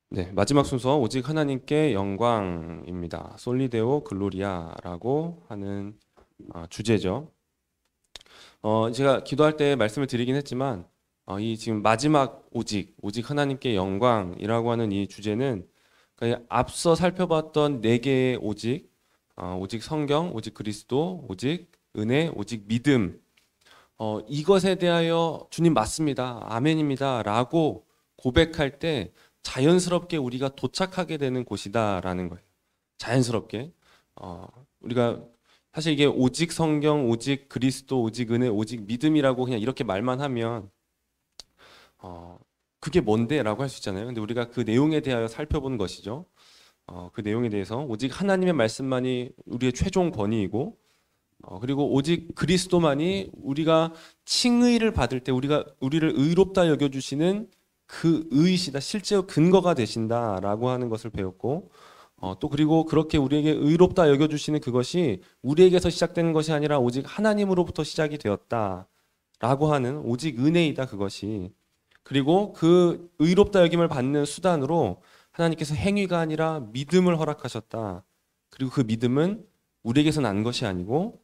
네, 마지막 순서 오직 하나님께 영광입니다. 솔리데오 글로리아라고 하는 주제죠. 제가 기도할 때 말씀을 드리긴 했지만 이 지금 마지막 오직 하나님께 영광이라고 하는 이 주제는 그러니까 앞서 살펴봤던 네 개의 오직 성경, 오직 그리스도, 오직 은혜, 오직 믿음 이것에 대하여 주님 맞습니다. 아멘입니다라고 고백할 때 자연스럽게 우리가 도착하게 되는 곳이다라는 거예요. 자연스럽게 우리가 사실 이게 오직 성경, 오직 그리스도, 오직 은혜, 오직 믿음이라고 그냥 이렇게 말만 하면 그게 뭔데라고 할 수 있잖아요. 근데 우리가 그 내용에 대하여 살펴보는 것이죠. 그 내용에 대해서 오직 하나님의 말씀만이 우리의 최종 권위이고 그리고 오직 그리스도만이 우리가 칭의를 받을 때 우리를 의롭다 여겨주시는 그 의이시다, 실제 근거가 되신다라고 하는 것을 배웠고 또 그리고 그렇게 우리에게 의롭다 여겨주시는 그것이 우리에게서 시작되는 것이 아니라 오직 하나님으로부터 시작이 되었다라고 하는 오직 은혜이다 그것이. 그리고 그 의롭다 여김을 받는 수단으로 하나님께서 행위가 아니라 믿음을 허락하셨다. 그리고 그 믿음은 우리에게서 난 것이 아니고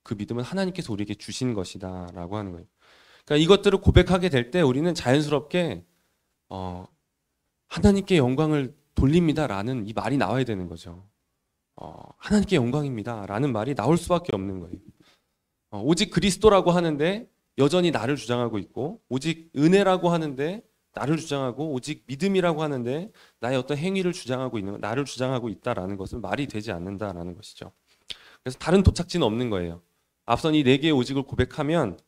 그 믿음은 하나님께서 우리에게 주신 것이다라고 하는 거예요. 그러니까 이것들을 고백하게 될 때 우리는 자연스럽게 하나님께 영광을 돌립니다라는 이 말이 나와야 되는 거죠. 하나님께 영광입니다라는 말이 나올 수밖에 없는 거예요. 오직 그리스도라고 하는데 여전히 나를 주장하고 있고, 오직 은혜라고 하는데 나를 주장하고, 오직 믿음이라고 하는데 나의 어떤 행위를 주장하고 있는, 나를 주장하고 있다라는 것은 말이 되지 않는다라는 것이죠. 그래서 다른 도착지는 없는 거예요. 앞선 이 네 개의 오직을 고백하면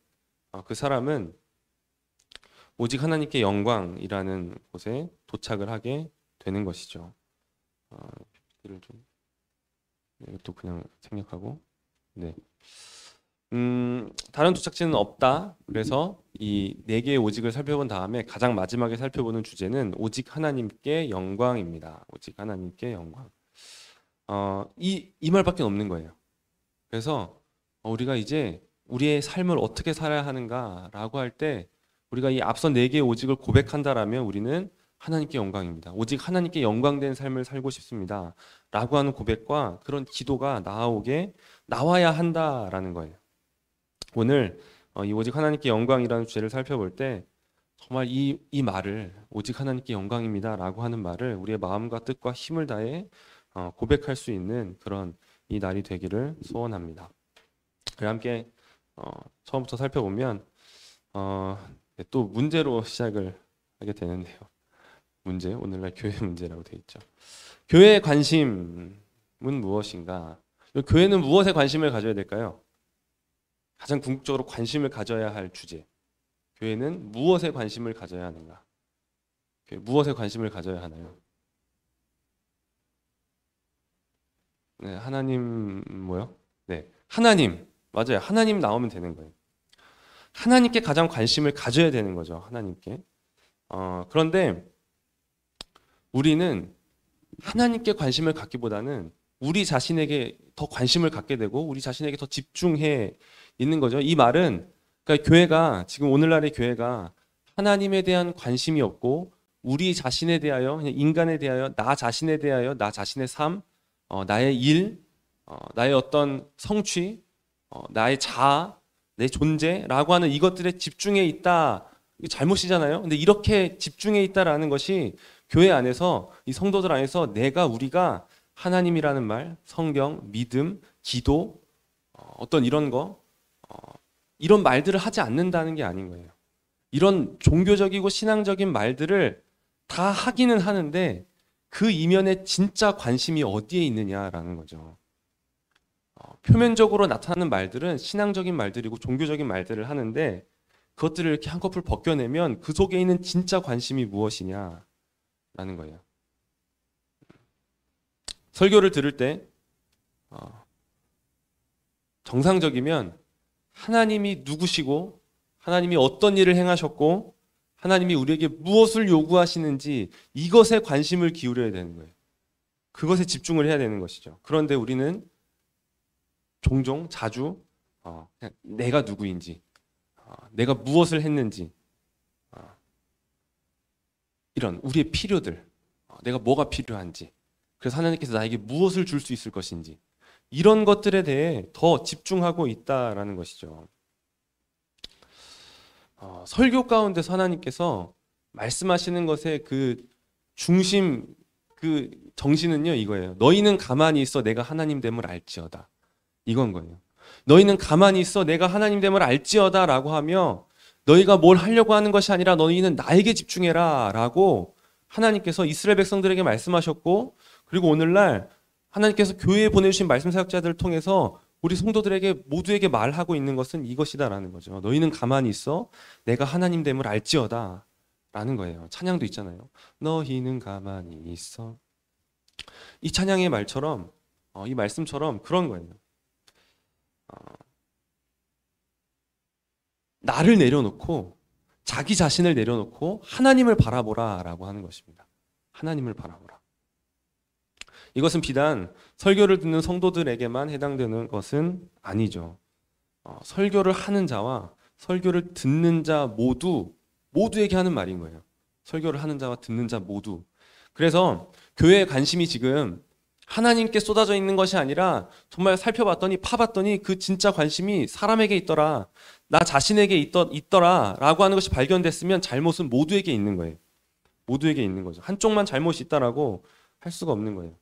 그 사람은 오직 하나님께 영광이라는 곳에 도착을 하게 되는 것이죠. 이를 좀 이것도 그냥 생략하고, 네. 다른 도착지는 없다. 그래서 이 네 개의 오직을 살펴본 다음에 가장 마지막에 살펴보는 주제는 오직 하나님께 영광입니다. 오직 하나님께 영광. 이 말밖에 없는 거예요. 그래서 우리가 이제 우리의 삶을 어떻게 살아야 하는가라고 할 때 우리가 이 앞선 네 개의 오직을 고백한다라면 우리는 하나님께 영광입니다. 오직 하나님께 영광된 삶을 살고 싶습니다. 라고 하는 고백과 그런 기도가 나와야 한다라는 거예요. 오늘 이 오직 하나님께 영광이라는 주제를 살펴볼 때 정말 이 말을 오직 하나님께 영광입니다 라고 하는 말을 우리의 마음과 뜻과 힘을 다해 고백할 수 있는 그런 이 날이 되기를 소원합니다. 함께 처음부터 살펴보면 네, 또 문제로 시작을 하게 되는데요. 오늘날 교회 문제라고 되어 있죠. 교회의 관심은 무엇인가? 교회는 무엇에 관심을 가져야 될까요? 가장 궁극적으로 관심을 가져야 할 주제. 교회는 무엇에 관심을 가져야 하는가? 무엇에 관심을 가져야 하나요? 네, 하나님 뭐요? 네, 하나님. 맞아요. 하나님 나오면 되는 거예요. 하나님께 가장 관심을 가져야 되는 거죠. 하나님께. 그런데 우리는 하나님께 관심을 갖기보다는 우리 자신에게 더 관심을 갖게 되고 우리 자신에게 더 집중해 있는 거죠. 이 말은 그러니까 교회가 지금 오늘날의 교회가 하나님에 대한 관심이 없고 우리 자신에 대하여 그냥 인간에 대하여 나 자신에 대하여 나 자신의 삶, 나의 일, 나의 어떤 성취, 나의 자아, 내 존재라고 하는 이것들에 집중해 있다. 이게 잘못이잖아요. 근데 이렇게 집중해 있다라는 것이 교회 안에서 이 성도들 안에서 우리가 하나님이라는 말, 성경, 믿음, 기도, 어떤 이런 거 이런 말들을 하지 않는다는 게 아닌 거예요. 이런 종교적이고 신앙적인 말들을 다 하기는 하는데 그 이면에 진짜 관심이 어디에 있느냐라는 거죠. 표면적으로 나타나는 말들은 신앙적인 말들이고 종교적인 말들을 하는데 그것들을 이렇게 한꺼풀 벗겨내면 그 속에 있는 진짜 관심이 무엇이냐라는 거예요. 설교를 들을 때 정상적이면 하나님이 누구시고 하나님이 어떤 일을 행하셨고 하나님이 우리에게 무엇을 요구하시는지 이것에 관심을 기울여야 되는 거예요. 그것에 집중을 해야 되는 것이죠. 그런데 우리는 종종 자주 그냥 내가 누구인지 내가 무엇을 했는지 이런 우리의 필요들 내가 뭐가 필요한지, 그래서 하나님께서 나에게 무엇을 줄 수 있을 것인지, 이런 것들에 대해 더 집중하고 있다라는 것이죠. 설교 가운데서 하나님께서 말씀하시는 것의 그 중심, 그 정신은요, 이거예요. 너희는 가만히 있어 내가 하나님 됨을 알지어다. 이건 거예요. 너희는 가만히 있어 내가 하나님 됨을 알지어다 라고 하며, 너희가 뭘 하려고 하는 것이 아니라 너희는 나에게 집중해라 라고 하나님께서 이스라엘 백성들에게 말씀하셨고, 그리고 오늘날 하나님께서 교회에 보내주신 말씀 사역자들을 통해서 우리 성도들에게 모두에게 말하고 있는 것은 이것이다라는 거죠. 너희는 가만히 있어 내가 하나님 됨을 알지어다 라는 거예요. 찬양도 있잖아요. 너희는 가만히 있어. 이 찬양의 말처럼, 이 말씀처럼 그런 거예요. 나를 내려놓고, 자기 자신을 내려놓고 하나님을 바라보라 라고 하는 것입니다. 하나님을 바라보라. 이것은 비단 설교를 듣는 성도들에게만 해당되는 것은 아니죠. 설교를 하는 자와 설교를 듣는 자 모두에게 하는 말인 거예요. 설교를 하는 자와 듣는 자 모두. 그래서 교회의 관심이 지금 하나님께 쏟아져 있는 것이 아니라, 정말 살펴봤더니 파봤더니 그 진짜 관심이 사람에게 있더라, 나 자신에게 있더라 라고 하는 것이 발견됐으면 잘못은 모두에게 있는 거예요. 모두에게 있는 거죠. 한쪽만 잘못이 있다라고 할 수가 없는 거예요.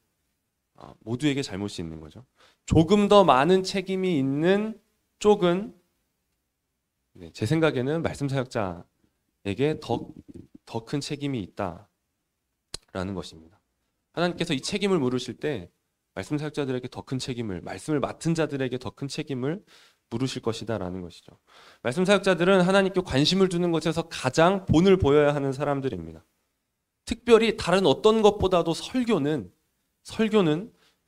모두에게 잘못이 있는 거죠. 조금 더 많은 책임이 있는 쪽은, 제 생각에는 말씀 사역자에게 더 큰 책임이 있다라는 것입니다. 하나님께서 이 책임을 물으실 때 말씀 사역자들에게 더 큰 책임을, 말씀을 맡은 자들에게 더 큰 책임을 물으실 것이다라는 것이죠. 말씀 사역자들은 하나님께 관심을 두는 것에서 가장 본을 보여야 하는 사람들입니다. 특별히 다른 어떤 것보다도 설교는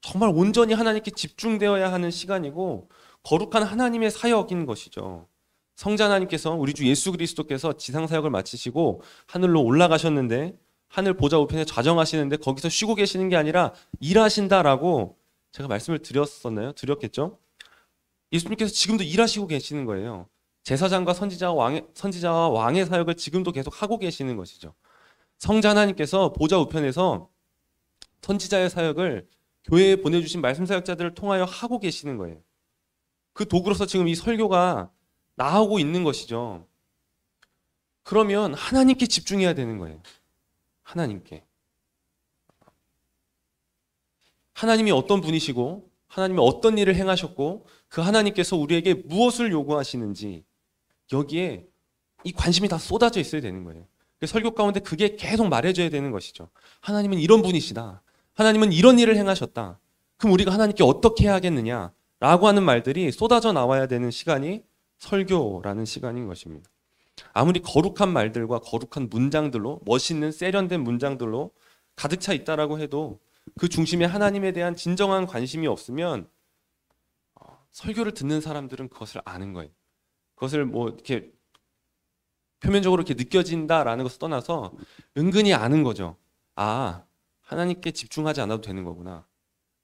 정말 온전히 하나님께 집중되어야 하는 시간이고 거룩한 하나님의 사역인 것이죠. 성자 하나님께서, 우리 주 예수 그리스도께서 지상 사역을 마치시고 하늘로 올라가셨는데, 하늘 보좌 우편에 좌정하시는데 거기서 쉬고 계시는 게 아니라 일하신다라고 제가 말씀을 드렸겠죠? 예수님께서 지금도 일하시고 계시는 거예요. 제사장과 선지자와 왕의 사역을 지금도 계속 하고 계시는 것이죠. 성자 하나님께서 보좌 우편에서 선지자의 사역을 교회에 보내주신 말씀 사역자들을 통하여 하고 계시는 거예요. 그 도구로서 지금 이 설교가 나오고 있는 것이죠. 그러면 하나님께 집중해야 되는 거예요. 하나님께. 하나님이 어떤 분이시고 하나님이 어떤 일을 행하셨고 그 하나님께서 우리에게 무엇을 요구하시는지, 여기에 이 관심이 다 쏟아져 있어야 되는 거예요. 설교 가운데 그게 계속 말해줘야 되는 것이죠. 하나님은 이런 분이시다. 하나님은 이런 일을 행하셨다. 그럼 우리가 하나님께 어떻게 해야겠느냐 라고 하는 말들이 쏟아져 나와야 되는 시간이 설교라는 시간인 것입니다. 아무리 거룩한 말들과 거룩한 문장들로, 멋있는 세련된 문장들로 가득 차 있다라고 해도 그 중심에 하나님에 대한 진정한 관심이 없으면 설교를 듣는 사람들은 그것을 아는 거예요. 그것을 뭐 이렇게 표면적으로 이렇게 느껴진다라는 것을 떠나서 은근히 아는 거죠. 하나님께 집중하지 않아도 되는 거구나.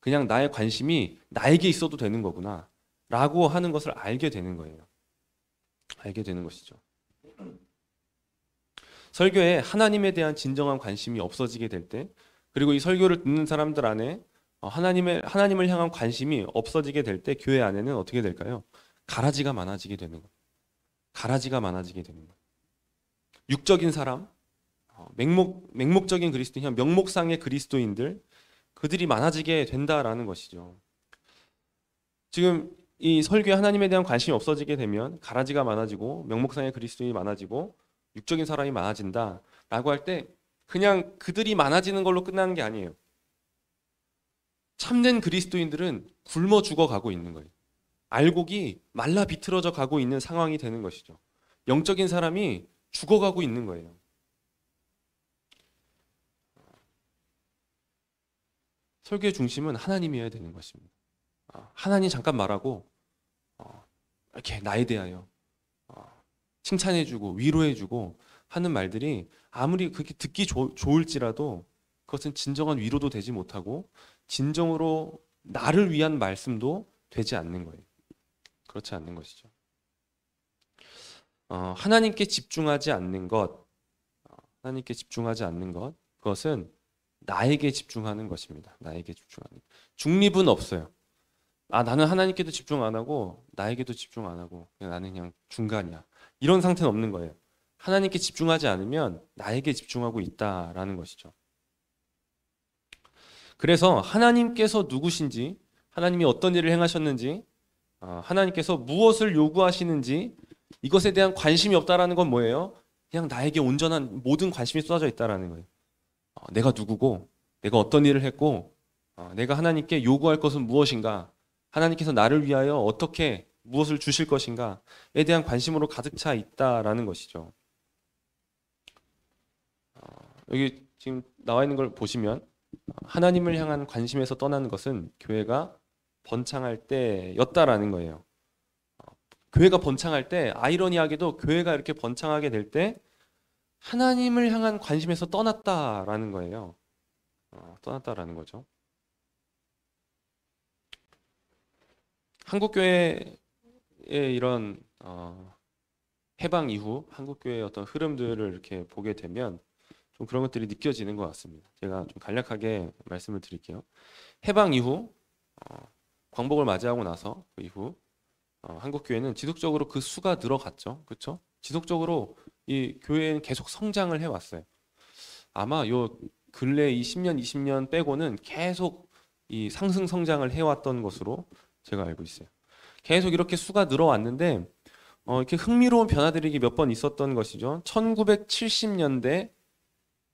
그냥 나의 관심이 나에게 있어도 되는 거구나 라고 하는 것을 알게 되는 거예요. 알게 되는 것이죠. 설교에 하나님에 대한 진정한 관심이 없어지게 될 때, 그리고 이 설교를 듣는 사람들 안에 하나님을 향한 관심이 없어지게 될 때 교회 안에는 어떻게 될까요? 가라지가 많아지게 되는 거예요. 가라지가 많아지게 되는 거예요. 육적인 사람, 맹목적인 그리스도인, 명목상의 그리스도인들, 그들이 많아지게 된다라는 것이죠. 지금 이 설교에 하나님에 대한 관심이 없어지게 되면 가라지가 많아지고 명목상의 그리스도인이 많아지고 육적인 사람이 많아진다라고 할 때 그냥 그들이 많아지는 걸로 끝나는 게 아니에요. 참된 그리스도인들은 굶어 죽어가고 있는 거예요. 알곡이 말라 비틀어져 가고 있는 상황이 되는 것이죠. 영적인 사람이 죽어가고 있는 거예요. 설교의 중심은 하나님이어야 되는 것입니다. 하나님 잠깐 말하고 이렇게 나에 대하여 칭찬해주고 위로해주고 하는 말들이 아무리 그렇게 듣기 좋을지라도 그것은 진정한 위로도 되지 못하고 진정으로 나를 위한 말씀도 되지 않는 거예요. 그렇지 않는 것이죠. 하나님께 집중하지 않는 것, 그것은 나에게 집중하는 것입니다. 나에게 집중하는. 중립은 없어요. 아, 나는 하나님께도 집중 안 하고 나에게도 집중 안 하고 그냥 나는 그냥 중간이야. 이런 상태는 없는 거예요. 하나님께 집중하지 않으면 나에게 집중하고 있다라는 것이죠. 그래서 하나님께서 누구신지, 하나님이 어떤 일을 행하셨는지, 하나님께서 무엇을 요구하시는지 이것에 대한 관심이 없다라는 건 뭐예요? 그냥 나에게 온전한 모든 관심이 쏟아져 있다라는 거예요. 내가 누구고, 내가 어떤 일을 했고, 내가 하나님께 요구할 것은 무엇인가, 하나님께서 나를 위하여 어떻게 무엇을 주실 것인가에 대한 관심으로 가득 차 있다라는 것이죠. 여기 지금 나와 있는 걸 보시면 하나님을 향한 관심에서 떠나는 것은 교회가 번창할 때였다라는 거예요. 교회가 번창할 때, 아이러니하게도 교회가 이렇게 번창하게 될 때 하나님을 향한 관심에서 떠났다라는 거예요. 떠났다라는 거죠. 한국교회의 이런 해방 이후 한국교회의 어떤 흐름들을 이렇게 보게 되면 좀 그런 것들이 느껴지는 것 같습니다. 제가 좀 간략하게 말씀을 드릴게요. 해방 이후 광복을 맞이하고 나서 그 이후 한국교회는 지속적으로 그 수가 늘어갔죠. 그렇죠? 지속적으로 이 교회는 계속 성장을 해왔어요. 아마 요 근래 이 10년, 20년 빼고는 계속 이 상승 성장을 해왔던 것으로 제가 알고 있어요. 계속 이렇게 수가 늘어왔는데 이렇게 흥미로운 변화들이 몇 번 있었던 것이죠. 1970년대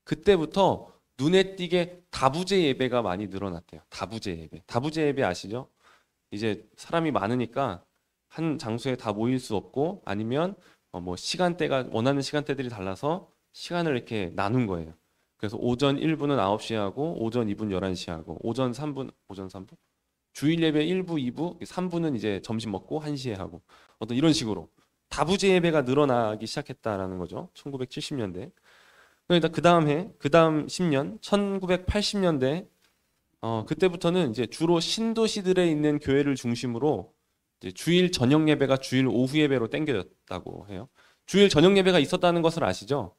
그때부터 눈에 띄게 다부제 예배가 많이 늘어났대요. 다부제 예배. 다부제 예배 아시죠? 이제 사람이 많으니까 한 장소에 다 모일 수 없고 아니면 뭐 시간대가 원하는 시간대들이 달라서 시간을 이렇게 나눈 거예요. 그래서 오전 1부는 9시에 하고 오전 2부는 11시에 하고 오전 3부 주일 예배 1부, 2부, 3부는 이제 점심 먹고 1시에 하고 어떤 이런 식으로 다부제 예배가 늘어나기 시작했다라는 거죠. 1970년대. 그러니까 그 다음 해, 그 다음 10년, 1980년대 그때부터는 이제 주로 신도시들에 있는 교회를 중심으로 이제 주일 저녁 예배가 주일 오후 예배로 땡겨졌다고 해요. 주일 저녁 예배가 있었다는 것을 아시죠?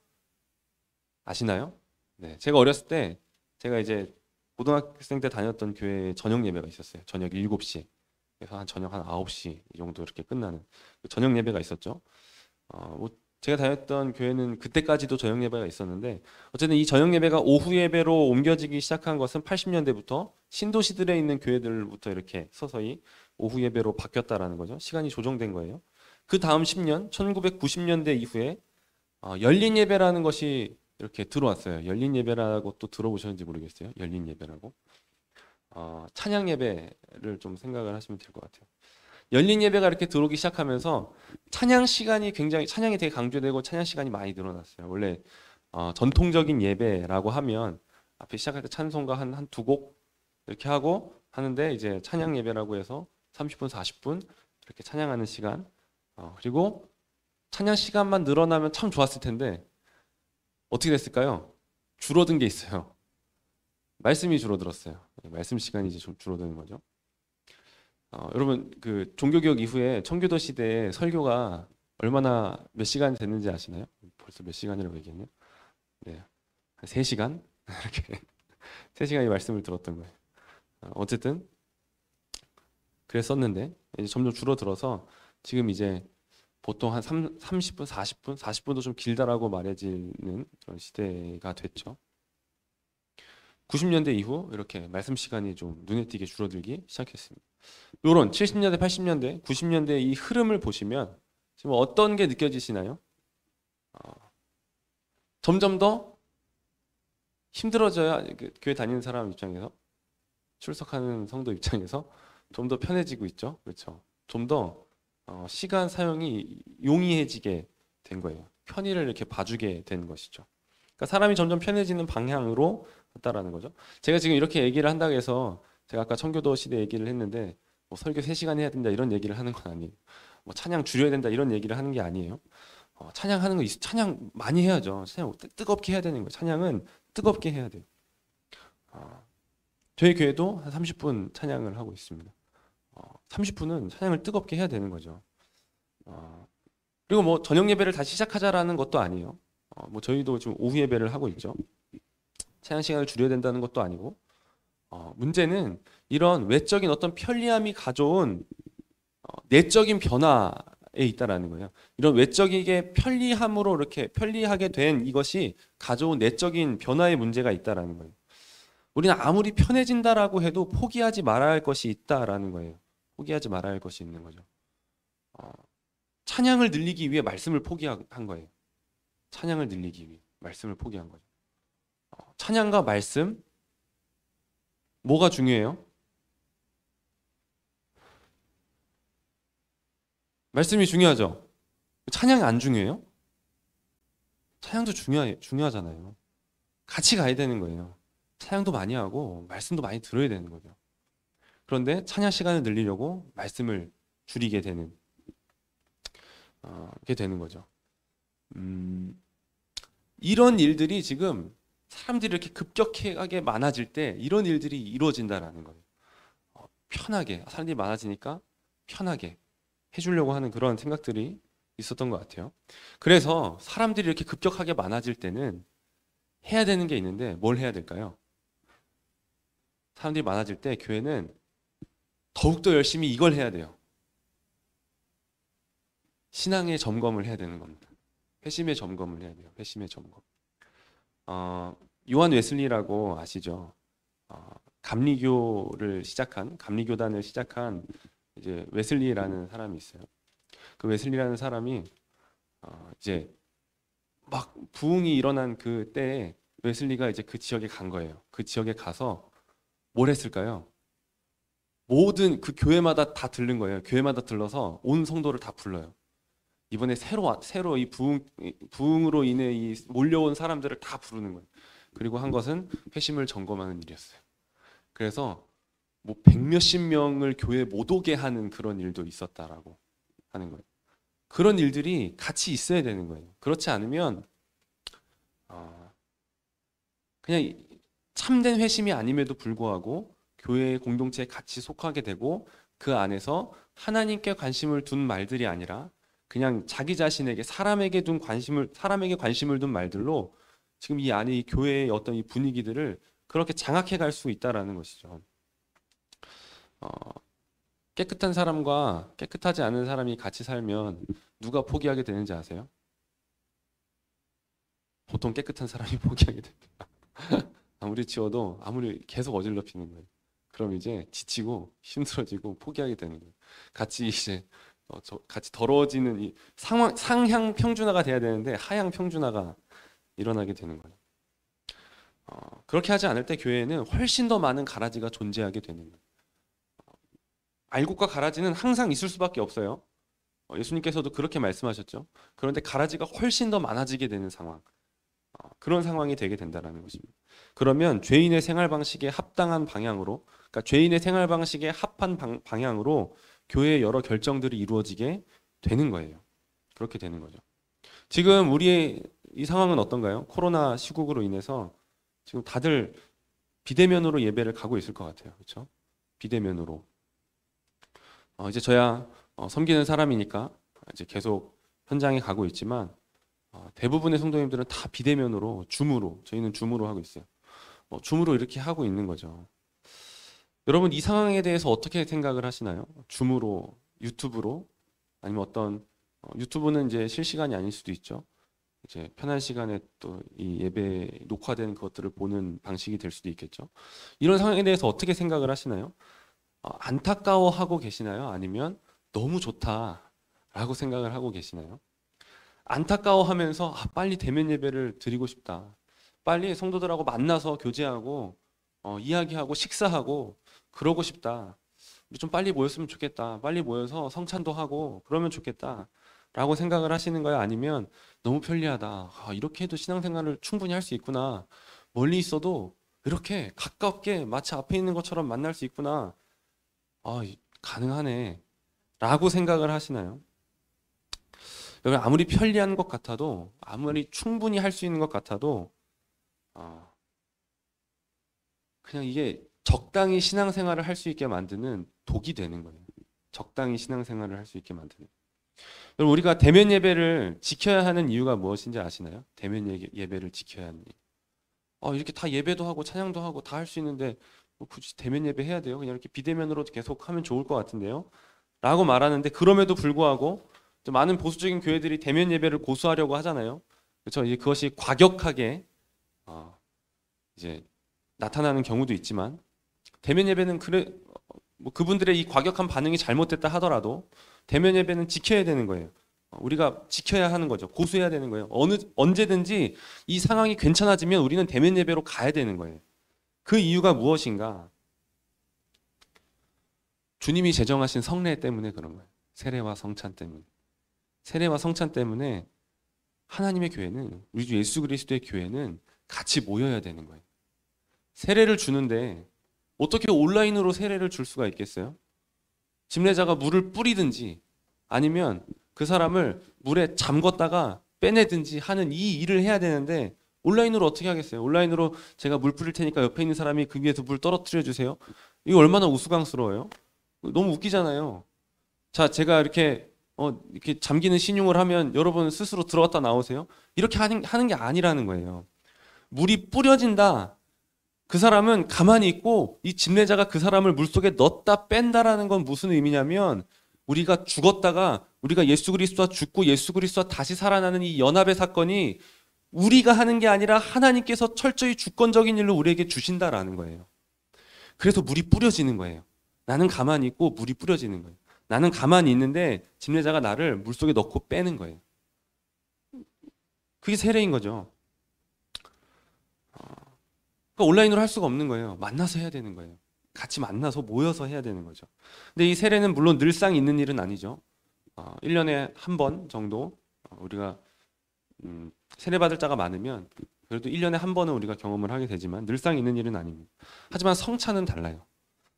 아시나요? 네, 제가 어렸을 때 제가 이제 고등학생 때 다녔던 교회에 저녁 예배가 있었어요. 저녁 7시. 그래서 저녁 한 9시 이 정도 이렇게 끝나는 그 저녁 예배가 있었죠. 뭐 제가 다녔던 교회는 그때까지도 저녁 예배가 있었는데 어쨌든 이 저녁 예배가 오후 예배로 옮겨지기 시작한 것은 80년대부터 신도시들에 있는 교회들부터 이렇게 서서히 오후 예배로 바뀌었다라는 거죠. 시간이 조정된 거예요. 그 다음 10년, 1990년대 이후에 열린 예배라는 것이 이렇게 들어왔어요. 열린 예배라고 또 들어보셨는지 모르겠어요. 열린 예배라고. 찬양 예배를 좀 생각을 하시면 될 것 같아요. 열린 예배가 이렇게 들어오기 시작하면서 찬양 시간이 찬양이 되게 강조되고 찬양 시간이 많이 늘어났어요. 원래 전통적인 예배라고 하면 앞에 시작할 때 찬송가 한 두 곡 이렇게 하고 하는데 이제 찬양 예배라고 해서 30분, 40분 이렇게 찬양하는 시간 그리고 찬양 시간만 늘어나면 참 좋았을 텐데 어떻게 됐을까요? 줄어든 게 있어요. 말씀이 줄어들었어요. 말씀 시간이 이제 좀 줄어드는 거죠. 여러분 그 종교개혁 이후에 청교도 시대에 설교가 얼마나 몇 시간 됐는지 아시나요? 벌써 몇 시간이라고 얘기했네요. 네, 한 3시간 이렇게 3시간의 말씀을 들었던 거예요. 어쨌든 그랬었는데 이제 점점 줄어들어서 지금 이제 보통 한 30분, 40분도 좀 길다라고 말해지는 그런 시대가 됐죠. 90년대 이후 이렇게 말씀 시간이 좀 눈에 띄게 줄어들기 시작했습니다. 요런 70년대, 80년대, 90년대 이 흐름을 보시면 지금 어떤 게 느껴지시나요? 점점 더 힘들어져야 교회 다니는 사람 입장에서 출석하는 성도 입장에서 좀 더 편해지고 있죠. 그렇죠. 좀 더 시간 사용이 용이해지게 된 거예요. 편의를 이렇게 봐주게 된 것이죠. 그러니까 사람이 점점 편해지는 방향으로 갔다라는 거죠. 제가 지금 이렇게 얘기를 한다고 해서 제가 아까 청교도 시대 얘기를 했는데 뭐 설교 3시간 해야 된다 이런 얘기를 하는 건 아니에요. 뭐 찬양 줄여야 된다 이런 얘기를 하는 게 아니에요. 찬양하는 거 찬양 많이 해야죠. 찬양 뜨겁게 해야 되는 거예요. 찬양은 뜨겁게 해야 돼요. 저희 교회도 한 30분 찬양을 하고 있습니다. 30분은 찬양을 뜨겁게 해야 되는 거죠. 그리고 뭐 저녁 예배를 다시 시작하자라는 것도 아니에요. 뭐 저희도 지금 오후 예배를 하고 있죠. 찬양 시간을 줄여야 된다는 것도 아니고, 문제는 이런 외적인 어떤 편리함이 가져온 내적인 변화에 있다라는 거예요. 이런 외적이게 편리함으로 이렇게 편리하게 된 이것이 가져온 내적인 변화의 문제가 있다라는 거예요. 우리는 아무리 편해진다라고 해도 포기하지 말아야 할 것이 있다라는 거예요. 포기하지 말아야 할 것이 있는 거죠. 찬양을 늘리기 위해 말씀을 포기한 거예요. 찬양을 늘리기 위해 말씀을 포기한 거죠. 찬양과 말씀, 뭐가 중요해요? 말씀이 중요하죠. 찬양이 안 중요해요? 찬양도 중요하잖아요. 같이 가야 되는 거예요. 찬양도 많이 하고 말씀도 많이 들어야 되는 거죠. 그런데 찬양 시간을 늘리려고 말씀을 줄이게 되는 게 되는 거죠. 이런 일들이 지금 사람들이 이렇게 급격하게 많아질 때 이런 일들이 이루어진다라는 거예요. 편하게 사람들이 많아지니까 편하게 해주려고 하는 그런 생각들이 있었던 것 같아요. 그래서 사람들이 이렇게 급격하게 많아질 때는 해야 되는 게 있는데 뭘 해야 될까요? 사람들이 많아질 때 교회는 더욱더 열심히 이걸 해야 돼요. 신앙의 점검을 해야 되는 겁니다. 회심의 점검을 해야 돼요. 회심의 점검. 요한 웨슬리라고 아시죠? 감리교단을 시작한 이제 웨슬리라는 사람이 있어요. 그 웨슬리라는 사람이 이제 막 부흥이 일어난 그 때에 웨슬리가 이제 그 지역에 간 거예요. 그 지역에 가서 뭘 했을까요? 모든 그 교회마다 다 들른 거예요. 교회마다 들러서 온 성도를 다 불러요. 이번에 새로 이 부흥으로 인해 이 몰려온 사람들을 다 부르는 거예요. 그리고 한 것은 회심을 점검하는 일이었어요. 그래서 뭐 백몇십 명을 교회에 못 오게 하는 그런 일도 있었다라고 하는 거예요. 그런 일들이 같이 있어야 되는 거예요. 그렇지 않으면 그냥 참된 회심이 아님에도 불구하고 교회의 공동체에 같이 속하게 되고 그 안에서 하나님께 관심을 둔 말들이 아니라 그냥 자기 자신에게 사람에게 관심을 둔 말들로 지금 이 안에 이 교회의 어떤 이 분위기들을 그렇게 장악해 갈 수 있다라는 것이죠. 깨끗한 사람과 깨끗하지 않은 사람이 같이 살면 누가 포기하게 되는지 아세요? 보통 깨끗한 사람이 포기하게 됩니다. 아무리 치워도 아무리 계속 어질러피는 거예요. 그럼 이제 지치고 힘들어지고 포기하게 되는 거예요. 같이 이제 같이 더러워지는 이 상향 평준화가 돼야 되는데 하향 평준화가 일어나게 되는 거예요. 그렇게 하지 않을 때 교회에는 훨씬 더 많은 가라지가 존재하게 되는 거예요. 알곡과 가라지는 항상 있을 수밖에 없어요. 예수님께서도 그렇게 말씀하셨죠. 그런데 가라지가 훨씬 더 많아지게 되는 상황, 그런 상황이 되게 된다는 것입니다. 그러면 죄인의 생활 방식에 합당한 방향으로, 그러니까 죄인의 생활 방식에 합한 방향으로 교회의 여러 결정들이 이루어지게 되는 거예요. 그렇게 되는 거죠. 지금 우리의 이 상황은 어떤가요? 코로나 시국으로 인해서 지금 다들 비대면으로 예배를 가고 있을 것 같아요. 그렇죠? 비대면으로. 이제 저야 섬기는 사람이니까 이제 계속 현장에 가고 있지만 대부분의 성도님들은 다 비대면으로 줌으로, 저희는 줌으로 하고 있어요. 줌으로 이렇게 하고 있는 거죠. 여러분 이 상황에 대해서 어떻게 생각을 하시나요? 줌으로, 유튜브로, 아니면 어떤 유튜브는 이제 실시간이 아닐 수도 있죠. 이제 편한 시간에 또 이 예배 녹화된 것들을 보는 방식이 될 수도 있겠죠. 이런 상황에 대해서 어떻게 생각을 하시나요? 안타까워하고 계시나요? 아니면 너무 좋다라고 생각을 하고 계시나요? 안타까워하면서 빨리 대면 예배를 드리고 싶다. 빨리 성도들하고 만나서 교제하고 이야기하고 식사하고 그러고 싶다. 우리 좀 빨리 모였으면 좋겠다. 빨리 모여서 성찬도 하고 그러면 좋겠다. 라고 생각을 하시는 거예요? 아니면 너무 편리하다. 이렇게 해도 신앙생활을 충분히 할 수 있구나. 멀리 있어도 이렇게 가깝게 마치 앞에 있는 것처럼 만날 수 있구나. 가능하네. 라고 생각을 하시나요? 여러분 아무리 편리한 것 같아도, 아무리 충분히 할 수 있는 것 같아도 그냥 이게 적당히 신앙생활을 할 수 있게 만드는 독이 되는 거예요. 적당히 신앙생활을 할 수 있게 만드는. 여러분 우리가 대면 예배를 지켜야 하는 이유가 무엇인지 아시나요? 대면 예배를 지켜야 하는 이유. 이렇게 다 예배도 하고 찬양도 하고 다 할 수 있는데 뭐 굳이 대면 예배 해야 돼요? 그냥 이렇게 비대면으로 계속 하면 좋을 것 같은데요? 라고 말하는데 그럼에도 불구하고 좀 많은 보수적인 교회들이 대면 예배를 고수하려고 하잖아요. 그렇죠? 이제 그것이 과격하게 이제 나타나는 경우도 있지만 대면 예배는 그래 뭐 그분들의 이 과격한 반응이 잘못됐다 하더라도 대면 예배는 지켜야 되는 거예요. 우리가 지켜야 하는 거죠. 고수해야 되는 거예요. 언제든지 이 상황이 괜찮아지면 우리는 대면 예배로 가야 되는 거예요. 그 이유가 무엇인가? 주님이 제정하신 성례 때문에 그런 거예요. 세례와 성찬 때문에. 세례와 성찬 때문에 하나님의 교회는, 우리 주 예수 그리스도의 교회는 같이 모여야 되는 거예요. 세례를 주는데 어떻게 온라인으로 세례를 줄 수가 있겠어요? 집례자가 물을 뿌리든지 아니면 그 사람을 물에 잠궜다가 빼내든지 하는 이 일을 해야 되는데 온라인으로 어떻게 하겠어요? 온라인으로 제가 물 뿌릴 테니까 옆에 있는 사람이 그 위에서 물 떨어뜨려 주세요. 이거 얼마나 우스꽝스러워요? 너무 웃기잖아요. 자, 제가 이렇게 잠기는 신용을 하면 여러분 스스로 들어갔다 나오세요? 이렇게 하는 게 아니라는 거예요. 물이 뿌려진다. 그 사람은 가만히 있고 이 집례자가 그 사람을 물속에 넣었다 뺀다라는 건 무슨 의미냐면 우리가 죽었다가 우리가 예수 그리스도와 죽고 예수 그리스도와 다시 살아나는 이 연합의 사건이 우리가 하는 게 아니라 하나님께서 철저히 주권적인 일로 우리에게 주신다라는 거예요. 그래서 물이 뿌려지는 거예요. 나는 가만히 있고 물이 뿌려지는 거예요. 나는 가만히 있는데 집례자가 나를 물속에 넣고 빼는 거예요. 그게 세례인 거죠. 그러니까 온라인으로 할 수가 없는 거예요. 만나서 해야 되는 거예요. 같이 만나서 모여서 해야 되는 거죠. 근데 이 세례는 물론 늘상 있는 일은 아니죠. 1년에 한 번 정도 우리가 세례 받을 자가 많으면 그래도 1년에 한 번은 우리가 경험을 하게 되지만 늘상 있는 일은 아닙니다. 하지만 성찬은 달라요.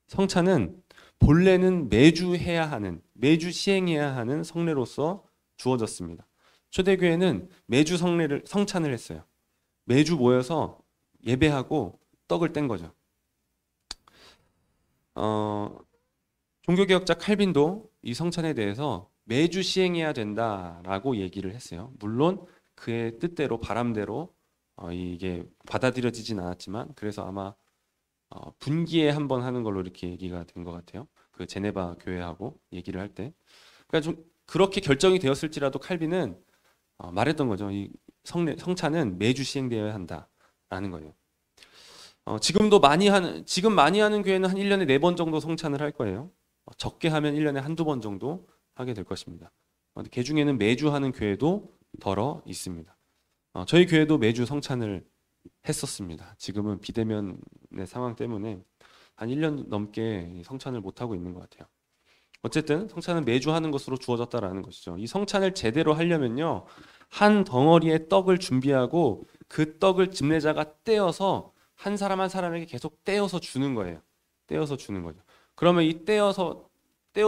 성찬은 본래는 매주 해야 하는, 매주 시행해야 하는 성례로서 주어졌습니다. 초대교회는 매주 성찬을 했어요. 매주 모여서 예배하고 떡을 뗀 거죠. 종교개혁자 칼빈도 이 성찬에 대해서 매주 시행해야 된다라고 얘기를 했어요. 물론 그의 뜻대로 바람대로 이게 받아들여지진 않았지만 그래서 아마 분기에 한 번 하는 걸로 이렇게 얘기가 된 것 같아요. 그 제네바 교회하고 얘기를 할 때. 그러니까 좀 그렇게 결정이 되었을지라도 칼빈은 말했던 거죠. 이 성찬은 매주 시행되어야 한다라는 거예요. 지금 많이 하는 교회는 한 1년에 4번 정도 성찬을 할 거예요. 적게 하면 1년에 한두 번 정도 하게 될 것입니다. 그 중에는 매주 하는 교회도 덜어 있습니다. 저희 교회도 매주 성찬을 했었습니다. 지금은 비대면의 상황 때문에 한 1년 넘게 성찬을 못하고 있는 것 같아요. 어쨌든 성찬은 매주 하는 것으로 주어졌다라는 것이죠. 이 성찬을 제대로 하려면요, 한 덩어리의 떡을 준비하고 그 떡을 집례자가 떼어서 한 사람 한 사람에게 계속 떼어서 주는 거예요. 떼어서 주는 거죠. 그러면 이 떼어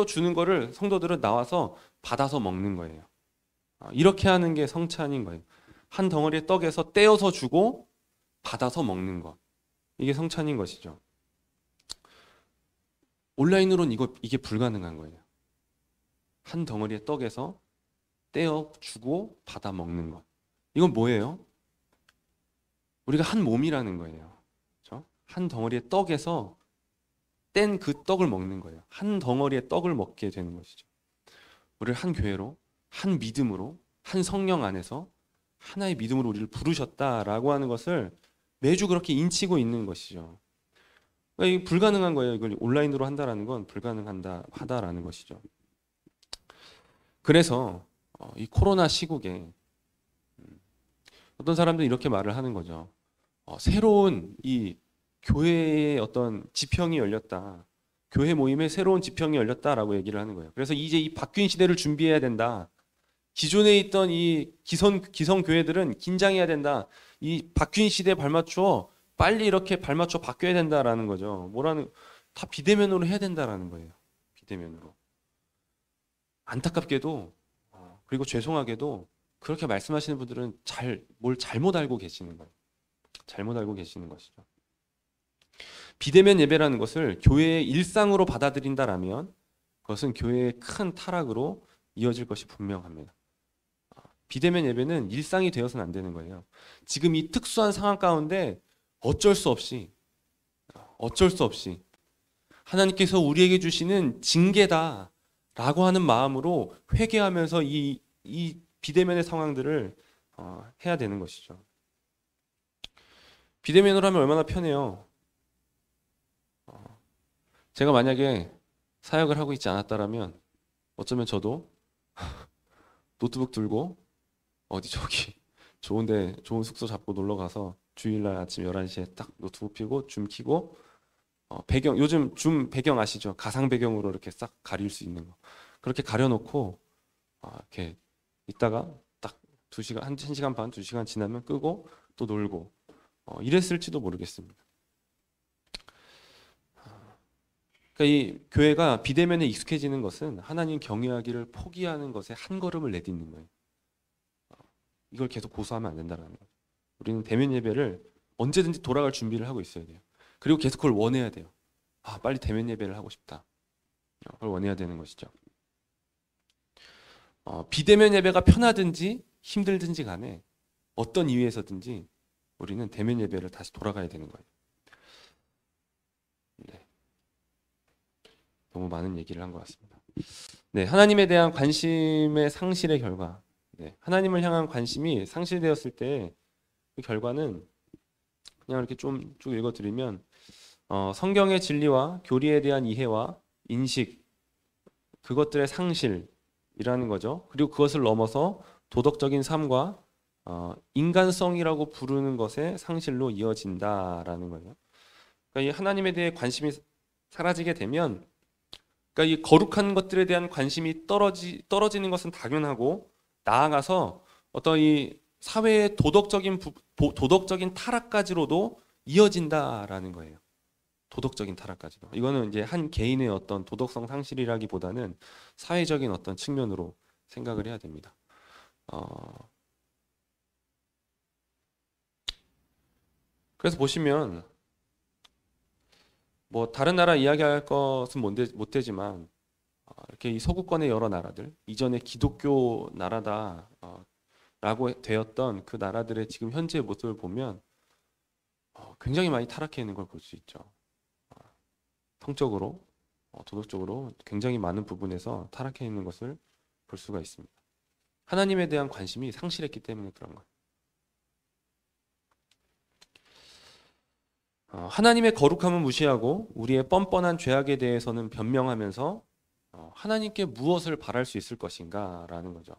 주는 거를 성도들은 나와서 받아서 먹는 거예요. 이렇게 하는 게 성찬인 거예요. 한 덩어리의 떡에서 떼어서 주고 받아서 먹는 것. 이게 성찬인 것이죠. 온라인으로는 이게 불가능한 거예요. 한 덩어리의 떡에서 떼어 주고 받아 먹는 것. 이건 뭐예요? 우리가 한 몸이라는 거예요. 그렇죠? 한 덩어리의 떡에서 뗀 그 떡을 먹는 거예요. 한 덩어리의 떡을 먹게 되는 것이죠. 우리를 한 교회로, 한 믿음으로, 한 성령 안에서 하나의 믿음으로 우리를 부르셨다라고 하는 것을 매주 그렇게 인치고 있는 것이죠. 그러니까 이게 불가능한 거예요. 이걸 온라인으로 한다라는 건 불가능하다라는 것이죠. 그래서 이 코로나 시국에 어떤 사람들은 이렇게 말을 하는 거죠. 새로운 이 교회의 어떤 지평이 열렸다. 교회 모임에 새로운 지평이 열렸다라고 얘기를 하는 거예요. 그래서 이제 이 바뀐 시대를 준비해야 된다. 기존에 있던 이 기성 교회들은 긴장해야 된다. 이 바뀐 시대에 발맞춰 빨리 이렇게 발맞춰 바뀌어야 된다라는 거죠. 다 비대면으로 해야 된다라는 거예요. 비대면으로. 안타깝게도 그리고 죄송하게도 그렇게 말씀하시는 분들은 뭘 잘못 알고 계시는 거예요. 잘못 알고 계시는 것이죠. 비대면 예배라는 것을 교회의 일상으로 받아들인다라면 그것은 교회의 큰 타락으로 이어질 것이 분명합니다. 비대면 예배는 일상이 되어서는 안 되는 거예요. 지금 이 특수한 상황 가운데 어쩔 수 없이 하나님께서 우리에게 주시는 징계다라고 하는 마음으로 회개하면서 이 비대면의 상황들을 해야 되는 것이죠. 비대면으로 하면 얼마나 편해요. 제가 만약에 사역을 하고 있지 않았다라면 어쩌면 저도 노트북 들고 어디 저기 좋은 숙소 잡고 놀러 가서 주일날 아침 11시에 딱 노트북 펴고 줌 켜고 배경, 요즘 줌 배경 아시죠? 가상 배경으로 이렇게 싹 가릴 수 있는 거. 그렇게 가려놓고 이렇게 있다가 딱 2시간, 1시간 반, 2시간 지나면 끄고 또 놀고 이랬을지도 모르겠습니다. 그러니까 이 교회가 비대면에 익숙해지는 것은 하나님 경외하기를 포기하는 것에 한 걸음을 내딛는 거예요. 이걸 계속 고수하면 안 된다는 거예요. 우리는 대면 예배를 언제든지 돌아갈 준비를 하고 있어야 돼요. 그리고 계속 그걸 원해야 돼요. 빨리 대면 예배를 하고 싶다. 그걸 원해야 되는 것이죠. 비대면 예배가 편하든지 힘들든지 간에 어떤 이유에서든지 우리는 대면 예배를 다시 돌아가야 되는 거예요. 네. 너무 많은 얘기를 한 것 같습니다. 네, 하나님에 대한 관심의 상실의 결과. 네, 하나님을 향한 관심이 상실되었을 때 그 결과는 그냥 이렇게 좀 쭉 읽어드리면 성경의 진리와 교리에 대한 이해와 인식, 그것들의 상실이라는 거죠. 그리고 그것을 넘어서 도덕적인 삶과 인간성이라고 부르는 것의 상실로 이어진다라는 거예요. 그러니까 이 하나님에 대해 관심이 사라지게 되면, 그러니까 이 거룩한 것들에 대한 관심이 떨어지는 것은 당연하고, 나아가서 어떤 이 사회의 도덕적인 타락까지로도 이어진다라는 거예요. 도덕적인 타락까지도. 이거는 이제 한 개인의 어떤 도덕성 상실이라기보다는 사회적인 어떤 측면으로 생각을 해야 됩니다. 그래서 보시면 뭐 다른 나라 이야기할 것은 못 되지만 이렇게 이 서구권의 여러 나라들, 이전에 기독교 나라다 라고 되었던 그 나라들의 지금 현재의 모습을 보면 굉장히 많이 타락해 있는 걸 볼 수 있죠. 성적으로, 도덕적으로 굉장히 많은 부분에서 타락해 있는 것을 볼 수가 있습니다. 하나님에 대한 관심이 상실했기 때문에 그런 거예요. 하나님의 거룩함을 무시하고 우리의 뻔뻔한 죄악에 대해서는 변명하면서 하나님께 무엇을 바랄 수 있을 것인가 라는 거죠.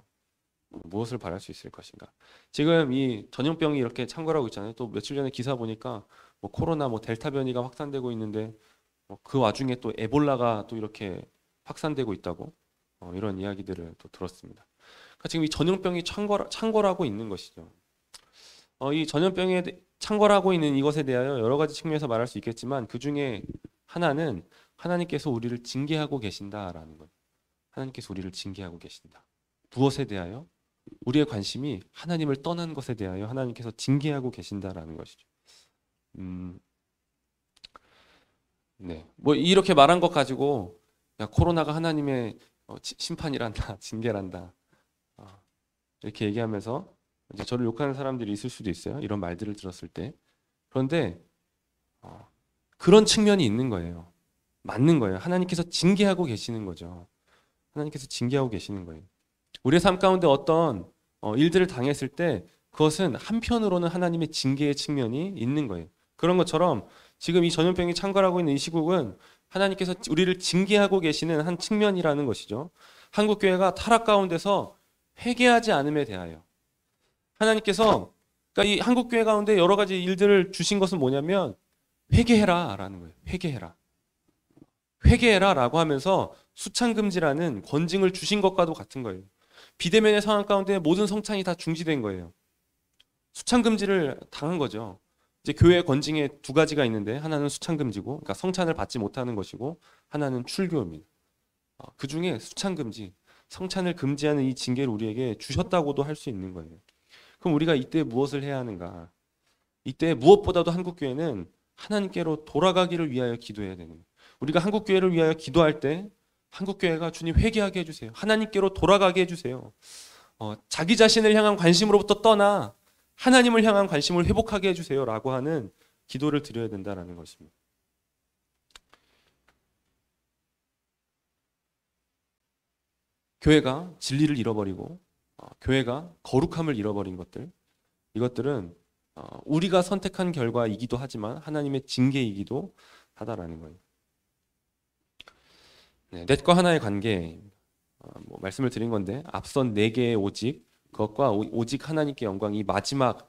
무엇을 바랄 수 있을 것인가. 지금 이 전염병이 이렇게 창궐하고 있잖아요. 또 며칠 전에 기사 보니까 뭐 코로나 델타 변이가 확산되고 있는데 그 와중에 또 에볼라가 또 이렇게 확산되고 있다고 이런 이야기들을 또 들었습니다. 그러니까 지금 이 전염병이 창궐하고 있는 것이죠. 이 전염병에 창궐하고 있는 이것에 대하여 여러 가지 측면에서 말할 수 있겠지만 그 중에 하나는 하나님께서 우리를 징계하고 계신다라는 거예요. 하나님께서 우리를 징계하고 계신다. 무엇에 대하여? 우리의 관심이 하나님을 떠난 것에 대하여 하나님께서 징계하고 계신다라는 것이죠. 네, 뭐 이렇게 말한 것 가지고 야, 코로나가 하나님의 심판이란다, 징계란다 이렇게 얘기하면서 이제 저를 욕하는 사람들이 있을 수도 있어요. 이런 말들을 들었을 때. 그런데 그런 측면이 있는 거예요. 맞는 거예요. 하나님께서 징계하고 계시는 거죠. 하나님께서 징계하고 계시는 거예요. 우리의 삶 가운데 어떤 일들을 당했을 때 그것은 한편으로는 하나님의 징계의 측면이 있는 거예요. 그런 것처럼 지금 이 전염병이 창궐하고 있는 이 시국은 하나님께서 우리를 징계하고 계시는 한 측면이라는 것이죠. 한국교회가 타락 가운데서 회개하지 않음에 대하여 하나님께서, 그러니까 이 한국교회 가운데 여러 가지 일들을 주신 것은 뭐냐면 회개해라 라는 거예요. 회개해라 라고 하면서 수창금지라는 권징을 주신 것과도 같은 거예요. 비대면의 상황 가운데 모든 성찬이 다 중지된 거예요. 수창금지를 당한 거죠. 이제 교회 권징에 두 가지가 있는데 하나는 수창금지고, 그러니까 성찬을 받지 못하는 것이고, 하나는 출교입니다. 그 중에 수창금지, 성찬을 금지하는 이 징계를 우리에게 주셨다고도 할 수 있는 거예요. 그럼 우리가 이때 무엇을 해야 하는가? 이때 무엇보다도 한국교회는 하나님께로 돌아가기를 위하여 기도해야 되는 거예요. 우리가 한국교회를 위하여 기도할 때 한국교회가 주님 회개하게 해주세요. 하나님께로 돌아가게 해주세요. 자기 자신을 향한 관심으로부터 떠나 하나님을 향한 관심을 회복하게 해주세요 라고 하는 기도를 드려야 된다라는 것입니다. 교회가 진리를 잃어버리고 교회가 거룩함을 잃어버린 것들, 이것들은 우리가 선택한 결과이기도 하지만 하나님의 징계이기도 하다라는 거예요. 네, 넷과 하나의 관계, 뭐 말씀을 드린 건데 앞선 네 개의 오직, 그것과 오직 하나님께 영광, 이 마지막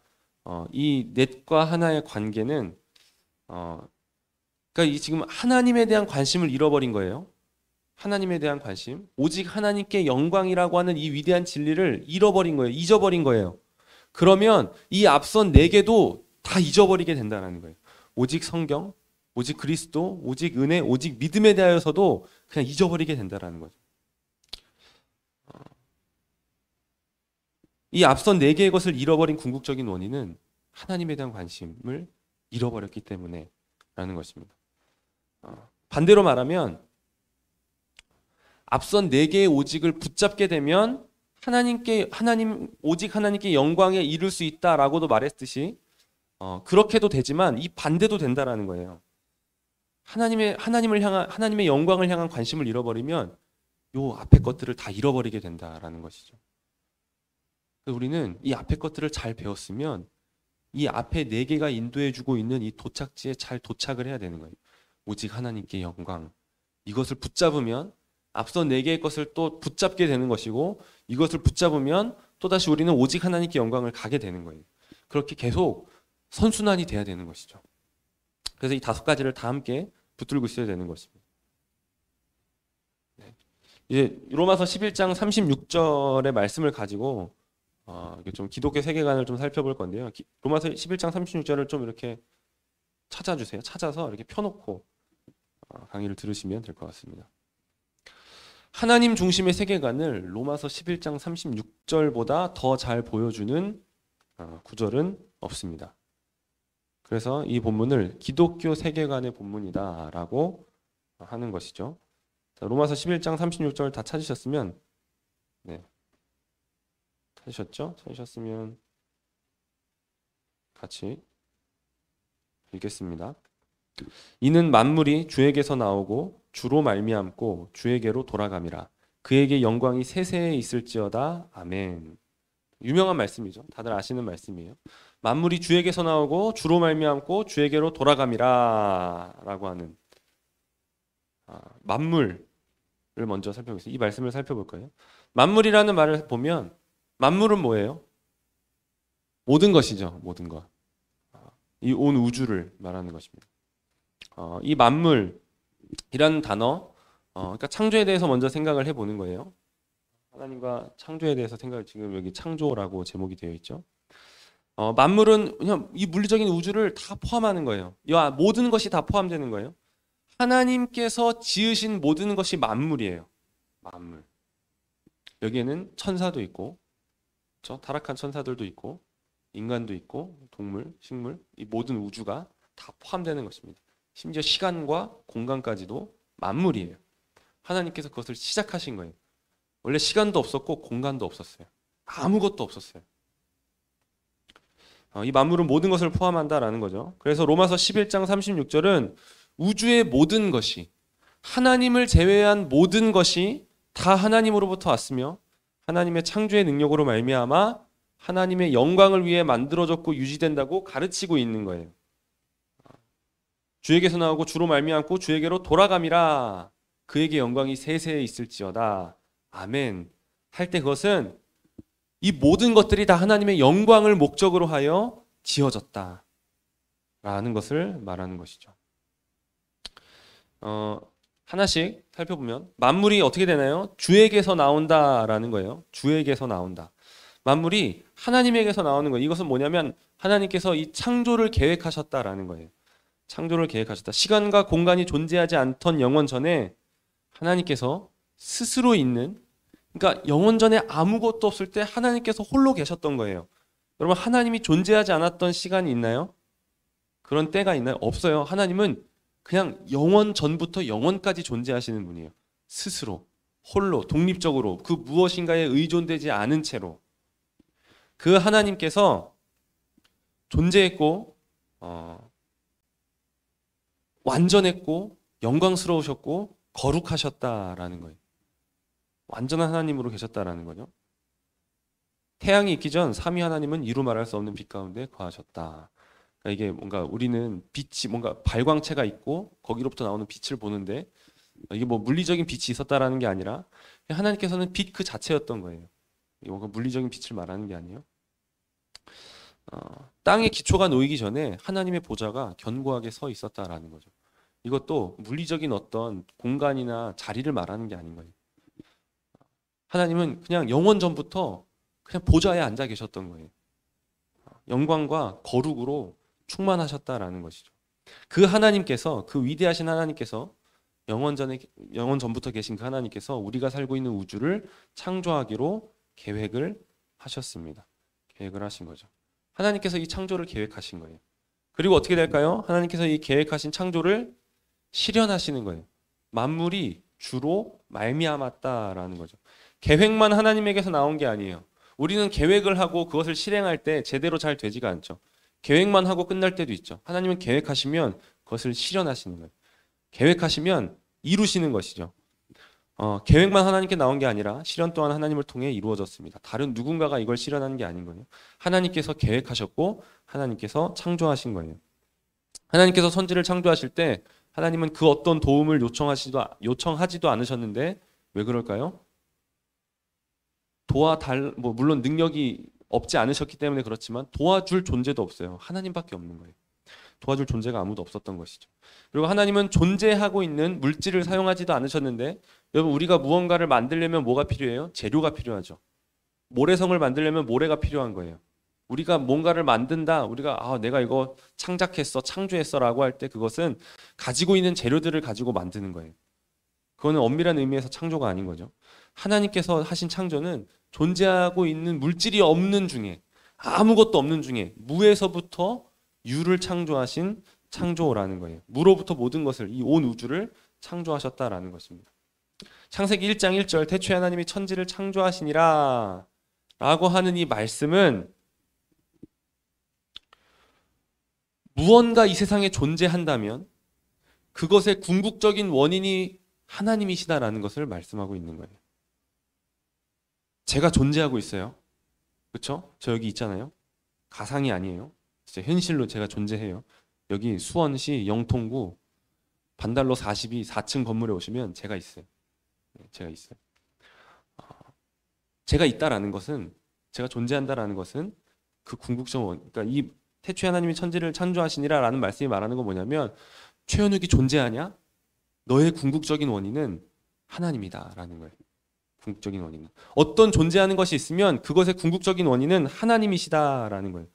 이 넷과 하나의 관계는 그러니까 이 지금 하나님에 대한 관심을 잃어버린 거예요. 하나님에 대한 관심, 오직 하나님께 영광이라고 하는 이 위대한 진리를 잃어버린 거예요. 잊어버린 거예요. 그러면 이 앞선 네 개도 다 잊어버리게 된다는 거예요. 오직 성경, 오직 그리스도, 오직 은혜, 오직 믿음에 대하여서도 그냥 잊어버리게 된다는 거죠. 이 앞선 네 개의 것을 잃어버린 궁극적인 원인은 하나님에 대한 관심을 잃어버렸기 때문에 라는 것입니다. 반대로 말하면 앞선 네 개의 오직을 붙잡게 되면 오직 하나님께 영광에 이룰 수 있다라고도 말했듯이 그렇게도 되지만 이 반대도 된다라는 거예요. 하나님의 영광을 향한 관심을 잃어버리면 요 앞에 것들을 다 잃어버리게 된다라는 것이죠. 우리는 이 앞에 것들을 잘 배웠으면 이 앞에 네 개가 인도해주고 있는 이 도착지에 잘 도착을 해야 되는 거예요. 오직 하나님께 영광, 이것을 붙잡으면 앞선 네 개의 것을 또 붙잡게 되는 것이고, 이것을 붙잡으면 또다시 우리는 오직 하나님께 영광을 가게 되는 거예요. 그렇게 계속 선순환이 돼야 되는 것이죠. 그래서 이 다섯 가지를 다 함께 붙들고 있어야 되는 것입니다. 네. 이제 로마서 11장 36절의 말씀을 가지고 좀 기독교 세계관을 좀 살펴볼 건데요. 로마서 11장 36절을 좀 이렇게 찾아주세요. 찾아서 이렇게 펴놓고 강의를 들으시면 될 것 같습니다. 하나님 중심의 세계관을 로마서 11장 36절보다 더 잘 보여주는 구절은 없습니다. 그래서 이 본문을 기독교 세계관의 본문이다라고 하는 것이죠. 자, 로마서 11장 36절 다 찾으셨으면, 네, 찾으셨죠? 찾으셨으면 같이 읽겠습니다. 이는 만물이 주에게서 나오고 주로 말미암고 주에게로 돌아감이라. 그에게 영광이 세세에 있을지어다. 아멘. 유명한 말씀이죠. 다들 아시는 말씀이에요. 만물이 주에게서 나오고 주로 말미암고 주에게로 돌아감이라 라고 하는 만물을 먼저 살펴보겠습니다. 이 말씀을 살펴볼 거예요. 만물이라는 말을 보면 만물은 뭐예요? 모든 것이죠. 모든 것. 이 온 우주를 말하는 것입니다. 이 만물이라는 단어, 그러니까 창조에 대해서 먼저 생각을 해보는 거예요. 하나님과 창조에 대해서 생각을, 지금 여기 창조라고 제목이 되어 있죠. 만물은 그냥 이 물리적인 우주를 다 포함하는 거예요. 모든 것이 다 포함되는 거예요. 하나님께서 지으신 모든 것이 만물이에요. 만물. 여기에는 천사도 있고, 그렇죠? 타락한 천사들도 있고, 인간도 있고, 동물, 식물, 이 모든 우주가 다 포함되는 것입니다. 심지어 시간과 공간까지도 만물이에요. 하나님께서 그것을 시작하신 거예요. 원래 시간도 없었고 공간도 없었어요. 아무것도 없었어요. 이 만물은 모든 것을 포함한다라는 거죠. 그래서 로마서 11장 36절은 우주의 모든 것이, 하나님을 제외한 모든 것이 다 하나님으로부터 왔으며 하나님의 창조의 능력으로 말미암아 하나님의 영광을 위해 만들어졌고 유지된다고 가르치고 있는 거예요. 주에게서 나오고 주로 말미암고 주에게로 돌아감이라. 그에게 영광이 세세에 있을지어다. 아멘. 할 때 그것은 이 모든 것들이 다 하나님의 영광을 목적으로 하여 지어졌다 라는 것을 말하는 것이죠. 하나씩 살펴보면 만물이 어떻게 되나요? 주에게서 나온다라는 거예요. 주에게서 나온다. 만물이 하나님에게서 나오는 거예요. 이것은 뭐냐면 하나님께서 이 창조를 계획하셨다라는 거예요. 창조를 계획하셨다. 시간과 공간이 존재하지 않던 영원 전에 하나님께서 스스로 있는, 그러니까 영원 전에 아무것도 없을 때 하나님께서 홀로 계셨던 거예요. 여러분, 하나님이 존재하지 않았던 시간이 있나요? 그런 때가 있나요? 없어요. 하나님은 그냥 영원 전부터 영원까지 존재하시는 분이에요. 스스로, 홀로, 독립적으로, 그 무엇인가에 의존되지 않은 채로. 그 하나님께서 존재했고 완전했고 영광스러우셨고 거룩하셨다라는 거예요. 완전한 하나님으로 계셨다라는 거죠. 태양이 있기 전 삼위 하나님은 이루 말할 수 없는 빛 가운데 거하셨다. 그러니까 이게 뭔가 우리는 빛이 뭔가 발광체가 있고 거기로부터 나오는 빛을 보는데 이게 뭐 물리적인 빛이 있었다라는 게 아니라 하나님께서는 빛 그 자체였던 거예요. 이게 뭔가 물리적인 빛을 말하는 게 아니에요. 땅의 기초가 놓이기 전에 하나님의 보좌가 견고하게 서 있었다라는 거죠. 이것도 물리적인 어떤 공간이나 자리를 말하는 게 아닌 거예요. 하나님은 그냥 영원 전부터 그냥 보좌에 앉아 계셨던 거예요. 영광과 거룩으로 충만하셨다라는 것이죠. 그 하나님께서, 그 위대하신 하나님께서 영원 전부터 계신 그 하나님께서 우리가 살고 있는 우주를 창조하기로 계획을 하셨습니다. 계획을 하신 거죠. 하나님께서 이 창조를 계획하신 거예요. 그리고 어떻게 될까요? 하나님께서 이 계획하신 창조를 실현하시는 거예요. 만물이 주로 말미암았다라는 거죠. 계획만 하나님에게서 나온 게 아니에요. 우리는 계획을 하고 그것을 실행할 때 제대로 잘 되지가 않죠. 계획만 하고 끝날 때도 있죠. 하나님은 계획하시면 그것을 실현하시는 거예요. 계획하시면 이루시는 것이죠. 계획만 하나님께 나온 게 아니라 실현 또한 하나님을 통해 이루어졌습니다. 다른 누군가가 이걸 실현하는 게 아닌 거예요. 하나님께서 계획하셨고 하나님께서 창조하신 거예요. 하나님께서 선지를 창조하실 때 하나님은 그 어떤 도움을 요청하지도 않으셨는데 왜 그럴까요? 물론 능력이 없지 않으셨기 때문에 그렇지만 도와줄 존재도 없어요. 하나님밖에 없는 거예요. 도와줄 존재가 아무도 없었던 것이죠. 그리고 하나님은 존재하고 있는 물질을 사용하지도 않으셨는데 여러분 우리가 무언가를 만들려면 뭐가 필요해요? 재료가 필요하죠. 모래성을 만들려면 모래가 필요한 거예요. 우리가 뭔가를 만든다. 우리가 내가 이거 창작했어, 창조했어 라고 할 때 그것은 가지고 있는 재료들을 가지고 만드는 거예요. 그거는 엄밀한 의미에서 창조가 아닌 거죠. 하나님께서 하신 창조는 존재하고 있는 물질이 없는 중에 아무것도 없는 중에 무에서부터 유를 창조하신 창조라는 거예요. 무로부터 모든 것을 이 온 우주를 창조하셨다라는 것입니다. 창세기 1장 1절 태초에 하나님이 천지를 창조하시니라 라고 하는 이 말씀은 무언가 이 세상에 존재한다면 그것의 궁극적인 원인이 하나님이시다라는 것을 말씀하고 있는 거예요. 제가 존재하고 있어요. 그렇죠? 저 여기 있잖아요. 가상이 아니에요. 진짜 현실로 제가 존재해요. 여기 수원시 영통구 반달로 42 4층 건물에 오시면 제가 있어요. 제가 있어요. 제가 있다라는 것은 제가 존재한다라는 것은 그 궁극적 원, 그러니까 이 태초에 하나님이 천지를 창조하시니라라는 말씀이 말하는 건 뭐냐면 최현욱이 존재하냐? 너의 궁극적인 원인은 하나님이다라는 거예요. 궁극적인 원인은 어떤 존재하는 것이 있으면 그것의 궁극적인 원인은 하나님이시다라는 거예요.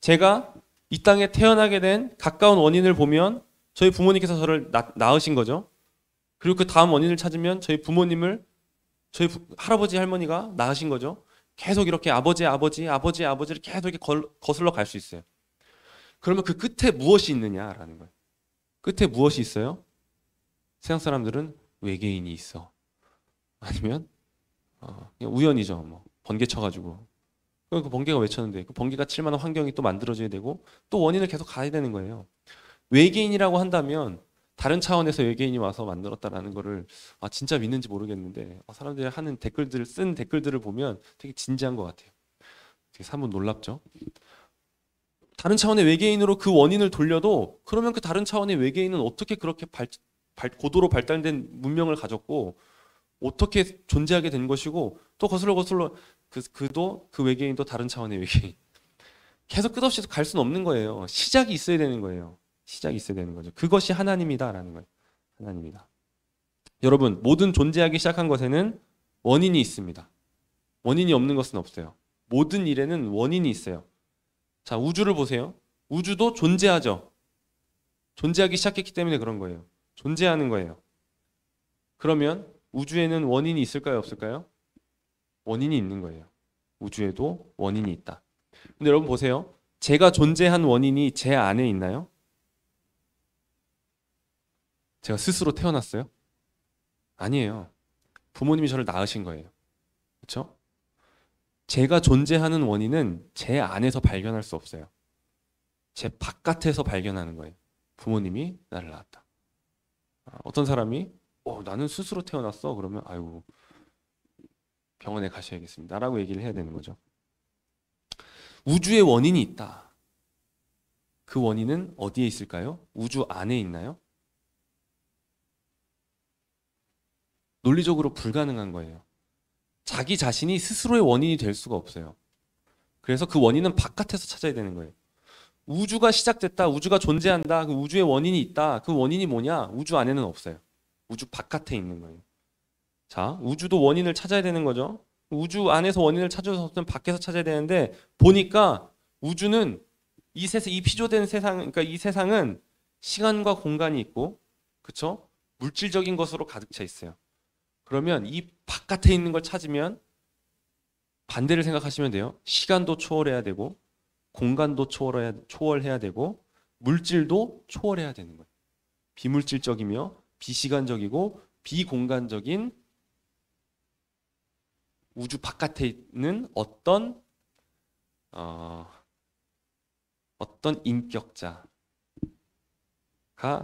제가 이 땅에 태어나게 된 가까운 원인을 보면 저희 부모님께서 저를 낳으신 거죠. 그리고 그 다음 원인을 찾으면 저희 부모님을 저희 할아버지 할머니가 낳으신 거죠. 계속 이렇게 아버지의 아버지를 계속 이렇게 거슬러 갈 수 있어요. 그러면 그 끝에 무엇이 있느냐라는 거예요. 끝에 무엇이 있어요? 세상 사람들은 외계인이 있어. 아니면 그냥 우연이죠. 뭐 번개 쳐가지고 그 번개가 왜 쳤는데 그 번개가 칠 만한 환경이 또 만들어져야 되고 또 원인을 계속 가야 되는 거예요. 외계인이라고 한다면 다른 차원에서 외계인이 와서 만들었다라는 거를 진짜 믿는지 모르겠는데 사람들이 하는 쓴 댓글들을 보면 되게 진지한 것 같아요. 되게 사뭇 놀랍죠. 다른 차원의 외계인으로 그 원인을 돌려도 그러면 그 다른 차원의 외계인은 어떻게 그렇게 고도로 발달된 문명을 가졌고 어떻게 존재하게 된 것이고 또 거슬러 그 외계인도 다른 차원의 외계인 계속 끝없이 갈 수는 없는 거예요. 시작이 있어야 되는 거예요. 시작이 있어야 되는 거죠. 그것이 하나님이다라는 거예요. 하나님이다. 여러분 모든 존재하기 시작한 것에는 원인이 있습니다. 원인이 없는 것은 없어요. 모든 일에는 원인이 있어요. 자, 우주를 보세요. 우주도 존재하죠. 존재하기 시작했기 때문에 그런 거예요. 존재하는 거예요. 그러면 우주에는 원인이 있을까요? 없을까요? 원인이 있는 거예요. 우주에도 원인이 있다. 근데 여러분 보세요. 제가 존재한 원인이 제 안에 있나요? 제가 스스로 태어났어요? 아니에요. 부모님이 저를 낳으신 거예요. 그렇죠? 제가 존재하는 원인은 제 안에서 발견할 수 없어요. 제 바깥에서 발견하는 거예요. 부모님이 나를 낳았다. 어떤 사람이 나는 스스로 태어났어. 그러면 아이고 병원에 가셔야겠습니다. 라고 얘기를 해야 되는 거죠. 우주의 원인이 있다. 그 원인은 어디에 있을까요? 우주 안에 있나요? 논리적으로 불가능한 거예요. 자기 자신이 스스로의 원인이 될 수가 없어요. 그래서 그 원인은 바깥에서 찾아야 되는 거예요. 우주가 시작됐다, 우주가 존재한다, 그 우주의 원인이 있다. 그 원인이 뭐냐? 우주 안에는 없어요. 우주 바깥에 있는 거예요. 자, 우주도 원인을 찾아야 되는 거죠. 우주 안에서 원인을 찾아서는 밖에서 찾아야 되는데 보니까 우주는 이 피조된 세상, 그러니까 이 세상은 시간과 공간이 있고, 그렇죠? 물질적인 것으로 가득 차 있어요. 그러면 이 바깥에 있는 걸 찾으면 반대를 생각하시면 돼요. 시간도 초월해야 되고 공간도 초월해야 되고 물질도 초월해야 되는 거예요. 비물질적이며 비시간적이고 비공간적인 우주 바깥에 있는 어떤 인격자가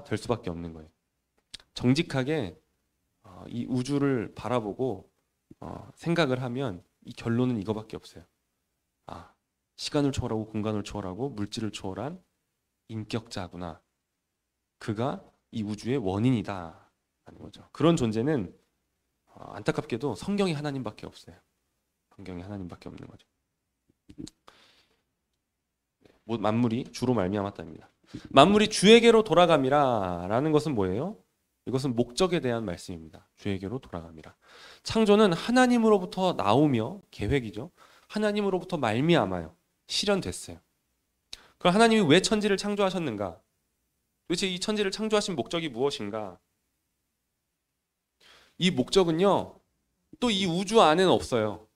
될 수밖에 없는 거예요. 정직하게 이 우주를 바라보고 생각을 하면 이 결론은 이거밖에 없어요. 시간을 초월하고 공간을 초월하고 물질을 초월한 인격자구나. 그가 이 우주의 원인이다 하는 거죠. 그런 존재는 안타깝게도 성경이 하나님밖에 없어요. 성경이 하나님밖에 없는 거죠. 만물이 주로 말미암았답니다. 만물이 주에게로 돌아감이라 라는 것은 뭐예요? 이것은 목적에 대한 말씀입니다. 주에게로 돌아감이라. 창조는 하나님으로부터 나오며 계획이죠. 하나님으로부터 말미암아요. 실현됐어요. 그럼 하나님이 왜 천지를 창조하셨는가? 도대체 이 천지를 창조하신 목적이 무엇인가? 이 목적은요, 또 이 우주 안에는 없어요.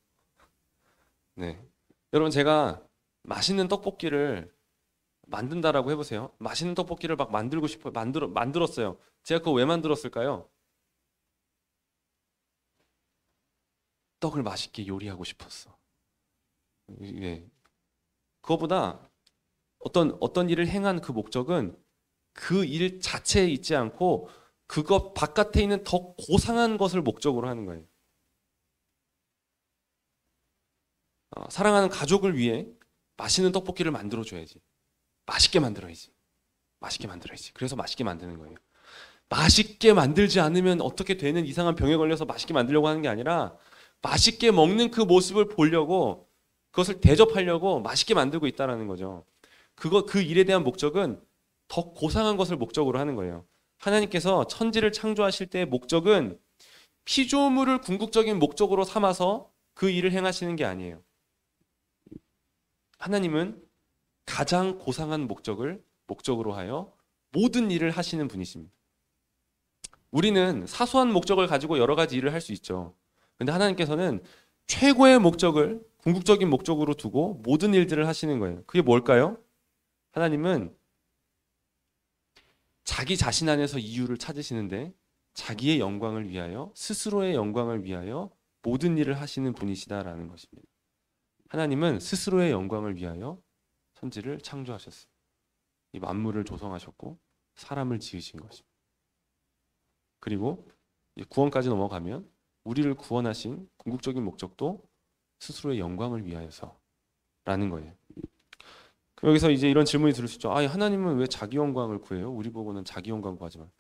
네. 여러분, 제가 맛있는 떡볶이를 만든다라고 해보세요. 맛있는 떡볶이를 막 만들고 싶어요. 만들었어요. 제가 그거 왜 만들었을까요? 떡을 맛있게 요리하고 싶었어. 네. 그거보다 어떤 일을 행한 그 목적은 그 일 자체에 있지 않고 그것 바깥에 있는 더 고상한 것을 목적으로 하는 거예요. 사랑하는 가족을 위해 맛있는 떡볶이를 만들어줘야지. 맛있게 만들어야지. 맛있게 만들어야지. 그래서 맛있게 만드는 거예요. 맛있게 만들지 않으면 어떻게 되는 이상한 병에 걸려서 맛있게 만들려고 하는 게 아니라 맛있게 먹는 그 모습을 보려고 그것을 대접하려고 맛있게 만들고 있다는 거죠. 그 일에 대한 목적은 더 고상한 것을 목적으로 하는 거예요. 하나님께서 천지를 창조하실 때의 목적은 피조물을 궁극적인 목적으로 삼아서 그 일을 행하시는 게 아니에요. 하나님은 가장 고상한 목적을 목적으로 하여 모든 일을 하시는 분이십니다. 우리는 사소한 목적을 가지고 여러 가지 일을 할 수 있죠. 근데 하나님께서는 최고의 목적을 궁극적인 목적으로 두고 모든 일들을 하시는 거예요. 그게 뭘까요? 하나님은 자기 자신 안에서 이유를 찾으시는데 자기의 영광을 위하여, 스스로의 영광을 위하여 모든 일을 하시는 분이시다라는 것입니다. 하나님은 스스로의 영광을 위하여 천지를 창조하셨어요. 이 만물을 조성하셨고 사람을 지으신 것입니다. 그리고 구원까지 넘어가면 우리를 구원하신 궁극적인 목적도 스스로의 영광을 위하여서라는 거예요. 여기서 이제 이런 질문이 들을 수 있죠. 하나님은 왜 자기 영광을 구해요? 우리 보고는 자기 영광 구하지만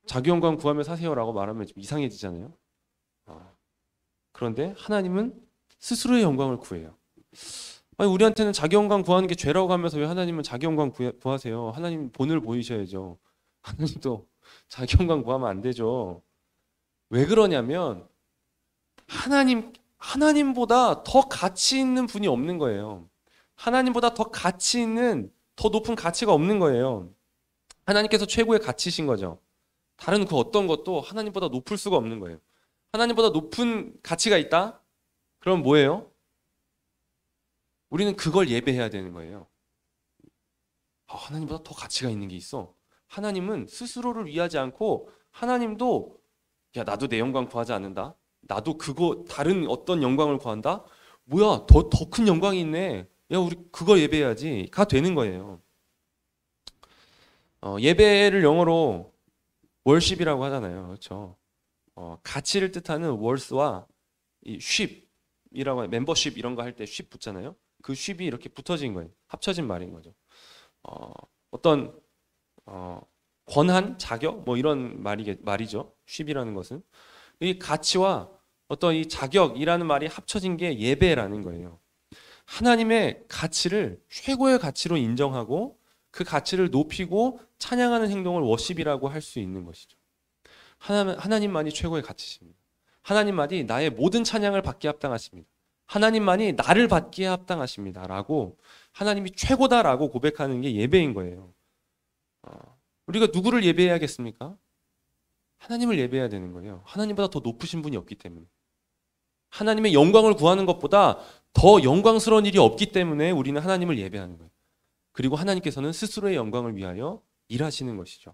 자기 영광 구하며 사세요라고 말하면 좀 이상해지잖아요. 그런데 하나님은 스스로의 영광을 구해요. 우리한테는 자기 영광 구하는 게 죄라고 하면서 왜 하나님은 자기 영광 구하세요? 하나님 본을 보이셔야죠. 하나님도 자기 영광 구하면 안 되죠. 왜 그러냐면 하나님보다 더 가치 있는 분이 없는 거예요. 하나님보다 더 가치 있는, 더 높은 가치가 없는 거예요. 하나님께서 최고의 가치신 거죠. 다른 그 어떤 것도 하나님보다 높을 수가 없는 거예요. 하나님보다 높은 가치가 있다? 그럼 뭐예요? 우리는 그걸 예배해야 되는 거예요. 하나님보다 더 가치가 있는 게 있어. 하나님은 스스로를 위하지 않고 하나님도 나도 내 영광 구하지 않는다. 나도 다른 어떤 영광을 구한다. 뭐야, 더 큰 영광이 있네. 우리 그거 예배해야지. 가 되는 거예요. 예배를 영어로 worship이라고 하잖아요. 그렇죠? 가치를 뜻하는 worth와 이 ship이라고 membership 이런 거 할 때 ship 붙잖아요. 그 ship이 이렇게 붙어진 거예요. 합쳐진 말인 거죠. 어떤 권한, 자격 뭐 이런 말이죠. ship이라는 것은 이 가치와 어떤 이 자격이라는 말이 합쳐진 게 예배라는 거예요. 하나님의 가치를 최고의 가치로 인정하고 그 가치를 높이고 찬양하는 행동을 워십이라고 할 수 있는 것이죠. 하나님만이 최고의 가치십니다. 하나님만이 나의 모든 찬양을 받기에 합당하십니다. 하나님만이 나를 받기에 합당하십니다. 라고 하나님이 최고다라고 고백하는 게 예배인 거예요. 우리가 누구를 예배해야겠습니까? 하나님을 예배해야 되는 거예요. 하나님보다 더 높으신 분이 없기 때문에. 하나님의 영광을 구하는 것보다 더 영광스러운 일이 없기 때문에 우리는 하나님을 예배하는 거예요. 그리고 하나님께서는 스스로의 영광을 위하여 일하시는 것이죠.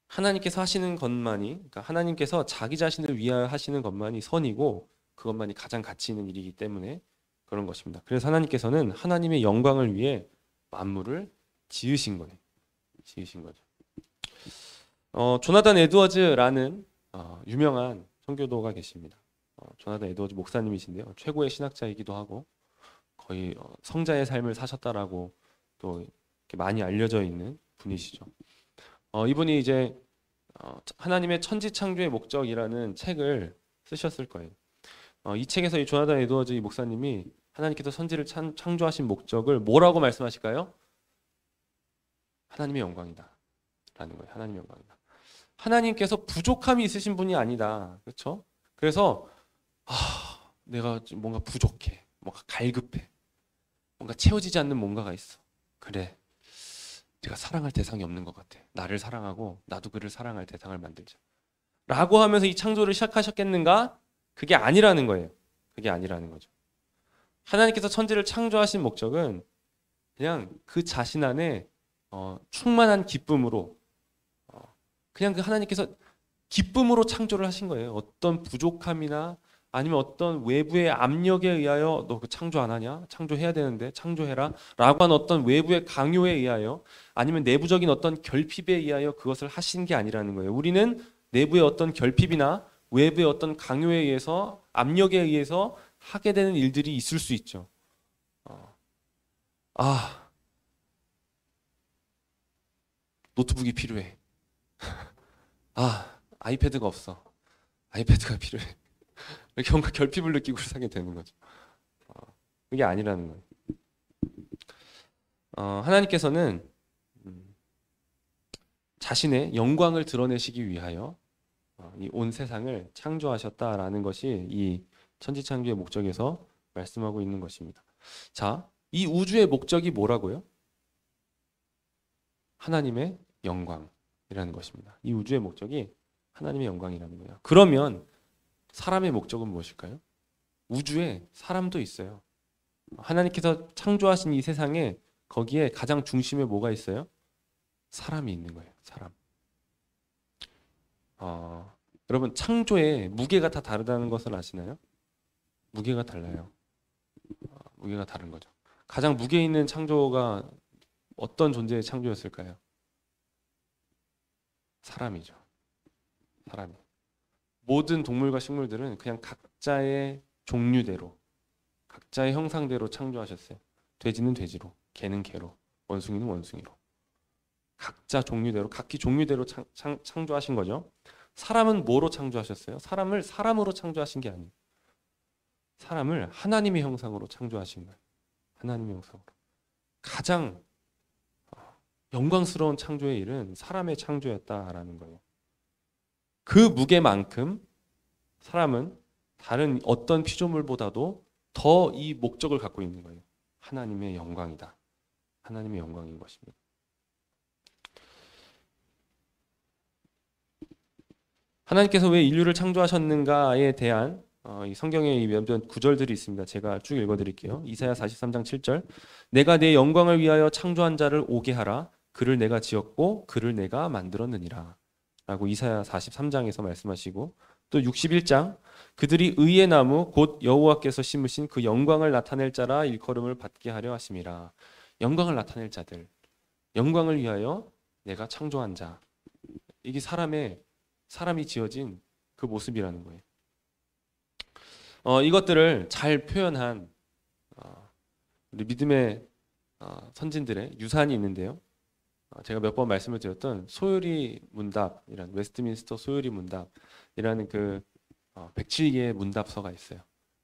하나님께서 하시는 것만이, 그러니까 하나님께서 자기 자신을 위하여 하시는 것만이 선이고 그것만이 가장 가치 있는 일이기 때문에 그런 것입니다. 그래서 하나님께서는 하나님의 영광을 위해 만물을 지으신 거예요. 지으신 거죠. 조나단 에드워즈라는 유명한 선교도가 계십니다. 조나단 에드워즈 목사님이신데요. 최고의 신학자이기도 하고 거의 성자의 삶을 사셨다라고 또 이렇게 많이 알려져 있는 분이시죠. 이분이 이제 하나님의 천지창조의 목적이라는 책을 쓰셨을 거예요. 이 책에서 이 조나단 에드워즈 이 목사님이 하나님께서 천지를 창조하신 목적을 뭐라고 말씀하실까요? 하나님의 영광이다 라는 거예요. 하나님의 영광이다. 하나님께서 부족함이 있으신 분이 아니다. 그렇죠? 그래서 내가 뭔가 부족해. 뭔가 갈급해. 뭔가 채워지지 않는 뭔가가 있어. 그래. 내가 사랑할 대상이 없는 것 같아. 나를 사랑하고 나도 그를 사랑할 대상을 만들자. 라고 하면서 이 창조를 시작하셨겠는가? 그게 아니라는 거예요. 그게 아니라는 거죠. 하나님께서 천지를 창조하신 목적은 그냥 그 자신 안에 충만한 기쁨으로 그냥 그 하나님께서 기쁨으로 창조를 하신 거예요. 어떤 부족함이나 아니면 어떤 외부의 압력에 의하여 너 그 창조 안 하냐? 창조해야 되는데 창조해라 라고 한 어떤 외부의 강요에 의하여 아니면 내부적인 어떤 결핍에 의하여 그것을 하신 게 아니라는 거예요. 우리는 내부의 어떤 결핍이나 외부의 어떤 강요에 의해서 압력에 의해서 하게 되는 일들이 있을 수 있죠. 노트북이 필요해. 아이패드가 없어. 아이패드가 필요해. 이렇게 뭔가 결핍을 느끼고 살게 되는 거죠. 그게 아니라는 거예요. 하나님께서는 자신의 영광을 드러내시기 위하여 이 온 세상을 창조하셨다라는 것이 이 천지창조의 목적에서 말씀하고 있는 것입니다. 자, 이 우주의 목적이 뭐라고요? 하나님의 영광이라는 것입니다. 이 우주의 목적이 하나님의 영광이라는 거예요. 그러면 사람의 목적은 무엇일까요? 우주에 사람도 있어요. 하나님께서 창조하신 이 세상에 거기에 가장 중심에 뭐가 있어요? 사람이 있는 거예요. 사람. 여러분 창조의 무게가 다 다르다는 것을 아시나요? 무게가 달라요. 무게가 다른 거죠. 가장 무게 있는 창조가 어떤 존재의 창조였을까요? 사람이죠. 사람이. 모든 동물과 식물들은 그냥 각자의 종류대로, 각자의 형상대로 창조하셨어요. 돼지는 돼지로, 개는 개로, 원숭이는 원숭이로. 각자 종류대로, 각기 종류대로 창조하신 거죠. 사람은 뭐로 창조하셨어요? 사람을 사람으로 창조하신 게 아니에요. 사람을 하나님의 형상으로 창조하신 거예요. 하나님의 형상으로. 가장 영광스러운 창조의 일은 사람의 창조였다라는 거예요. 그 무게만큼 사람은 다른 어떤 피조물보다도 더 이 목적을 갖고 있는 거예요. 하나님의 영광이다. 하나님의 영광인 것입니다. 하나님께서 왜 인류를 창조하셨는가에 대한 이 성경에 몇몇 구절들이 있습니다. 제가 쭉 읽어드릴게요. 이사야 43장 7절 내가 내 영광을 위하여 창조한 자를 오게 하라. 그를 내가 지었고 그를 내가 만들었느니라. 라고 이사야 43장에서 말씀하시고 또 61장 그들이 의의 나무 곧 여호와께서 심으신 그 영광을 나타낼 자라 일컬음을 받게 하려 하심이라. 영광을 나타낼 자들, 영광을 위하여 내가 창조한 자. 이게 사람이 지어진 그 모습이라는 거예요. 이것들을 잘 표현한 우리 믿음의 선진들의 유산이 있는데요. 제가 몇 번 말씀을 드렸던 소요리 문답이라는 웨스트민스터 소요리 문답이라는 그 107개의 문답서가 있어요.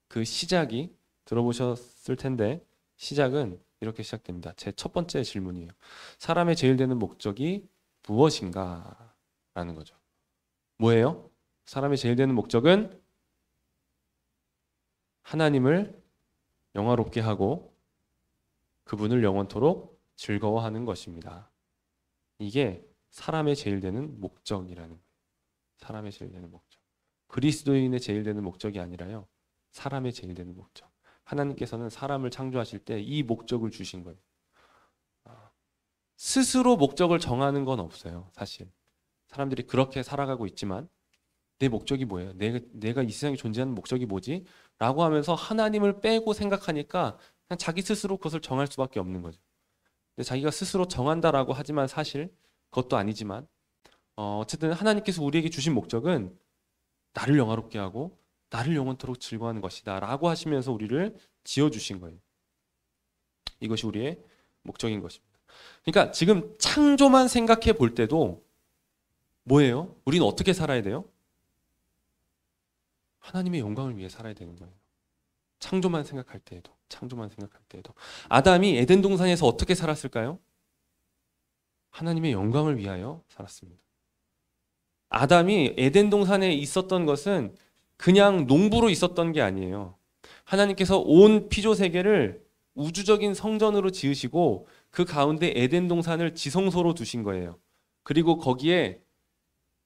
그 시작이 들어보셨을 텐데 시작은 이렇게 시작됩니다. 제 첫 번째 질문이에요. 사람의 제일 되는 목적이 무엇인가? 라는 거죠. 뭐예요? 사람의 제일 되는 목적은 하나님을 영화롭게 하고 그분을 영원토록 즐거워하는 것입니다. 이게 사람의 제일 되는 목적이라는 거예요. 사람의 제일 되는 목적. 그리스도인의 제일 되는 목적이 아니라요. 사람의 제일 되는 목적. 하나님께서는 사람을 창조하실 때 이 목적을 주신 거예요. 스스로 목적을 정하는 건 없어요. 사실. 사람들이 그렇게 살아가고 있지만 내 목적이 뭐예요? 내가 이 세상에 존재하는 목적이 뭐지? 라고 하면서 하나님을 빼고 생각하니까 그냥 자기 스스로 그것을 정할 수밖에 없는 거죠. 근데 자기가 스스로 정한다라고 하지만 사실 그것도 아니지만 어쨌든 하나님께서 우리에게 주신 목적은 나를 영화롭게 하고 나를 영원토록 즐거워하는 것이다 라고 하시면서 우리를 지어주신 거예요. 이것이 우리의 목적인 것입니다. 그러니까 지금 창조만 생각해 볼 때도 뭐예요? 우리는 어떻게 살아야 돼요? 하나님의 영광을 위해 살아야 되는 거예요. 창조만 생각할 때에도 아담이 에덴 동산에서 어떻게 살았을까요? 하나님의 영광을 위하여 살았습니다. 아담이 에덴 동산에 있었던 것은 그냥 농부로 있었던 게 아니에요. 하나님께서 온 피조 세계를 우주적인 성전으로 지으시고 그 가운데 에덴 동산을 지성소로 두신 거예요. 그리고 거기에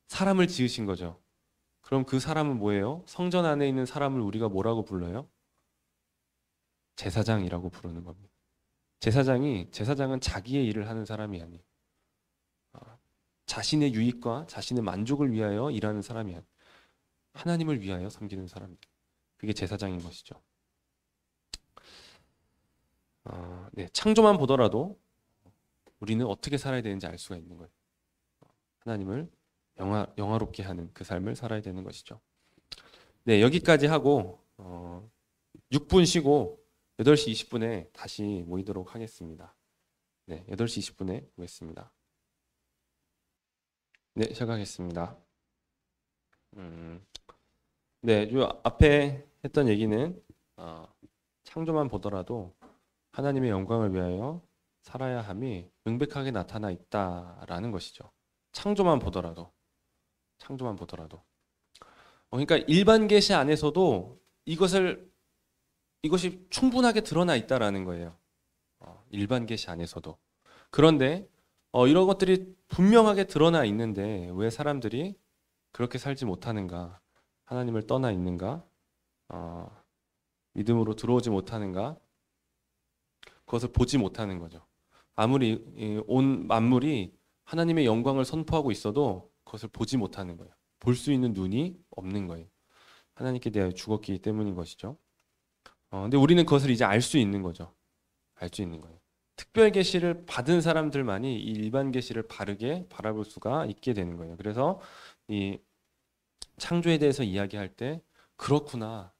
사람을 지으신 거죠. 그럼 그 사람은 뭐예요? 성전 안에 있는 사람을 우리가 뭐라고 불러요? 제사장이라고 부르는 겁니다. 제사장은 자기의 일을 하는 사람이 아니에요. 자신의 유익과 자신의 만족을 위하여 일하는 사람이 아니에요. 하나님을 위하여 섬기는 사람입니다. 그게 제사장인 것이죠. 네, 창조만 보더라도 우리는 어떻게 살아야 되는지 알 수가 있는 거예요. 하나님을 영화롭게 하는 그 삶을 살아야 되는 것이죠. 네, 여기까지 하고 6분 쉬고 8시 20분에 다시 모이도록 하겠습니다. 네, 8시 20분에 모겠습니다. 네, 시작하겠습니다. 네, 요 앞에 했던 얘기는 창조만 보더라도 하나님의 영광을 위하여 살아야 함이 명백하게 나타나 있다라는 것이죠. 창조만 보더라도. 그러니까 일반 계시 안에서도 이것이 충분하게 드러나 있다라는 거예요. 일반 계시 안에서도. 그런데 이런 것들이 분명하게 드러나 있는데 왜 사람들이 그렇게 살지 못하는가? 하나님을 떠나 있는가? 믿음으로 들어오지 못하는가? 그것을 보지 못하는 거죠. 아무리 온 만물이 하나님의 영광을 선포하고 있어도 그것을 보지 못하는 거예요. 볼 수 있는 눈이 없는 거예요. 하나님께 대하여 죽었기 때문인 것이죠. 근데 우리는 그것을 이제 알 수 있는 거죠. 알 수 있는 거예요. 특별 계시를 받은 사람들만이 이 일반 계시를 바르게 바라볼 수가 있게 되는 거예요. 그래서 이 창조에 대해서 이야기할 때 그렇구나,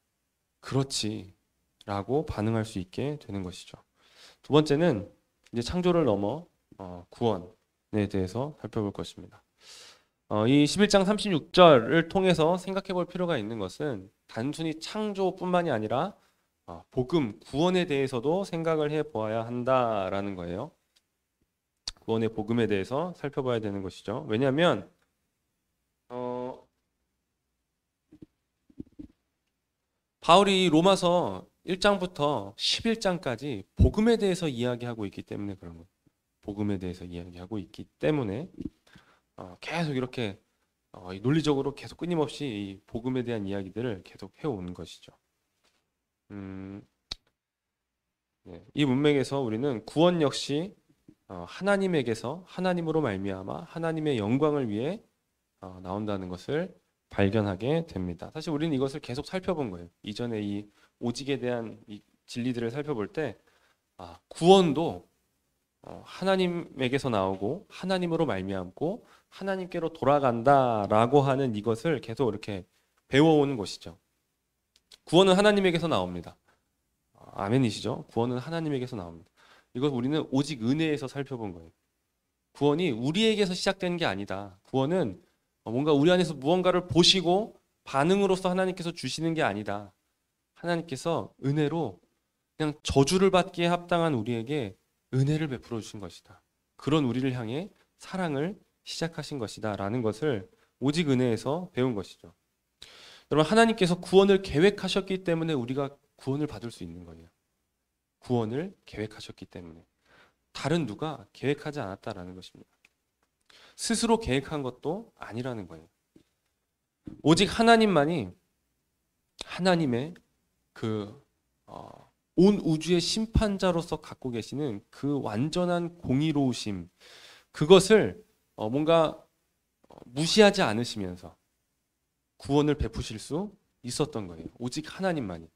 그렇지라고 반응할 수 있게 되는 것이죠. 두 번째는 이제 창조를 넘어 구원에 대해서 살펴볼 것입니다. 이 11장 36절을 통해서 생각해 볼 필요가 있는 것은 단순히 창조뿐만이 아니라 복음, 구원에 대해서도 생각을 해 보아야 한다라는 거예요. 구원의 복음에 대해서 살펴봐야 되는 것이죠. 왜냐하면 바울이 로마서 1장부터 11장까지 복음에 대해서 이야기하고 있기 때문에 그런 거예요. 복음에 대해서 이야기하고 있기 때문에 계속 이렇게 논리적으로 계속 끊임없이 이 복음에 대한 이야기들을 계속 해오는 것이죠. 네, 이 문맥에서 우리는 구원 역시 하나님에게서 하나님으로 말미암아 하나님의 영광을 위해 나온다는 것을 발견하게 됩니다. 사실 우리는 이것을 계속 살펴본 거예요. 이전에 이 오직에 대한 이 진리들을 살펴볼 때 구원도 하나님에게서 나오고 하나님으로 말미암고 하나님께로 돌아간다라고 하는 이것을 계속 이렇게 배워오는 것이죠. 구원은 하나님에게서 나옵니다. 아멘이시죠? 구원은 하나님에게서 나옵니다. 이것 우리는 오직 은혜에서 살펴본 거예요. 구원이 우리에게서 시작된 게 아니다. 구원은 뭔가 우리 안에서 무언가를 보시고 반응으로서 하나님께서 주시는 게 아니다. 하나님께서 은혜로 그냥 저주를 받기에 합당한 우리에게 은혜를 베풀어 주신 것이다. 그런 우리를 향해 사랑을 시작하신 것이다 라는 것을 오직 은혜에서 배운 것이죠. 여러분, 하나님께서 구원을 계획하셨기 때문에 우리가 구원을 받을 수 있는 거예요. 구원을 계획하셨기 때문에. 다른 누가 계획하지 않았다라는 것입니다. 스스로 계획한 것도 아니라는 거예요. 오직 하나님만이 하나님의 온 우주의 심판자로서 갖고 계시는 그 완전한 공의로우심, 그것을 뭔가 무시하지 않으시면서 구원을 베푸실 수 있었던 거예요. 오직 하나님만이.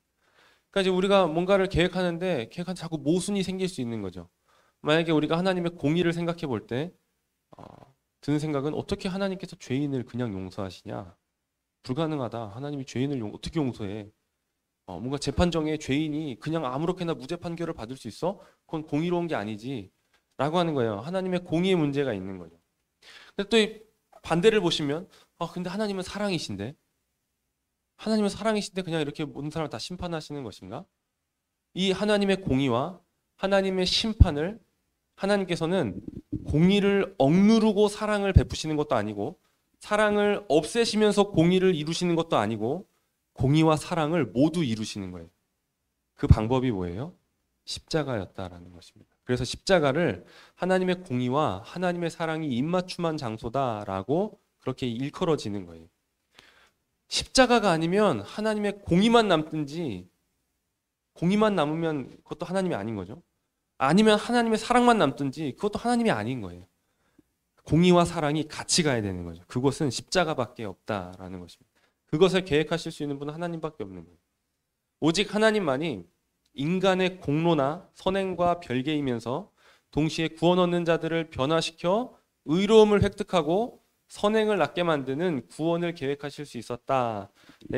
그러니까 이제 우리가 뭔가를 계획하는데 자꾸 모순이 생길 수 있는 거죠. 만약에 우리가 하나님의 공의를 생각해 볼 때 드는 생각은, 어떻게 하나님께서 죄인을 그냥 용서하시냐? 불가능하다. 하나님이 죄인을 어떻게 용서해? 뭔가 재판정에 죄인이 그냥 아무렇게나 무죄 판결을 받을 수 있어? 그건 공의로운 게 아니지 라고 하는 거예요. 하나님의 공의의 문제가 있는 거죠. 근데 또 이 반대를 보시면, 근데 하나님은 사랑이신데 그냥 이렇게 모든 사람을 다 심판하시는 것인가? 이 하나님의 공의와 하나님의 심판을 하나님께서는 공의를 억누르고 사랑을 베푸시는 것도 아니고, 사랑을 없애시면서 공의를 이루시는 것도 아니고, 공의와 사랑을 모두 이루시는 거예요. 그 방법이 뭐예요? 십자가였다라는 것입니다. 그래서 십자가를 하나님의 공의와 하나님의 사랑이 입맞춤한 장소다라고 그렇게 일컬어지는 거예요. 십자가가 아니면 하나님의 공의만 남든지, 공의만 남으면 그것도 하나님이 아닌 거죠. 아니면 하나님의 사랑만 남든지 그것도 하나님이 아닌 거예요. 공의와 사랑이 같이 가야 되는 거죠. 그것은 십자가밖에 없다라는 것입니다. 그것을 계획하실 수 있는 분은 하나님밖에 없는 거예요. 오직 하나님만이 인간의 공로나 선행과 별개이면서 동시에 구원 얻는 자들을 변화시켜 의로움을 획득하고 선행을 낳게 만드는 구원을 계획하실 수 있었다.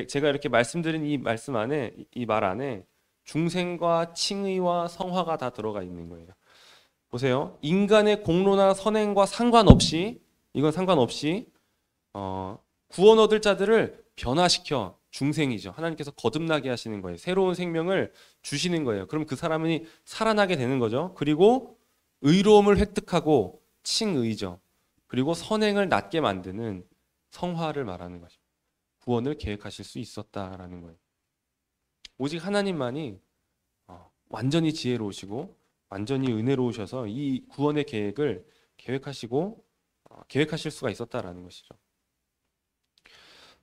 제가 이렇게 말씀드린 이 말씀 안에, 이 말 안에 중생과 칭의와 성화가 다 들어가 있는 거예요. 보세요. 인간의 공로나 선행과 상관없이, 이건 상관없이 구원 얻을 자들을 변화시켜, 중생이죠. 하나님께서 거듭나게 하시는 거예요. 새로운 생명을 주시는 거예요. 그럼 그 사람이 살아나게 되는 거죠. 그리고 의로움을 획득하고 칭의죠. 그리고 선행을 낳게 만드는 성화를 말하는 것입니다. 구원을 계획하실 수 있었다라는 거예요. 오직 하나님만이 완전히 지혜로우시고 완전히 은혜로우셔서 이 구원의 계획을 계획하실 수가 있었다라는 것이죠.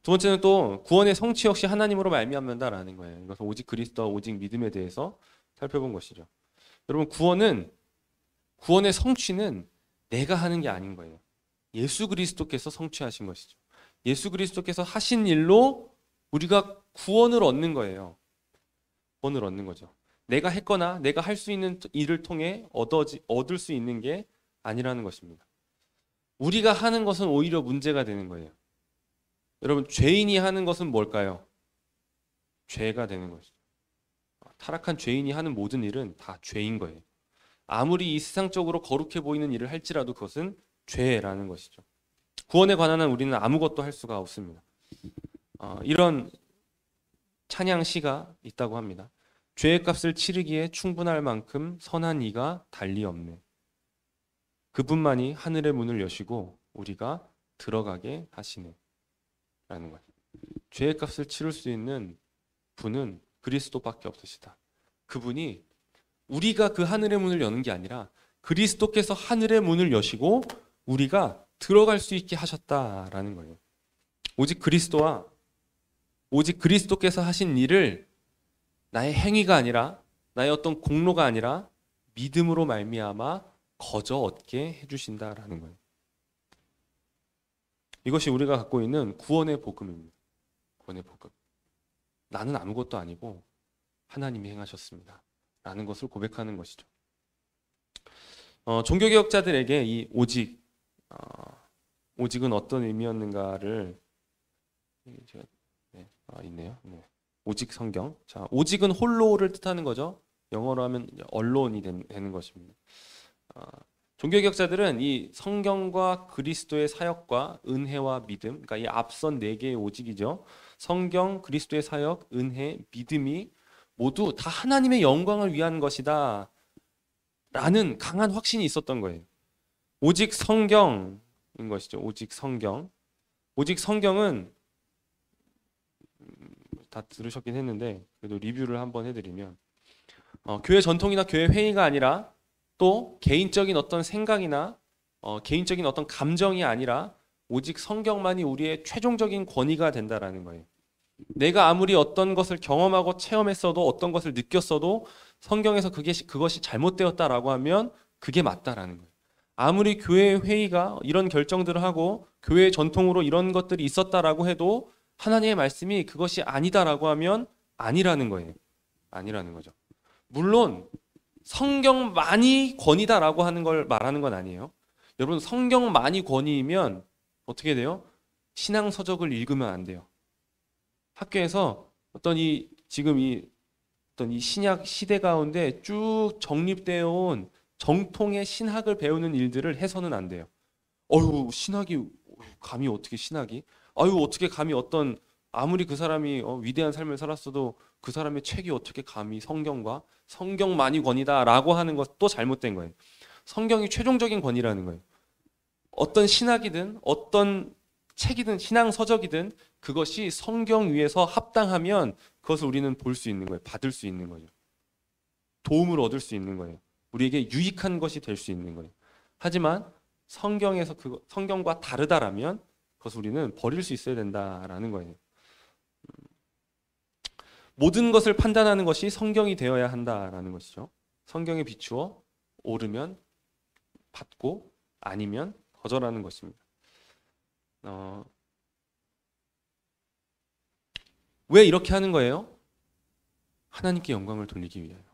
두 번째는 또 구원의 성취 역시 하나님으로 말미암는다라는 거예요. 이것은 오직 그리스도와 오직 믿음에 대해서 살펴본 것이죠. 여러분, 구원의 성취는 내가 하는 게 아닌 거예요. 예수 그리스도께서 성취하신 것이죠. 예수 그리스도께서 하신 일로 우리가 구원을 얻는 거예요. 구원을 얻는 거죠. 내가 했거나 내가 할 수 있는 일을 통해 얻을 수 있는 게 아니라는 것입니다. 우리가 하는 것은 오히려 문제가 되는 거예요. 여러분, 죄인이 하는 것은 뭘까요? 죄가 되는 것이죠. 타락한 죄인이 하는 모든 일은 다 죄인 거예요. 아무리 이 세상적으로 거룩해 보이는 일을 할지라도 그것은 죄라는 것이죠. 구원에 관한 한 우리는 아무것도 할 수가 없습니다. 이런 찬양 시가 있다고 합니다. 죄의 값을 치르기에 충분할 만큼 선한 이가 달리 없네. 그분만이 하늘의 문을 여시고 우리가 들어가게 하시네. 라는 거예요. 죄의 값을 치를 수 있는 분은 그리스도밖에 없으시다. 그분이 우리가 그 하늘의 문을 여는 게 아니라 그리스도께서 하늘의 문을 여시고 우리가 들어갈 수 있게 하셨다라는 거예요. 오직 그리스도께서 하신 일을 나의 행위가 아니라, 나의 어떤 공로가 아니라 믿음으로 말미암아 거저 얻게 해주신다라는 거예요. 이것이 우리가 갖고 있는 구원의 복음입니다. 구원의 복음. 나는 아무것도 아니고 하나님이 행하셨습니다. 라는 것을 고백하는 것이죠. 종교개혁자들에게 이 오직, 오직은 어떤 의미였는가를 제가 있네요. 네. 오직 성경. 자, 오직은 홀로를 뜻하는 거죠. 영어로 하면 언론이 되는 것입니다. 종교개혁자들은 이 성경과 그리스도의 사역과 은혜와 믿음, 그러니까 이 앞선 네 개의 오직이죠. 성경, 그리스도의 사역, 은혜, 믿음이 모두 다 하나님의 영광을 위한 것이다 라는 강한 확신이 있었던 거예요. 오직 성경인 것이죠. 오직 성경. 오직 성경은 다 들으셨긴 했는데 그래도 리뷰를 한번 해드리면 교회 전통이나 교회 회의가 아니라 또 개인적인 어떤 생각이나 개인적인 어떤 감정이 아니라 오직 성경만이 우리의 최종적인 권위가 된다라는 거예요. 내가 아무리 어떤 것을 경험하고 체험했어도 어떤 것을 느꼈어도 성경에서 그것이 잘못되었다라고 하면 그게 맞다라는 거예요. 아무리 교회 회의가 이런 결정들을 하고 교회 전통으로 이런 것들이 있었다라고 해도 하나님의 말씀이 그것이 아니다라고 하면 아니라는 거예요. 아니라는 거죠. 물론 성경만이 권위다라고 하는 걸 말하는 건 아니에요. 여러분 성경만이 권위이면 어떻게 돼요? 신앙 서적을 읽으면 안 돼요. 학교에서 지금 어떤 이 신약 시대 가운데 쭉 정립되어 온 정통의 신학을 배우는 일들을 해서는 안 돼요. 신학이 감히 어떻게 신학이? 어떻게 감히 아무리 그 사람이 위대한 삶을 살았어도 그 사람의 책이 어떻게 감히 성경과 성경만이 권위다라고 하는 것도 잘못된 거예요. 성경이 최종적인 권위라는 거예요. 어떤 신학이든 어떤 책이든 신앙 서적이든 그것이 성경 위에서 합당하면 그것을 우리는 볼 수 있는 거예요. 받을 수 있는 거죠. 도움을 얻을 수 있는 거예요. 우리에게 유익한 것이 될 수 있는 거예요. 하지만 성경과 다르다라면 그것을 우리는 버릴 수 있어야 된다라는 거예요. 모든 것을 판단하는 것이 성경이 되어야 한다라는 것이죠. 성경에 비추어 옳으면 받고 아니면 거절하는 것입니다. 왜 이렇게 하는 거예요? 하나님께 영광을 돌리기 위하여.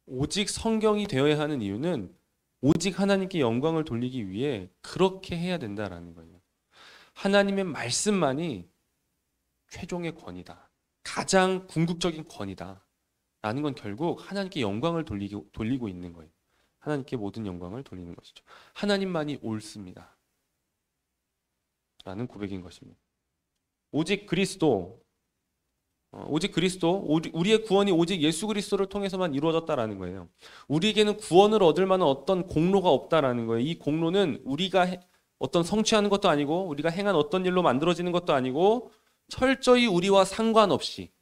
오직 성경이 되어야 하는 이유는 오직 하나님께 영광을 돌리기 위해 그렇게 해야 된다라는 거예요. 하나님의 말씀만이 최종의 권위다. 가장 궁극적인 권위다. 라는 건 결국 하나님께 영광을 돌리고 있는 거예요. 하나님께 모든 영광을 돌리는 것이죠. 하나님만이 옳습니다. 라는 고백인 것입니다. 오직 그리스도, 우리의 구원이 오직 예수 그리스도를 통해서만 이루어졌다라는 거예요. 우리에게는 구원을 얻을 만한 어떤 공로가 없다라는 거예요. 이 공로는 우리가 어떤 성취하는 것도 아니고 우리가 행한 어떤 일로 만들어지는 것도 아니고 철저히 우리와 상관없이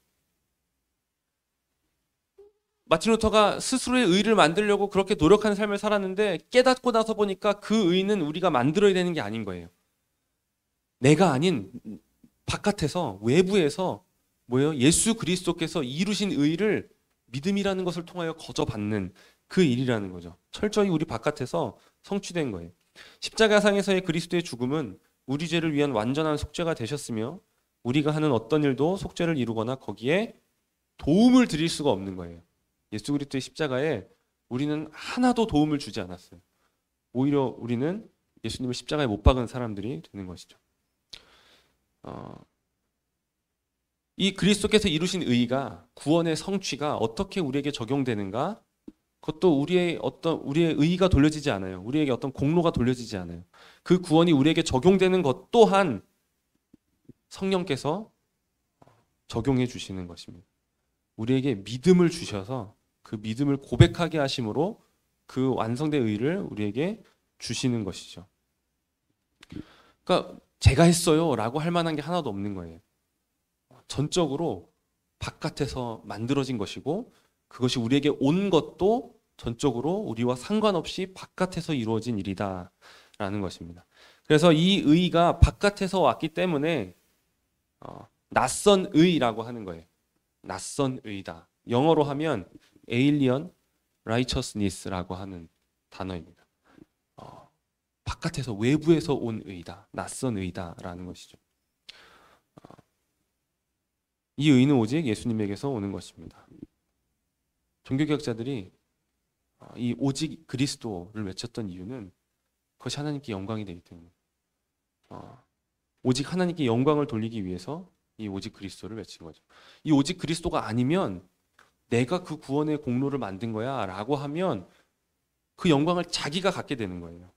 마틴 루터가 스스로의 의를 만들려고 그렇게 노력하는 삶을 살았는데 깨닫고 나서 보니까 그 의는 우리가 만들어야 되는 게 아닌 거예요. 내가 아닌 바깥에서 외부에서 예수 그리스도께서 이루신 의를 믿음이라는 것을 통하여 거저받는 그 일이라는 거죠. 철저히 우리 바깥에서 성취된 거예요. 십자가상에서의 그리스도의 죽음은 우리 죄를 위한 완전한 속죄가 되셨으며 우리가 하는 어떤 일도 속죄를 이루거나 거기에 도움을 드릴 수가 없는 거예요. 예수 그리스도의 십자가에 우리는 하나도 도움을 주지 않았어요. 오히려 우리는 예수님을 십자가에 못 박은 사람들이 되는 것이죠. 이 그리스도께서 이루신 의가 구원의 성취가 어떻게 우리에게 적용되는가? 그것도 우리의 의가 돌려지지 않아요. 우리에게 어떤 공로가 돌려지지 않아요. 그 구원이 우리에게 적용되는 것 또한 성령께서 적용해 주시는 것입니다. 우리에게 믿음을 주셔서 그 믿음을 고백하게 하심으로 그 완성된 의를 우리에게 주시는 것이죠. 그러니까 제가 했어요 라고 할 만한 게 하나도 없는 거예요. 전적으로 바깥에서 만들어진 것이고 그것이 우리에게 온 것도 전적으로 우리와 상관없이 바깥에서 이루어진 일이다 라는 것입니다. 그래서 이 의가 바깥에서 왔기 때문에 낯선 의라고 하는 거예요. 낯선 의다. 영어로 하면 alien righteousness라고 하는 단어입니다. 바깥에서 외부에서 온 의다. 낯선 의다라는 것이죠. 이 의는 오직 예수님에게서 오는 것입니다. 종교개혁자들이 이 오직 그리스도를 외쳤던 이유는 그것이 하나님께 영광이 되기 때문에 오직 하나님께 영광을 돌리기 위해서 이 오직 그리스도를 외친 거죠. 이 오직 그리스도가 아니면 내가 그 구원의 공로를 만든 거야 라고 하면 그 영광을 자기가 갖게 되는 거예요.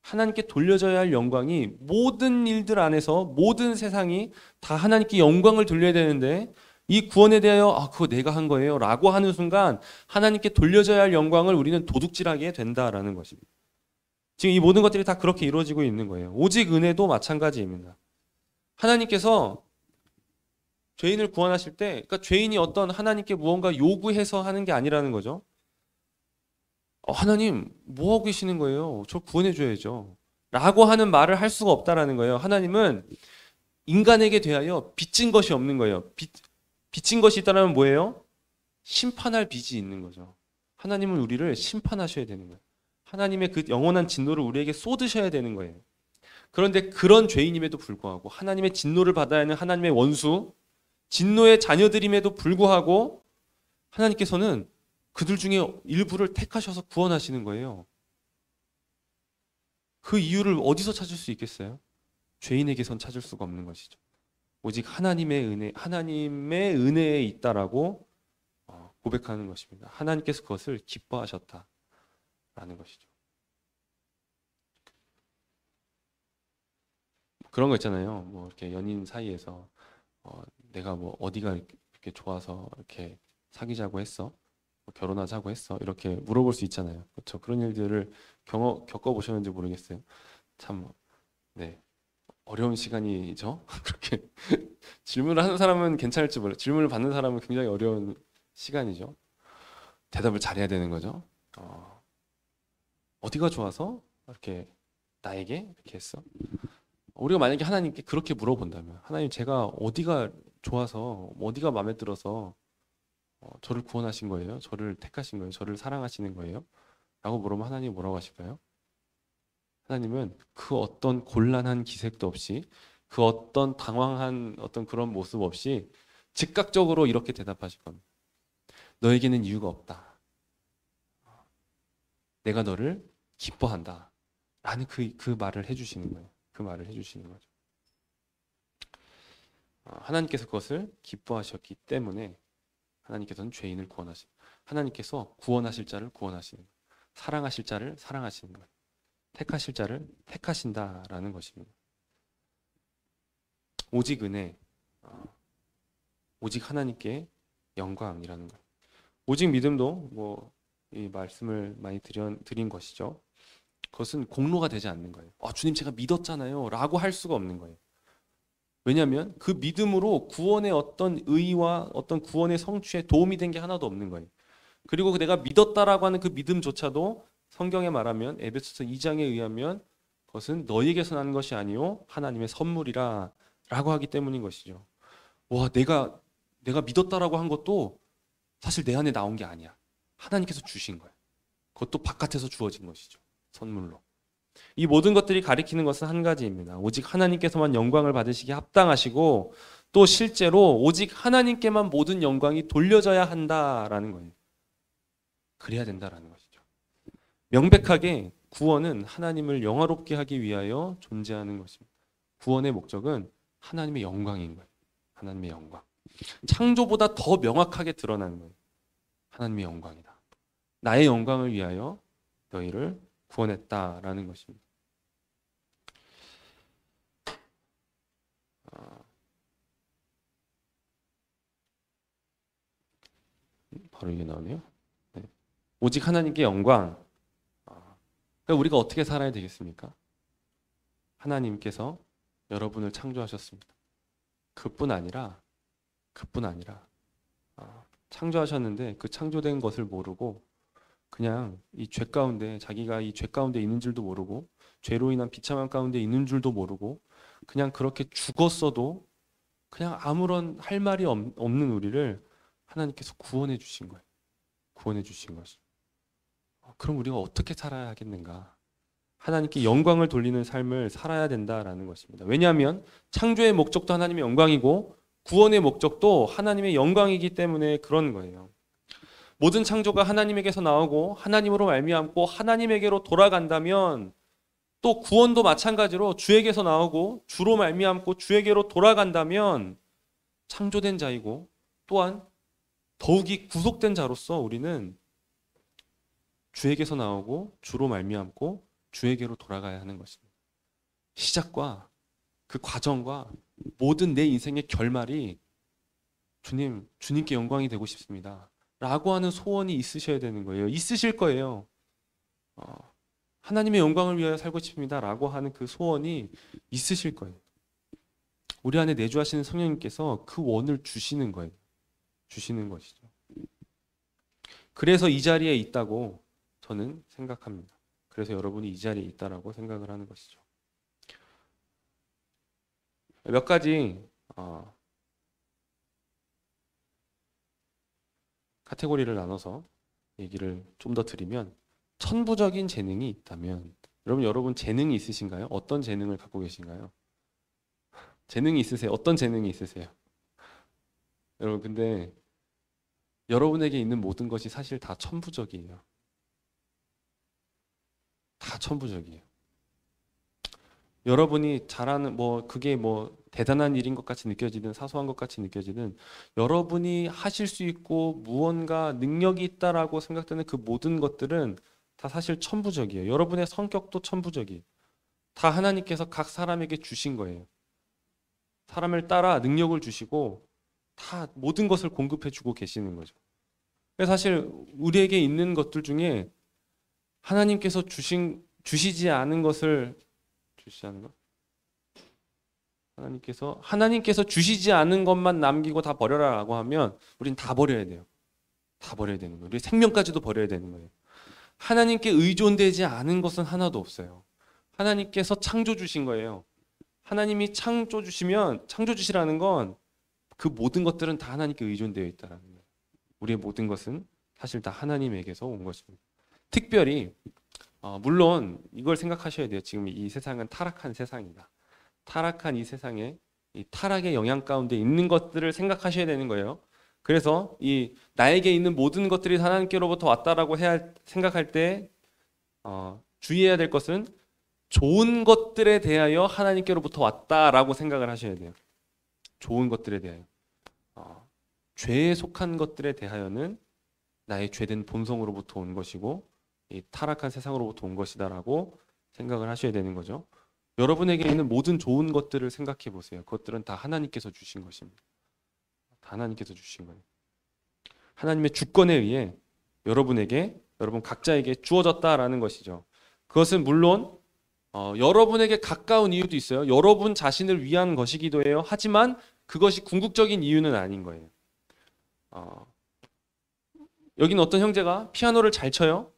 하나님께 돌려져야 할 영광이 모든 일들 안에서 모든 세상이 다 하나님께 영광을 돌려야 되는데 이 구원에 대하여 그거 내가 한 거예요 라고 하는 순간 하나님께 돌려져야 할 영광을 우리는 도둑질하게 된다라는 것입니다. 지금 이 모든 것들이 다 그렇게 이루어지고 있는 거예요. 오직 은혜도 마찬가지입니다. 하나님께서 죄인을 구원하실 때 그러니까 죄인이 어떤 하나님께 무언가 요구해서 하는 게 아니라는 거죠. 하나님 뭐 하고 계시는 거예요? 저 구원해 줘야죠 라고 하는 말을 할 수가 없다라는 거예요. 하나님은 인간에게 대하여 빚진 것이 없는 거예요. 빚진 것이 있다면 뭐예요? 심판할 빚이 있는 거죠. 하나님은 우리를 심판하셔야 되는 거예요. 하나님의 그 영원한 진노를 우리에게 쏟으셔야 되는 거예요. 그런데 그런 죄인임에도 불구하고 하나님의 진노를 받아야 하는 하나님의 원수, 진노의 자녀들임에도 불구하고 하나님께서는 그들 중에 일부를 택하셔서 구원하시는 거예요. 그 이유를 어디서 찾을 수 있겠어요? 죄인에게선 찾을 수가 없는 것이죠. 오직 하나님의 은혜에 있다라고 고백하는 것입니다. 하나님께서 그것을 기뻐하셨다라는 것이죠. 그런 거 있잖아요. 뭐 이렇게 연인 사이에서 내가 뭐 어디가 이렇게 좋아서 이렇게 사귀자고 했어? 뭐 결혼하자고 했어? 이렇게 물어볼 수 있잖아요. 그렇죠? 그런 일들을 겪어보셨는지 모르겠어요. 참, 네. 어려운 시간이죠. 그렇게 질문을 하는 사람은 괜찮을지 몰라요. 질문을 받는 사람은 굉장히 어려운 시간이죠. 대답을 잘해야 되는 거죠. 어디가 좋아서 이렇게 나에게 이렇게 했어? 우리가 만약에 하나님께 그렇게 물어본다면 하나님 제가 어디가 좋아서 어디가 마음에 들어서 저를 구원하신 거예요? 저를 택하신 거예요? 저를 사랑하시는 거예요? 라고 물으면 하나님이 뭐라고 하실까요? 하나님은 그 어떤 곤란한 기색도 없이 그 어떤 당황한 어떤 그런 모습 없이 즉각적으로 이렇게 대답하실 겁니다. 너에게는 이유가 없다. 내가 너를 기뻐한다. 라는 그 말을 해주시는 거예요. 그 말을 해주시는 거죠. 하나님께서 그것을 기뻐하셨기 때문에 하나님께서는 죄인을 하나님께서 구원하실 자를 구원하시는 거예요. 사랑하실 자를 사랑하시는 거예요. 택하실 자를 택하신다라는 것입니다. 오직 은혜, 오직 하나님께 영광이라는 거예요. 오직 믿음도 뭐 이 말씀을 많이 드린 것이죠. 그것은 공로가 되지 않는 거예요. 주님 제가 믿었잖아요 라고 할 수가 없는 거예요. 왜냐하면 그 믿음으로 구원의 어떤 의의와 어떤 구원의 성취에 도움이 된 게 하나도 없는 거예요. 그리고 내가 믿었다라고 하는 그 믿음조차도 성경에 말하면 에베소서 2장에 의하면 그것은 너희에게서 나는 것이 아니요 하나님의 선물이라 라고 하기 때문인 것이죠. 내가 믿었다라고 한 것도 사실 내 안에 나온 게 아니야. 하나님께서 주신 거예요. 그것도 바깥에서 주어진 것이죠. 선물로. 이 모든 것들이 가리키는 것은 한 가지입니다. 오직 하나님께서만 영광을 받으시기에 합당하시고 또 실제로 오직 하나님께만 모든 영광이 돌려져야 한다라는 거예요. 그래야 된다라는 것이죠. 명백하게 구원은 하나님을 영화롭게 하기 위하여 존재하는 것입니다. 구원의 목적은 하나님의 영광인 거예요. 하나님의 영광. 창조보다 더 명확하게 드러나는 거예요. 하나님의 영광이다. 나의 영광을 위하여 너희를 구원했다라는 것입니다. 바로 이게 나오네요. 네. 오직 하나님께 영광. 그러니까 우리가 어떻게 살아야 되겠습니까? 하나님께서 여러분을 창조하셨습니다. 그뿐 아니라 창조하셨는데 그 창조된 것을 모르고 그냥 이 죄 가운데 자기가 이 죄 가운데 있는 줄도 모르고 죄로 인한 비참한 가운데 있는 줄도 모르고 그냥 그렇게 죽었어도 그냥 아무런 할 말이 없는 우리를 하나님께서 구원해 주신 거예요. 구원해 주신 것이. 그럼 우리가 어떻게 살아야 하겠는가? 하나님께 영광을 돌리는 삶을 살아야 된다라는 것입니다. 왜냐하면 창조의 목적도 하나님의 영광이고 구원의 목적도 하나님의 영광이기 때문에 그런 거예요. 모든 창조가 하나님에게서 나오고 하나님으로 말미암고 하나님에게로 돌아간다면 또 구원도 마찬가지로 주에게서 나오고 주로 말미암고 주에게로 돌아간다면 창조된 자이고 또한 더욱이 구속된 자로서 우리는 주에게서 나오고 주로 말미암고 주에게로 돌아가야 하는 것입니다. 시작과 그 과정과 모든 내 인생의 결말이 주님께 영광이 되고 싶습니다 라고 하는 소원이 있으셔야 되는 거예요. 있으실 거예요. 하나님의 영광을 위하여 살고 싶습니다 라고 하는 그 소원이 있으실 거예요. 우리 안에 내주하시는 성령님께서 그 원을 주시는 거예요. 주시는 것이죠. 그래서 이 자리에 있다고 저는 생각합니다. 그래서 여러분이 이 자리에 있다라고 생각을 하는 것이죠. 몇 가지 카테고리를 나눠서 얘기를 좀 더 드리면, 천부적인 재능이 있다면, 여러분 재능이 있으신가요? 어떤 재능을 갖고 계신가요? 재능이 있으세요? 어떤 재능이 있으세요? 여러분, 근데 여러분에게 있는 모든 것이 사실 다 천부적이에요. 다 천부적이에요. 여러분이 잘하는 그게 대단한 일인 것 같이 느껴지든 사소한 것 같이 느껴지든, 여러분이 하실 수 있고 무언가 능력이 있다라고 생각되는 그 모든 것들은 다 사실 천부적이에요. 여러분의 성격도 천부적이에요. 다 하나님께서 각 사람에게 주신 거예요. 사람을 따라 능력을 주시고 다 모든 것을 공급해 주고 계시는 거죠. 그래서 사실 우리에게 있는 것들 중에 하나님께서 주시지 않은 것을 주시지 않은 것? 하나님께서 주시지 않은 것만 남기고 다 버려라라고 하면 우린 다 버려야 돼요. 다 버려야 되는 거예요. 우리 생명까지도 버려야 되는 거예요. 하나님께 의존되지 않은 것은 하나도 없어요. 하나님께서 창조 주신 거예요. 하나님이 창조 주시라는 건 그 모든 것들은 다 하나님께 의존되어 있다는 거예요. 우리의 모든 것은 사실 다 하나님에게서 온 것입니다. 특별히 물론 이걸 생각하셔야 돼요. 지금 이 세상은 타락한 세상이다. 타락한 이 세상에 이 타락의 영향 가운데 있는 것들을 생각하셔야 되는 거예요. 그래서 이 나에게 있는 모든 것들이 하나님께로부터 왔다라고 생각할 때 주의해야 될 것은 좋은 것들에 대하여 하나님께로부터 왔다라고 생각을 하셔야 돼요. 좋은 것들에 대하여. 죄에 속한 것들에 대하여는 나의 죄된 본성으로부터 온 것이고 이 타락한 세상으로부터 온 것이다라고 생각을 하셔야 되는 거죠. 여러분에게 있는 모든 좋은 것들을 생각해 보세요. 그것들은 다 하나님께서 주신 것입니다. 다 하나님께서 주신 거예요. 하나님의 주권에 의해 여러분 각자에게 주어졌다라는 것이죠. 그것은 물론 여러분에게 가까운 이유도 있어요. 여러분 자신을 위한 것이기도 해요. 하지만 그것이 궁극적인 이유는 아닌 거예요. 여기는 어떤 형제가 피아노를 잘 쳐요.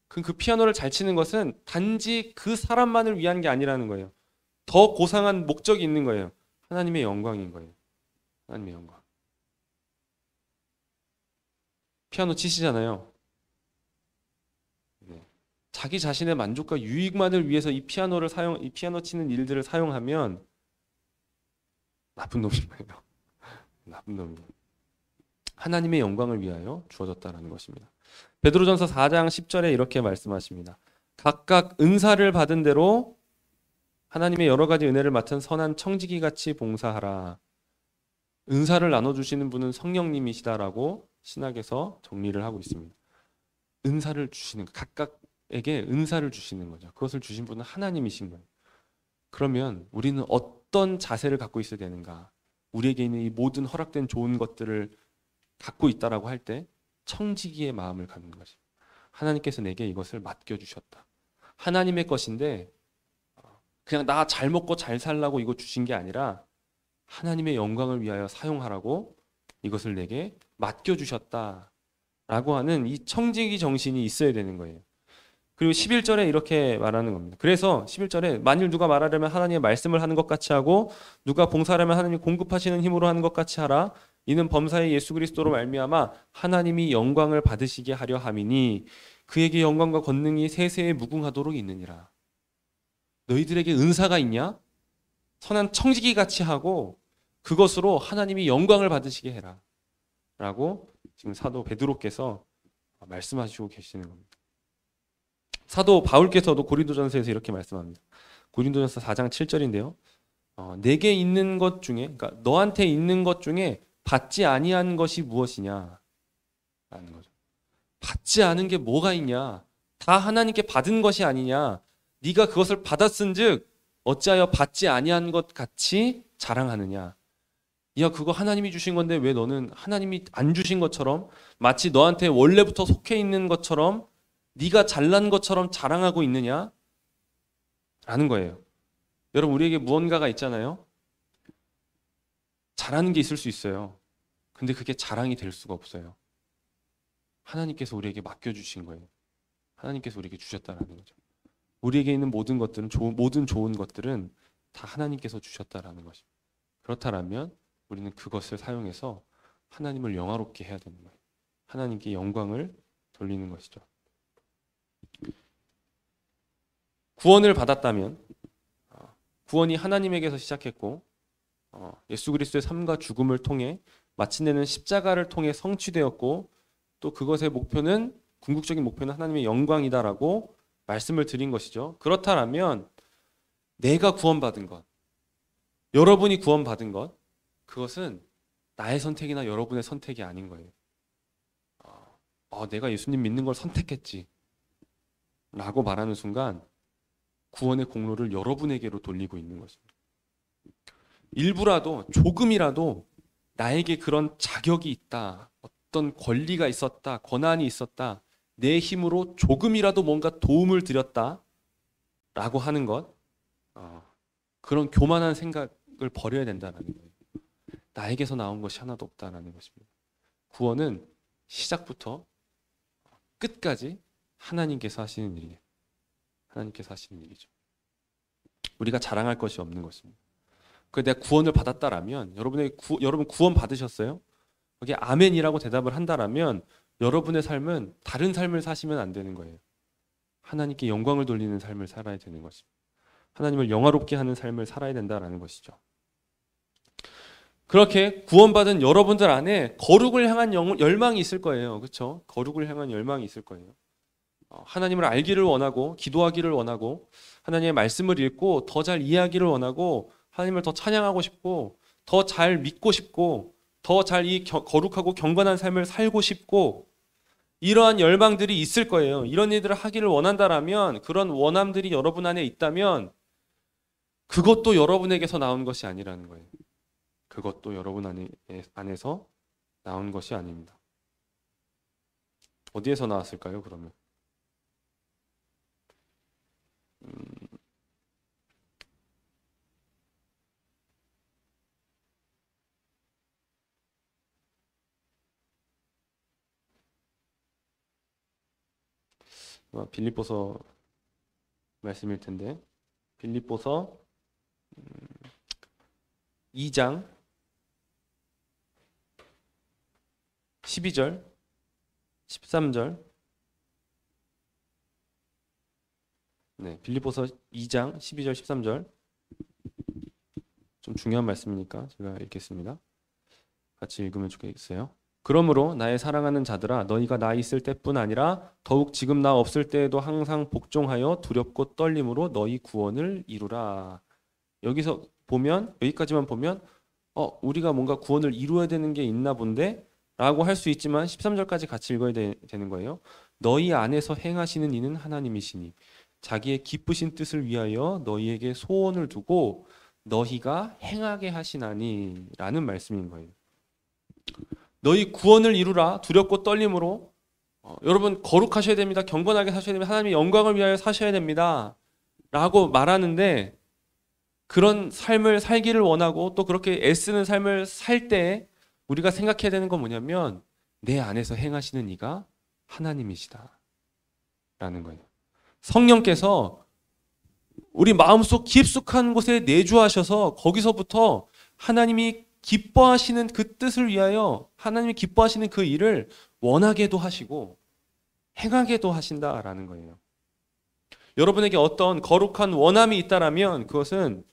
그 피아노를 잘 치는 것은 단지 그 사람만을 위한 게 아니라는 거예요. 더 고상한 목적이 있는 거예요. 하나님의 영광인 거예요. 하나님의 영광. 피아노 치시잖아요. 네. 자기 자신의 만족과 유익만을 위해서 이 피아노 치는 일들을 사용하면 나쁜 놈인 거예요. 나쁜 놈이에요. 하나님의 영광을 위하여 주어졌다라는 것입니다. 베드로전서 4장 10절에 이렇게 말씀하십니다. 각각 은사를 받은 대로 하나님의 여러 가지 은혜를 맡은 선한 청지기 같이 봉사하라. 은사를 나눠주시는 분은 성령님이시다라고 신학에서 정리를 하고 있습니다. 은사를 주시는, 각각에게 은사를 주시는 거죠. 그것을 주신 분은 하나님이신 거예요. 그러면 우리는 어떤 자세를 갖고 있어야 되는가? 우리에게 있는 이 모든 허락된 좋은 것들을 갖고 있다라고 할 때 청지기의 마음을 갖는 것입니다. 하나님께서 내게 이것을 맡겨주셨다. 하나님의 것인데 그냥 나 잘 먹고 잘 살라고 이거 주신 게 아니라 하나님의 영광을 위하여 사용하라고 이것을 내게 맡겨주셨다라고 하는 이 청지기 정신이 있어야 되는 거예요. 그리고 11절에 이렇게 말하는 겁니다. 그래서 11절에 만일 누가 말하려면 하나님의 말씀을 하는 것 같이 하고 누가 봉사하려면 하나님이 공급하시는 힘으로 하는 것 같이 하라. 이는 범사의 예수 그리스도로 말미암아 하나님이 영광을 받으시게 하려 함이니 그에게 영광과 권능이 세세에 무궁하도록 있느니라. 너희들에게 은사가 있냐? 선한 청지기 같이 하고 그것으로 하나님이 영광을 받으시게 해라. 라고 지금 사도 베드로께서 말씀하시고 계시는 겁니다. 사도 바울께서도 고린도전서에서 이렇게 말씀합니다. 고린도전서 4장 7절인데요. 내게 있는 것 중에, 그러니까 너한테 있는 것 중에 받지 아니한 것이 무엇이냐 라는 거죠. 받지 않은 게 뭐가 있냐? 다 하나님께 받은 것이 아니냐? 네가 그것을 받았은즉 어찌하여 받지 아니한 것 같이 자랑하느냐? 야, 그거 하나님이 주신 건데 왜 너는 하나님이 안 주신 것처럼 마치 너한테 원래부터 속해 있는 것처럼 네가 잘난 것처럼 자랑하고 있느냐? 라는 거예요. 여러분, 우리에게 무언가가 있잖아요. 잘하는 게 있을 수 있어요. 근데 그게 자랑이 될 수가 없어요. 하나님께서 우리에게 맡겨주신 거예요. 하나님께서 우리에게 주셨다라는 거죠. 우리에게 있는 모든 것들은 모든 좋은 것들은 다 하나님께서 주셨다라는 것입니다. 그렇다면 우리는 그것을 사용해서 하나님을 영화롭게 해야 되는 거예요. 하나님께 영광을 돌리는 것이죠. 구원을 받았다면 구원이 하나님에게서 시작했고 예수 그리스도의 삶과 죽음을 통해 마침내는 십자가를 통해 성취되었고 또 그것의 목표는 궁극적인 목표는 하나님의 영광이다라고 말씀을 드린 것이죠. 그렇다면 내가 구원받은 것, 여러분이 구원받은 것, 그것은 나의 선택이나 여러분의 선택이 아닌 거예요. 내가 예수님 믿는 걸 선택했지 라고 말하는 순간 구원의 공로를 여러분에게로 돌리고 있는 것입니다. 일부라도 조금이라도 나에게 그런 자격이 있다, 어떤 권리가 있었다, 권한이 있었다, 내 힘으로 조금이라도 뭔가 도움을 드렸다 라고 하는 것, 그런 교만한 생각을 버려야 된다는 거예요. 나에게서 나온 것이 하나도 없다라는 것입니다. 구원은 시작부터 끝까지 하나님께서 하시는 일이에요. 하나님께서 하시는 일이죠. 우리가 자랑할 것이 없는 것입니다. 내가 구원을 받았다라면 여러분 구원 받으셨어요? 거기에 아멘이라고 대답을 한다라면 여러분의 삶은 다른 삶을 사시면 안 되는 거예요. 하나님께 영광을 돌리는 삶을 살아야 되는 것입니다. 하나님을 영화롭게 하는 삶을 살아야 된다라는 것이죠. 그렇게 구원받은 여러분들 안에 거룩을 향한 열망이 있을 거예요. 그렇죠? 거룩을 향한 열망이 있을 거예요. 하나님을 알기를 원하고 기도하기를 원하고 하나님의 말씀을 읽고 더 잘 이해하기를 원하고 하나님을 더 찬양하고 싶고 더 잘 믿고 싶고 더 잘 이 거룩하고 경건한 삶을 살고 싶고 이러한 열망들이 있을 거예요. 이런 일들을 하기를 원한다라면 그런 원함들이 여러분 안에 있다면 그것도 여러분에게서 나온 것이 아니라는 거예요. 그것도 여러분 안에서 나온 것이 아닙니다. 어디에서 나왔을까요, 그러면? 빌립보서 말씀일 텐데 빌립보서 2장 12절 13절 빌립보서 2장 12절 13절 좀 중요한 말씀이니까 제가 읽겠습니다. 같이 읽으면 좋겠어요. 그러므로 나의 사랑하는 자들아 너희가 나 있을 때뿐 아니라 더욱 지금 나 없을 때에도 항상 복종하여 두렵고 떨림으로 너희 구원을 이루라. 여기까지만 보면 우리가 뭔가 구원을 이루어야 되는 게 있나 본데 라고 할 수 있지만 13절까지 같이 읽어야 되는 거예요. 너희 안에서 행하시는 이는 하나님이시니 자기의 기쁘신 뜻을 위하여 너희에게 소원을 두고 너희가 행하게 하시나니 라는 말씀인 거예요. 너희 구원을 이루라. 두렵고 떨림으로. 여러분 거룩하셔야 됩니다. 경건하게 사셔야 됩니다. 하나님의 영광을 위하여 사셔야 됩니다. 라고 말하는데 그런 삶을 살기를 원하고 또 그렇게 애쓰는 삶을 살 때 우리가 생각해야 되는 건 뭐냐면 내 안에서 행하시는 이가 하나님이시다 라는 거예요. 성령께서 우리 마음속 깊숙한 곳에 내주하셔서 거기서부터 하나님이 기뻐하시는 그 뜻을 위하여 하나님이 기뻐하시는 그 일을 원하게도 하시고 행하게도 하신다라는 거예요. 여러분에게 어떤 거룩한 원함이 있다라면 그것은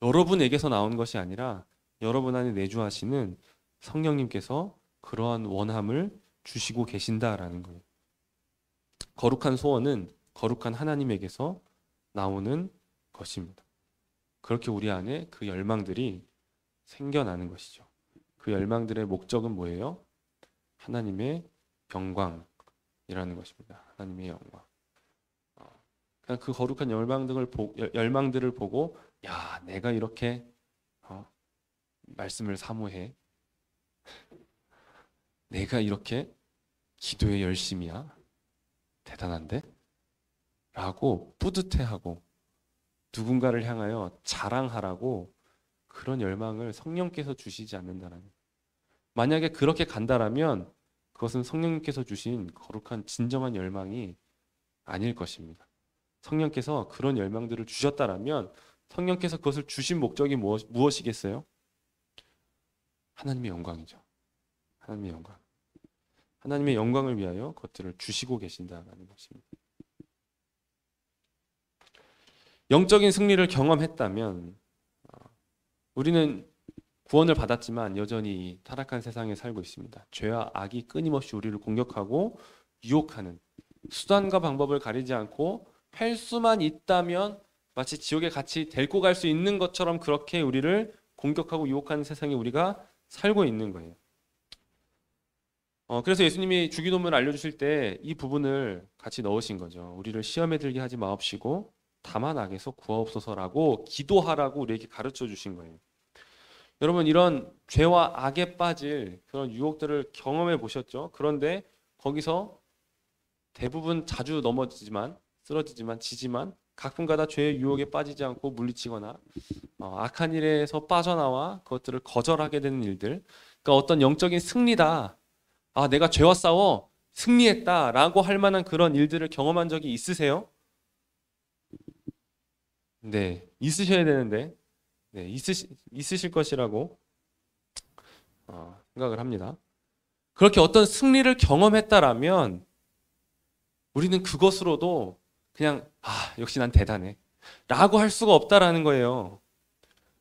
여러분에게서 나온 것이 아니라 여러분 안에 내주하시는 성령님께서 그러한 원함을 주시고 계신다라는 거예요. 거룩한 소원은 거룩한 하나님에게서 나오는 것입니다. 그렇게 우리 안에 그 열망들이 생겨나는 것이죠. 그 열망들의 목적은 뭐예요? 하나님의 영광이라는 것입니다. 하나님의 영광. 그냥 그 거룩한 열망들을 보고, 야, 내가 이렇게 말씀을 사모해, 내가 이렇게 기도에 열심이야, 대단한데? 라고 뿌듯해하고 누군가를 향하여 자랑하라고 그런 열망을 성령께서 주시지 않는다는 거예요. 만약에 그렇게 간다라면 그것은 성령님께서 주신 거룩한 진정한 열망이 아닐 것입니다. 성령께서 그런 열망들을 주셨다라면 성령께서 그것을 주신 목적이 무엇이겠어요? 하나님의 영광이죠. 하나님의 영광. 하나님의 영광을 위하여 그것들을 주시고 계신다는 것입니다. 영적인 승리를 경험했다면 우리는 구원을 받았지만 여전히 타락한 세상에 살고 있습니다. 죄와 악이 끊임없이 우리를 공격하고 유혹하는, 수단과 방법을 가리지 않고 할 수만 있다면 마치 지옥에 같이 데리고 갈 수 있는 것처럼 그렇게 우리를 공격하고 유혹하는 세상에 우리가 살고 있는 거예요. 그래서 예수님이 주기도문을 알려주실 때 이 부분을 같이 넣으신 거죠. 우리를 시험에 들게 하지 마옵시고 다만 악에서 구하옵소서라고 기도하라고 우리에게 가르쳐 주신 거예요. 여러분, 이런 죄와 악에 빠질 그런 유혹들을 경험해 보셨죠? 그런데 거기서 대부분 자주 넘어지지만, 쓰러지지만, 지지만 가끔가다 죄의 유혹에 빠지지 않고 물리치거나 악한 일에서 빠져나와 그것들을 거절하게 되는 일들, 그러니까 어떤 영적인 승리다, 내가 죄와 싸워 승리했다라고 할 만한 그런 일들을 경험한 적이 있으세요? 네, 있으셔야 되는데, 네, 있으실 것이라고 생각을 합니다. 그렇게 어떤 승리를 경험했다라면 우리는 그것으로도 그냥 역시 난 대단해 라고 할 수가 없다라는 거예요.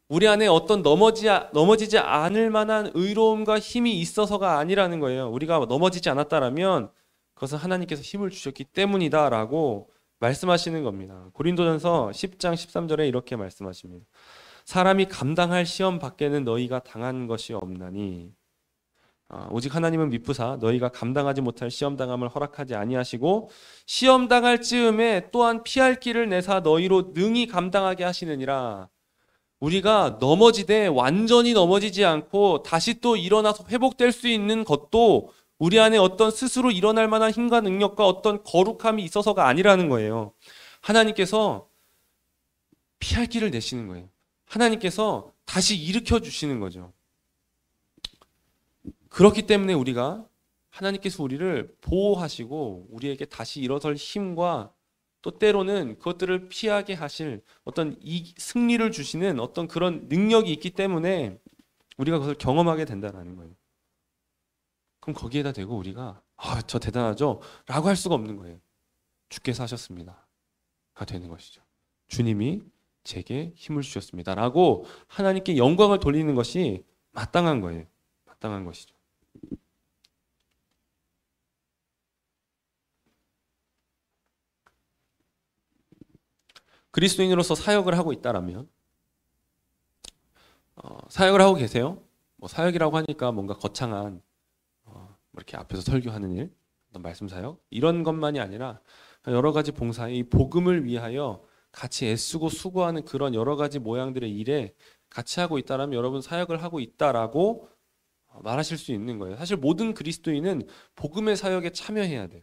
우리 안에 어떤 넘어지지 않을 만한 의로움과 힘이 있어서가 아니라는 거예요. 우리가 넘어지지 않았다라면 그것은 하나님께서 힘을 주셨기 때문이다 라고 말씀하시는 겁니다. 고린도전서 10장 13절에 이렇게 말씀하십니다. 사람이 감당할 시험 밖에는 너희가 당한 것이 없나니 오직 하나님은 미쁘사 너희가 감당하지 못할 시험당함을 허락하지 아니하시고 시험당할 즈음에 또한 피할 길을 내사 너희로 능히 감당하게 하시느니라. 우리가 넘어지되 완전히 넘어지지 않고 다시 또 일어나서 회복될 수 있는 것도 우리 안에 어떤 스스로 일어날 만한 힘과 능력과 어떤 거룩함이 있어서가 아니라는 거예요. 하나님께서 피할 길을 내시는 거예요. 하나님께서 다시 일으켜 주시는 거죠. 그렇기 때문에 우리가 하나님께서 우리를 보호하시고 우리에게 다시 일어설 힘과 또 때로는 그것들을 피하게 하실 어떤 이 승리를 주시는 어떤 그런 능력이 있기 때문에 우리가 그것을 경험하게 된다는 거예요. 그럼 거기에다 대고 우리가 저 대단하죠? 라고 할 수가 없는 거예요. 주께서 하셨습니다. 가 되는 것이죠. 주님이 제게 힘을 주셨습니다. 라고 하나님께 영광을 돌리는 것이 마땅한 거예요. 마땅한 것이죠. 그리스도인으로서 사역을 하고 있다라면 사역을 하고 계세요? 사역이라고 하니까 뭔가 거창한 이렇게 앞에서 설교하는 일, 어떤 말씀 사역 이런 것만이 아니라 여러 가지 봉사에 이 복음을 위하여 같이 애쓰고 수고하는 그런 여러 가지 모양들의 일에 같이 하고 있다라면 여러분 사역을 하고 있다라고 말하실 수 있는 거예요. 사실 모든 그리스도인은 복음의 사역에 참여해야 돼요.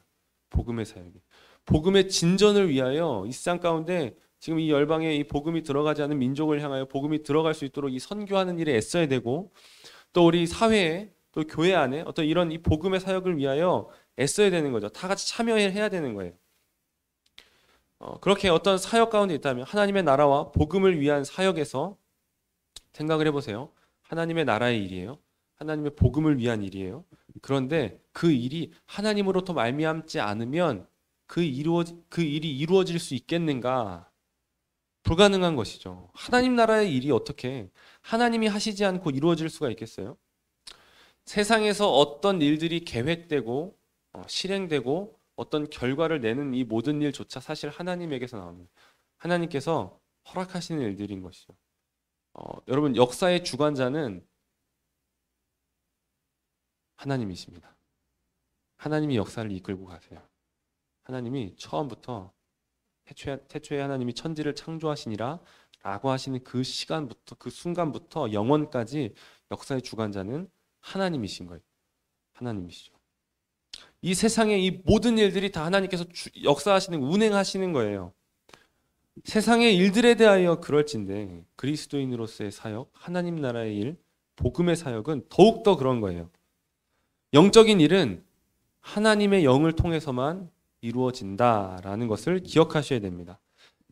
복음의 사역에. 복음의 진전을 위하여 이 세상 가운데 지금 이 열방에 이 복음이 들어가지 않은 민족을 향하여 복음이 들어갈 수 있도록 이 선교하는 일에 애써야 되고 또 우리 사회에 또 교회 안에 어떤 이런 이 복음의 사역을 위하여 애써야 되는 거죠. 다 같이 참여해야 되는 거예요. 그렇게 어떤 사역 가운데 있다면 하나님의 나라와 복음을 위한 사역에서 생각을 해보세요. 하나님의 나라의 일이에요. 하나님의 복음을 위한 일이에요. 그런데 그 일이 하나님으로부터 말미암지 않으면 그 일이 이루어질 수 있겠는가? 불가능한 것이죠. 하나님 나라의 일이 어떻게 하나님이 하시지 않고 이루어질 수가 있겠어요? 세상에서 어떤 일들이 계획되고 실행되고 어떤 결과를 내는 이 모든 일조차 사실 하나님에게서 나옵니다. 하나님께서 허락하시는 일들인 것이죠. 여러분, 역사의 주관자는 하나님이십니다. 하나님이 역사를 이끌고 가세요. 하나님이 처음부터 태초에 하나님이 천지를 창조하시니라 라고 하시는 그 시간부터, 그 순간부터 영원까지 역사의 주관자는 하나님이신 거예요. 하나님이시죠. 이 세상의 이 모든 일들이 다 하나님께서 역사하시는, 운행하시는 거예요. 세상의 일들에 대하여 그럴진데 그리스도인으로서의 사역, 하나님 나라의 일, 복음의 사역은 더욱더 그런 거예요. 영적인 일은 하나님의 영을 통해서만 이루어진다라는 것을 기억하셔야 됩니다.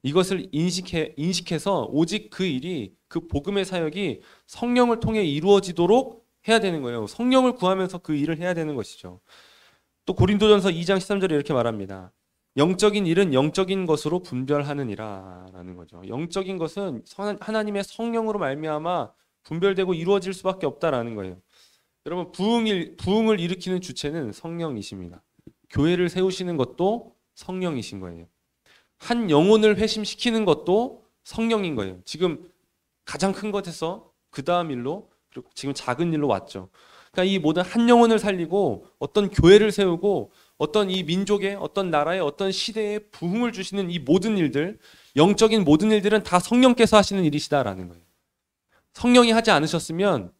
이것을 인식해서 오직 그 일이, 그 복음의 사역이 성령을 통해 이루어지도록 해야 되는 거예요. 성령을 구하면서 그 일을 해야 되는 것이죠. 또 고린도전서 2장 13절에 이렇게 말합니다. 영적인 일은 영적인 것으로 분별하느니라 라는 거죠. 영적인 것은 하나님의 성령으로 말미암아 분별되고 이루어질 수밖에 없다라는 거예요. 여러분, 부흥을 일으키는 주체는 성령이십니다. 교회를 세우시는 것도 성령이신 거예요. 한 영혼을 회심시키는 것도 성령인 거예요. 지금 가장 큰 것에서 그 다음 일로, 그리고 지금 작은 일로 왔죠. 그러니까 이 모든 한 영혼을 살리고 어떤 교회를 세우고 어떤 이 민족의, 어떤 나라의, 어떤 시대에 부흥을 주시는 이 모든 일들, 영적인 모든 일들은 다 성령께서 하시는 일이시다라는 거예요. 성령이 하지 않으셨으면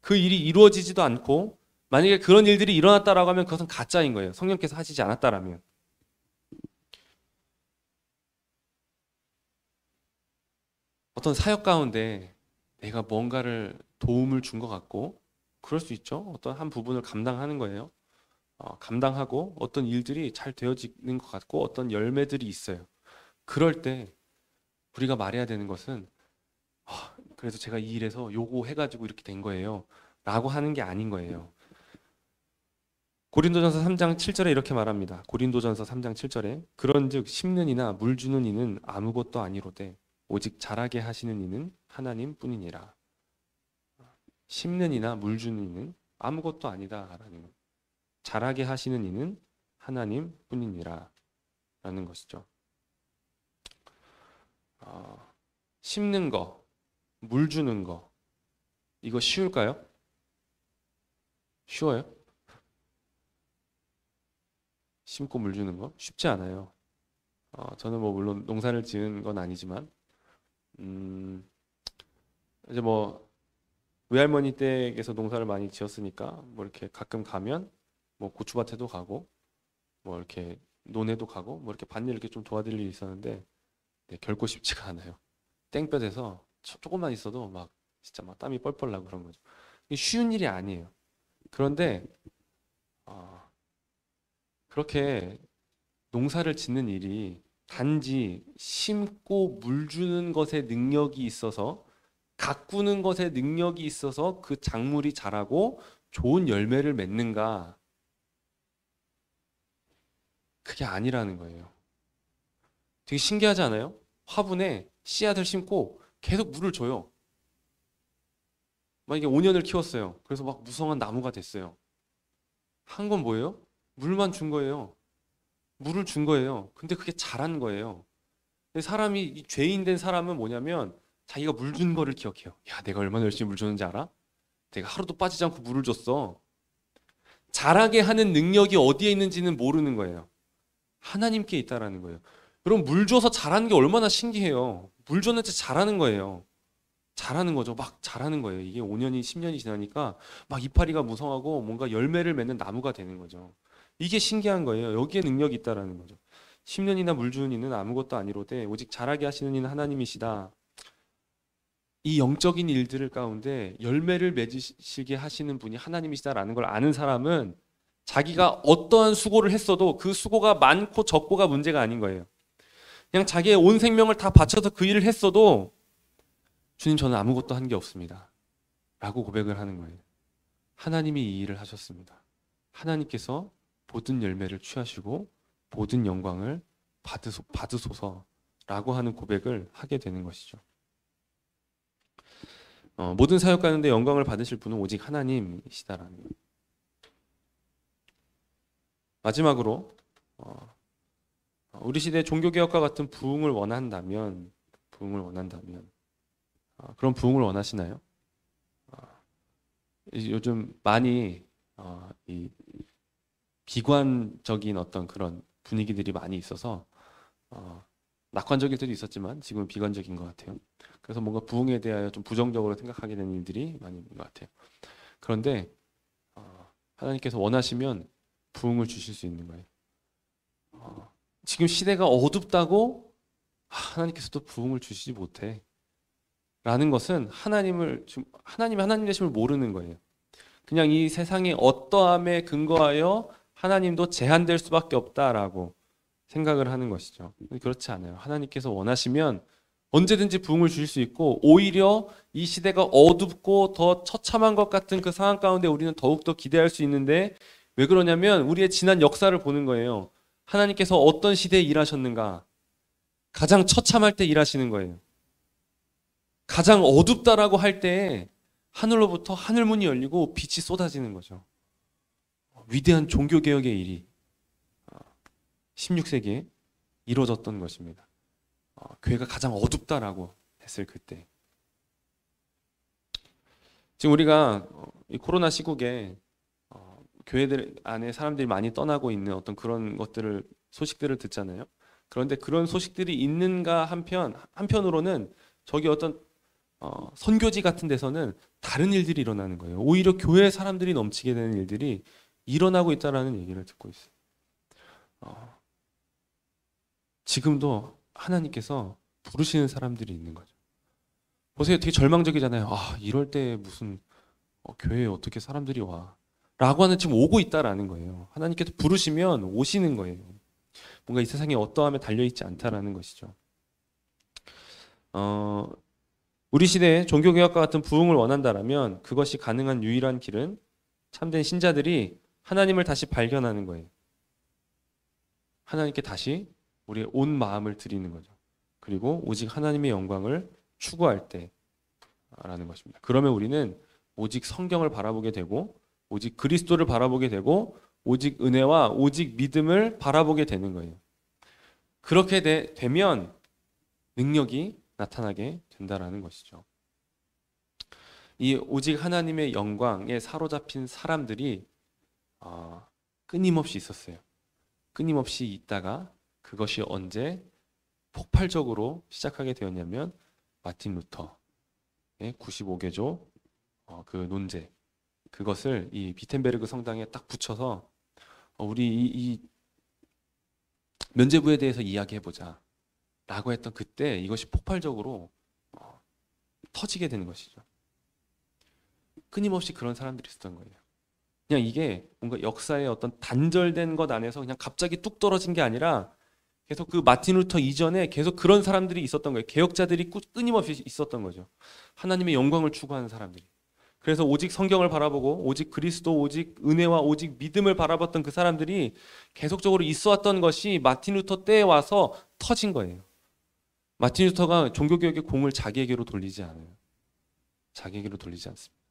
그 일이 이루어지지도 않고, 만약에 그런 일들이 일어났다라고 하면 그것은 가짜인 거예요. 성령께서 하시지 않았다라면. 어떤 사역 가운데 내가 뭔가를 도움을 준 것 같고, 그럴 수 있죠. 어떤 한 부분을 감당하는 거예요. 감당하고 어떤 일들이 잘 되어지는 것 같고 어떤 열매들이 있어요. 그럴 때 우리가 말해야 되는 것은 그래서 제가 이 일에서 요거 해가지고 이렇게 된 거예요 라고 하는 게 아닌 거예요. 고린도전서 3장 7절에 이렇게 말합니다. 고린도전서 3장 7절에 그런즉 심는 이나 물 주는 이는 아무것도 아니로되 오직 자라게 하시는 이는 하나님 뿐이니라. 심는 이나 물 주는 이는 아무것도 아니다라는 것. 자라게 하시는 이는 하나님 뿐이니라 라는 것이죠. 심는 거, 물 주는 거, 이거 쉬울까요? 쉬워요? 심고 물 주는 거? 쉽지 않아요. 저는 뭐 물론 농사를 지은 건 아니지만 이제 뭐 외할머니 댁에서 농사를 많이 지었으니까 뭐 이렇게 가끔 가면 뭐 고추밭에도 가고 뭐 이렇게 논에도 가고 뭐 이렇게 밭일 이렇게 좀 도와드릴 일이 있었는데 결코 쉽지가 않아요. 땡볕에서 조금만 있어도 막 진짜 막 땀이 뻘뻘 나고 그런 거죠. 이게 쉬운 일이 아니에요. 그런데 그렇게 농사를 짓는 일이 단지 심고 물 주는 것에 능력이 있어서, 가꾸는 것에 능력이 있어서 그 작물이 자라고 좋은 열매를 맺는가? 그게 아니라는 거예요. 되게 신기하지 않아요? 화분에 씨앗을 심고 계속 물을 줘요. 막 이게 5년을 키웠어요. 그래서 막 무성한 나무가 됐어요. 한 건 뭐예요? 물만 준 거예요. 물을 준 거예요. 근데 그게 자란 거예요. 근데 사람이, 이 죄인 된 사람은 뭐냐면 자기가 물 준 거를 기억해요. 야, 내가 얼마나 열심히 물 줬는지 알아? 내가 하루도 빠지지 않고 물을 줬어. 자라게 하는 능력이 어디에 있는지는 모르는 거예요. 하나님께 있다라는 거예요. 여러분, 물 줘서 자라는 게 얼마나 신기해요. 물 줬는데 자라는 거예요. 자라는 거죠. 막 자라는 거예요. 이게 5년이 10년이 지나니까 막 이파리가 무성하고 뭔가 열매를 맺는 나무가 되는 거죠. 이게 신기한 거예요. 여기에 능력이 있다라는 거죠. 10년이나 물 주는 이는 아무것도 아니로되 오직 자라게 하시는 이는 하나님이시다. 이 영적인 일들 가운데 열매를 맺으시게 하시는 분이 하나님이시다라는 걸 아는 사람은 자기가 어떠한 수고를 했어도 그 수고가 많고 적고가 문제가 아닌 거예요. 그냥 자기의 온 생명을 다 바쳐서 그 일을 했어도 주님, 저는 아무것도 한 게 없습니다 라고 고백을 하는 거예요. 하나님이 이 일을 하셨습니다. 하나님께서 모든 열매를 취하시고 모든 영광을 받으소서라고 하는 고백을 하게 되는 것이죠. 모든 사역 가운데 영광을 받으실 분은 오직 하나님이시다라는 거예요. 마지막으로 우리 시대 종교개혁과 같은 부흥을 원한다면 그런 부흥을 원하시나요? 요즘 많이 이 비관적인 어떤 그런 분위기들이 많이 있어서 낙관적일 때도 있었지만 지금은 비관적인 것 같아요. 그래서 뭔가 부흥에 대하여 좀 부정적으로 생각하게 되는 일들이 많이 있는 것 같아요. 그런데 하나님께서 원하시면 부흥을 주실 수 있는 거예요. 지금 시대가 어둡다고 하나님께서도 부흥을 주시지 못해 라는 것은 하나님이 하나님 되심을 모르는 거예요. 그냥 이 세상의 어떠함에 근거하여 하나님도 제한될 수밖에 없다라고 생각을 하는 것이죠. 그렇지 않아요. 하나님께서 원하시면 언제든지 부흥을 주실 수 있고, 오히려 이 시대가 어둡고 더 처참한 것 같은 그 상황 가운데 우리는 더욱더 기대할 수 있는데, 왜 그러냐면 우리의 지난 역사를 보는 거예요. 하나님께서 어떤 시대에 일하셨는가? 가장 처참할 때 일하시는 거예요. 가장 어둡다라고 할 때 하늘로부터 하늘문이 열리고 빛이 쏟아지는 거죠. 위대한 종교개혁의 일이 16세기에 이루어졌던 것입니다. 교회가 가장 어둡다라고 했을 그때. 지금 우리가 이 코로나 시국에 교회들 안에 사람들이 많이 떠나고 있는 어떤 그런 소식들을 듣잖아요. 그런데 그런 소식들이 있는가 한편으로는 저기 어떤 선교지 같은 데서는 다른 일들이 일어나는 거예요. 오히려 교회 사람들이 넘치게 되는 일들이 일어나고 있다라는 얘기를 듣고 있어요. 지금도 하나님께서 부르시는 사람들이 있는 거죠. 보세요, 되게 절망적이잖아요. 이럴 때 무슨 교회에 어떻게 사람들이 와? 라고 하는 지금 오고 있다라는 거예요. 하나님께서 부르시면 오시는 거예요. 뭔가 이 세상에 어떠함에 달려있지 않다라는 것이죠. 우리 시대에 종교개혁과 같은 부흥을 원한다라면 그것이 가능한 유일한 길은 참된 신자들이 하나님을 다시 발견하는 거예요. 하나님께 다시 우리의 온 마음을 드리는 거죠. 그리고 오직 하나님의 영광을 추구할 때라는 것입니다. 그러면 우리는 오직 성경을 바라보게 되고, 오직 그리스도를 바라보게 되고, 오직 은혜와 오직 믿음을 바라보게 되는 거예요. 그렇게 되면 능력이 나타나게 된다라는 것이죠. 이 오직 하나님의 영광에 사로잡힌 사람들이 끊임없이 있었어요. 끊임없이 있다가 그것이 언제 폭발적으로 시작하게 되었냐면 마틴 루터의 95개조 그 논제, 그것을 이 비텐베르그 성당에 딱 붙여서 우리 이 면죄부에 대해서 이야기해보자 라고 했던 그때 이것이 폭발적으로 터지게 되는 것이죠. 끊임없이 그런 사람들이 있었던 거예요. 그냥 이게 뭔가 역사의 어떤 단절된 것 안에서 그냥 갑자기 뚝 떨어진 게 아니라 계속 그 마틴 루터 이전에 계속 그런 사람들이 있었던 거예요. 개혁자들이 끊임없이 있었던 거죠. 하나님의 영광을 추구하는 사람들이. 그래서 오직 성경을 바라보고 오직 그리스도, 오직 은혜와 오직 믿음을 바라봤던 그 사람들이 계속적으로 있어왔던 것이 마틴 루터 때에 와서 터진 거예요. 마틴 루터가 종교개혁의 공을 자기에게로 돌리지 않아요. 자기에게로 돌리지 않습니다.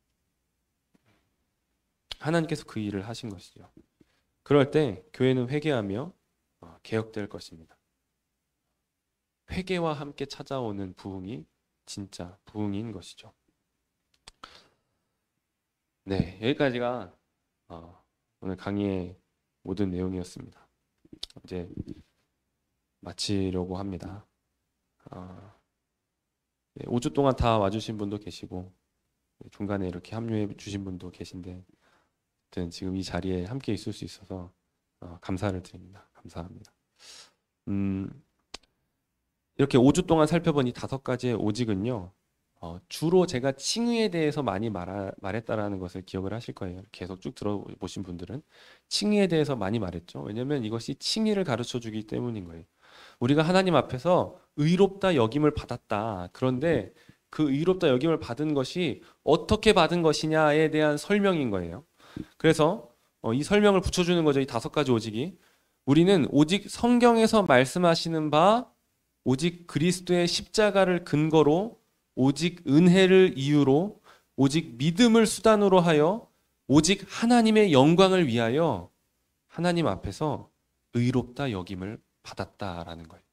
하나님께서 그 일을 하신 것이죠. 그럴 때 교회는 회개하며 개혁될 것입니다. 회개와 함께 찾아오는 부흥이 진짜 부흥인 것이죠. 네, 여기까지가 오늘 강의의 모든 내용이었습니다. 이제 마치려고 합니다. 5주 동안 다 와주신 분도 계시고 중간에 이렇게 합류해 주신 분도 계신데, 지금 이 자리에 함께 있을 수 있어서 감사를 드립니다. 감사합니다. 이렇게 5주 동안 살펴본 이 5가지의 오직은요, 주로 제가 칭의에 대해서 많이 말했다라는 것을 기억을 하실 거예요. 계속 쭉 들어보신 분들은 칭의에 대해서 많이 말했죠. 왜냐하면 이것이 칭의를 가르쳐 주기 때문인 거예요. 우리가 하나님 앞에서 의롭다 여김을 받았다. 그런데 그 의롭다 여김을 받은 것이 어떻게 받은 것이냐에 대한 설명인 거예요. 그래서 이 설명을 붙여주는 거죠. 이 5가지 오직이. 우리는 오직 성경에서 말씀하시는 바 오직 그리스도의 십자가를 근거로 오직 은혜를 이유로, 오직 믿음을 수단으로 하여, 오직 하나님의 영광을 위하여 하나님 앞에서 의롭다 여김을 받았다라는 거예요.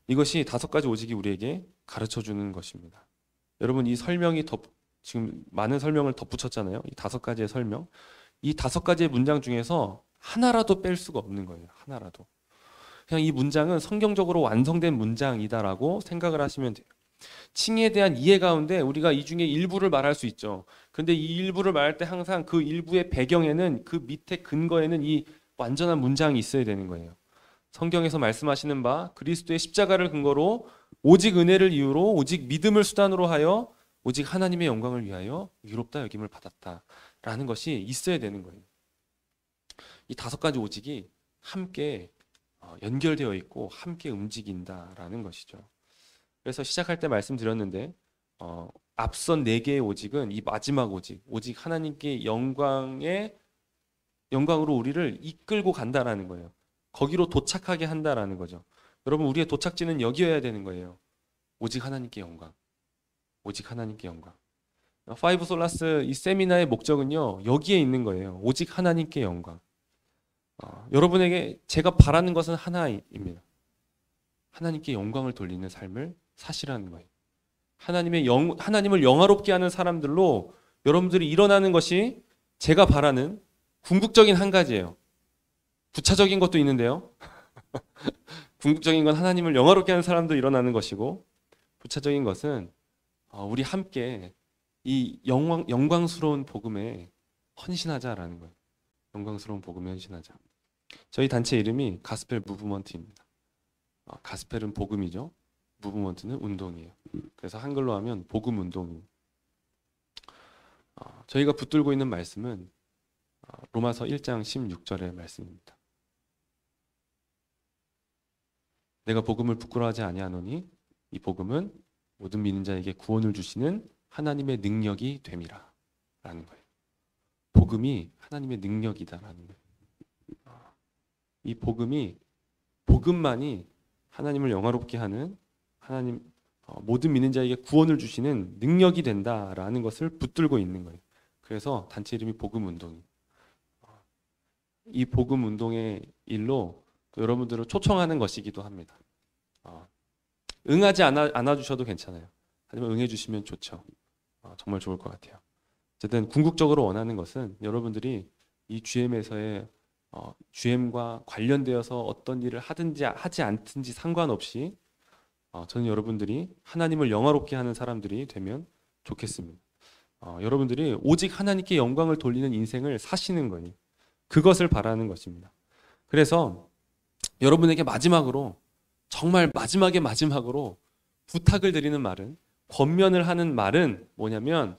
이것이 5가지 오직이 우리에게 가르쳐 주는 것입니다. 여러분, 이 설명이 지금 많은 설명을 덧붙였잖아요. 이 5가지의 설명. 이 5가지의 문장 중에서 하나라도 뺄 수가 없는 거예요. 하나라도. 그냥 이 문장은 성경적으로 완성된 문장이다라고 생각을 하시면 돼요. 칭의에 대한 이해 가운데 우리가 이 중에 일부를 말할 수 있죠. 근데 이 일부를 말할 때 항상 그 일부의 배경에는, 그 밑에 근거에는 이 완전한 문장이 있어야 되는 거예요. 성경에서 말씀하시는 바 그리스도의 십자가를 근거로 오직 은혜를 이유로, 오직 믿음을 수단으로 하여, 오직 하나님의 영광을 위하여 의롭다 여김을 받았다라는 것이 있어야 되는 거예요. 이 5가지 오직이 함께 연결되어 있고 함께 움직인다라는 것이죠. 그래서 시작할 때 말씀드렸는데 앞선 4개의 오직은 이 마지막 오직 하나님께 영광으로 우리를 이끌고 간다라는 거예요. 거기로 도착하게 한다라는 거죠. 여러분, 우리의 도착지는 여기여야 되는 거예요. 오직 하나님께 영광. 오직 하나님께 영광. 파이브 솔라스 이 세미나의 목적은요, 여기에 있는 거예요. 오직 하나님께 영광. 여러분에게 제가 바라는 것은 하나입니다. 하나님께 영광을 돌리는 삶을 사시라는 거예요. 하나님을 영화롭게 하는 사람들로 여러분들이 일어나는 것이 제가 바라는 궁극적인 한 가지예요. 부차적인 것도 있는데요. 궁극적인 건 하나님을 영화롭게 하는 사람도 일어나는 것이고, 부차적인 것은 우리 함께 이 영광스러운 복음에 헌신하자라는 거예요. 영광스러운 복음에 헌신하자. 저희 단체 이름이 가스펠 무브먼트입니다. 가스펠은 복음이죠. 무브먼트는 운동이에요. 그래서 한글로 하면 복음 운동입니다. 저희가 붙들고 있는 말씀은 로마서 1장 16절의 말씀입니다. 내가 복음을 부끄러워하지 아니하노니 이 복음은 모든 믿는 자에게 구원을 주시는 하나님의 능력이 됨이라 라는 거예요. 복음이 하나님의 능력이다라는 거예요. 이 복음만이 하나님을 영화롭게 하는, 모든 믿는 자에게 구원을 주시는 능력이 된다라는 것을 붙들고 있는 거예요. 그래서 단체 이름이 복음 운동이에요. 이 복음 운동의 일로 여러분들을 초청하는 것이기도 합니다. 응하지 않아 주셔도 괜찮아요. 하지만 응해 주시면 좋죠. 정말 좋을 것 같아요. 어쨌든 궁극적으로 원하는 것은 여러분들이 이 GM에서의 GM과 관련되어서 어떤 일을 하든지 하지 않든지 상관없이 저는 여러분들이 하나님을 영화롭게 하는 사람들이 되면 좋겠습니다. 여러분들이 오직 하나님께 영광을 돌리는 인생을 사시는 거예요. 그것을 바라는 것입니다. 그래서 여러분에게 정말 마지막으로 부탁을 드리는 말은, 권면을 하는 말은 뭐냐면,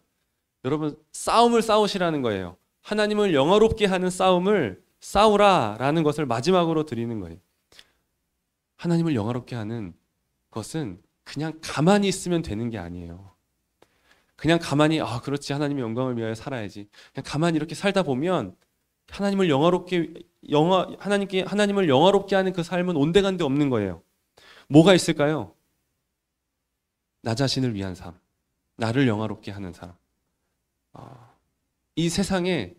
여러분 싸움을 싸우시라는 거예요. 하나님을 영화롭게 하는 싸움을 싸우라라는 것을 마지막으로 드리는 거예요. 하나님을 영화롭게 하는 것은 그냥 가만히 있으면 되는 게 아니에요. 그냥 가만히 그렇지, 하나님의 영광을 위하여 살아야지, 그냥 가만히 이렇게 살다 보면 하나님을 영화롭게 하는 그 삶은 온데간데 없는 거예요. 뭐가 있을까요? 나 자신을 위한 삶, 나를 영화롭게 하는 삶. 이 세상에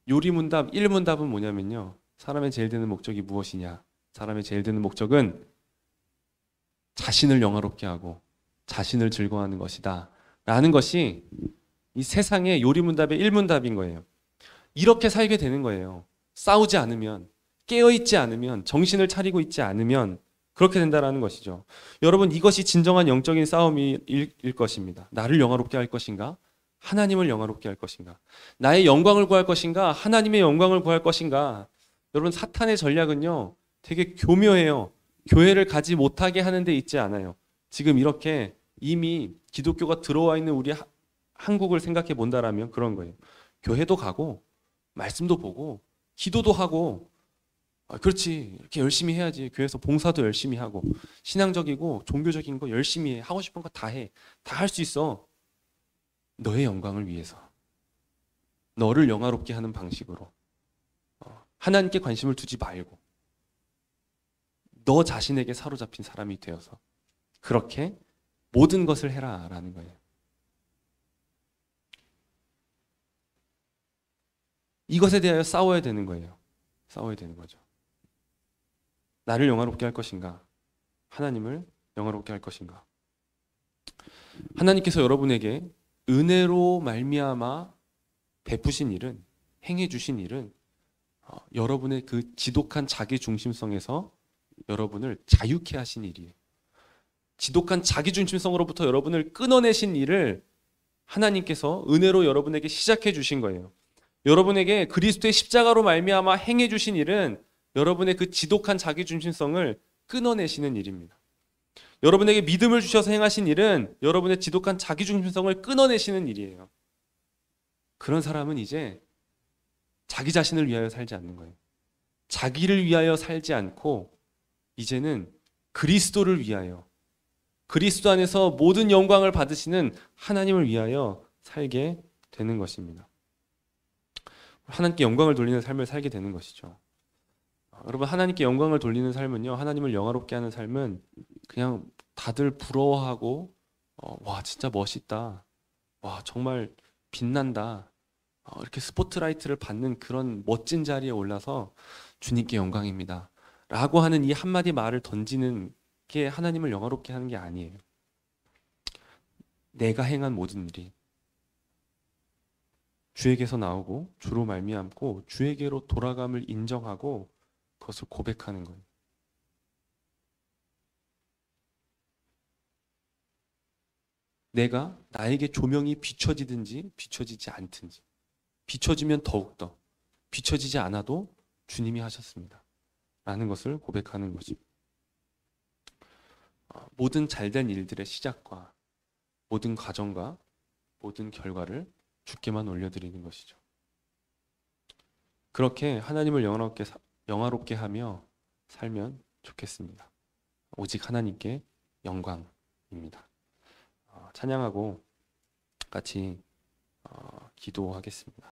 요리문답 1문답은 뭐냐면요, 사람의 제일 드는 목적이 무엇이냐? 사람의 제일 드는 목적은 자신을 영화롭게 하고 자신을 즐거워하는 것이다 라는 것이 이 세상의 요리문답의 1문답인 거예요. 이렇게 살게 되는 거예요. 싸우지 않으면, 깨어있지 않으면, 정신을 차리고 있지 않으면 그렇게 된다라는 것이죠. 여러분, 이것이 진정한 영적인 싸움일 것입니다. 나를 영화롭게 할 것인가? 하나님을 영화롭게 할 것인가? 나의 영광을 구할 것인가? 하나님의 영광을 구할 것인가? 여러분, 사탄의 전략은요, 되게 교묘해요. 교회를 가지 못하게 하는 데 있지 않아요. 지금 이렇게 이미 기독교가 들어와 있는 우리 한국을 생각해 본다라면 그런 거예요. 교회도 가고 말씀도 보고 기도도 하고, 그렇지, 이렇게 열심히 해야지. 교회에서 봉사도 열심히 하고 신앙적이고 종교적인 거 열심히 해. 하고 싶은 거 다 해. 다 할 수 있어. 너의 영광을 위해서, 너를 영화롭게 하는 방식으로 하나님께 관심을 두지 말고 너 자신에게 사로잡힌 사람이 되어서 그렇게 모든 것을 해라라는 거예요. 이것에 대하여 싸워야 되는 거예요. 싸워야 되는 거죠. 나를 영화롭게 할 것인가? 하나님을 영화롭게 할 것인가? 하나님께서 여러분에게 은혜로 말미암아 베푸신 일은, 행해 주신 일은 여러분의 그 지독한 자기 중심성에서 여러분을 자유케 하신 일이에요. 지독한 자기 중심성으로부터 여러분을 끊어내신 일을 하나님께서 은혜로 여러분에게 시작해 주신 거예요. 여러분에게 그리스도의 십자가로 말미암아 행해 주신 일은 여러분의 그 지독한 자기 중심성을 끊어내시는 일입니다. 여러분에게 믿음을 주셔서 행하신 일은 여러분의 지독한 자기 중심성을 끊어내시는 일이에요. 그런 사람은 이제 자기 자신을 위하여 살지 않는 거예요. 자기를 위하여 살지 않고 이제는 그리스도를 위하여, 그리스도 안에서 모든 영광을 받으시는 하나님을 위하여 살게 되는 것입니다. 하나님께 영광을 돌리는 삶을 살게 되는 것이죠. 여러분, 하나님께 영광을 돌리는 삶은요, 하나님을 영화롭게 하는 삶은 그냥 다들 부러워하고 와 진짜 멋있다, 와 정말 빛난다, 이렇게 스포트라이트를 받는 그런 멋진 자리에 올라서 주님께 영광입니다 라고 하는 이 한마디 말을 던지는 게 하나님을 영화롭게 하는 게 아니에요. 내가 행한 모든 일이 주에게서 나오고 주로 말미암고 주에게로 돌아감을 인정하고 그것을 고백하는 거예요. 내가 나에게 조명이 비춰지든지 비춰지지 않든지, 비춰지면 더욱더, 비춰지지 않아도 주님이 하셨습니다 라는 것을 고백하는 것입니다. 모든 잘된 일들의 시작과 모든 과정과 모든 결과를 주께만 올려드리는 것이죠. 그렇게 하나님을 영화롭게 하며 살면 좋겠습니다. 오직 하나님께 영광입니다. 찬양하고 같이 기도하겠습니다.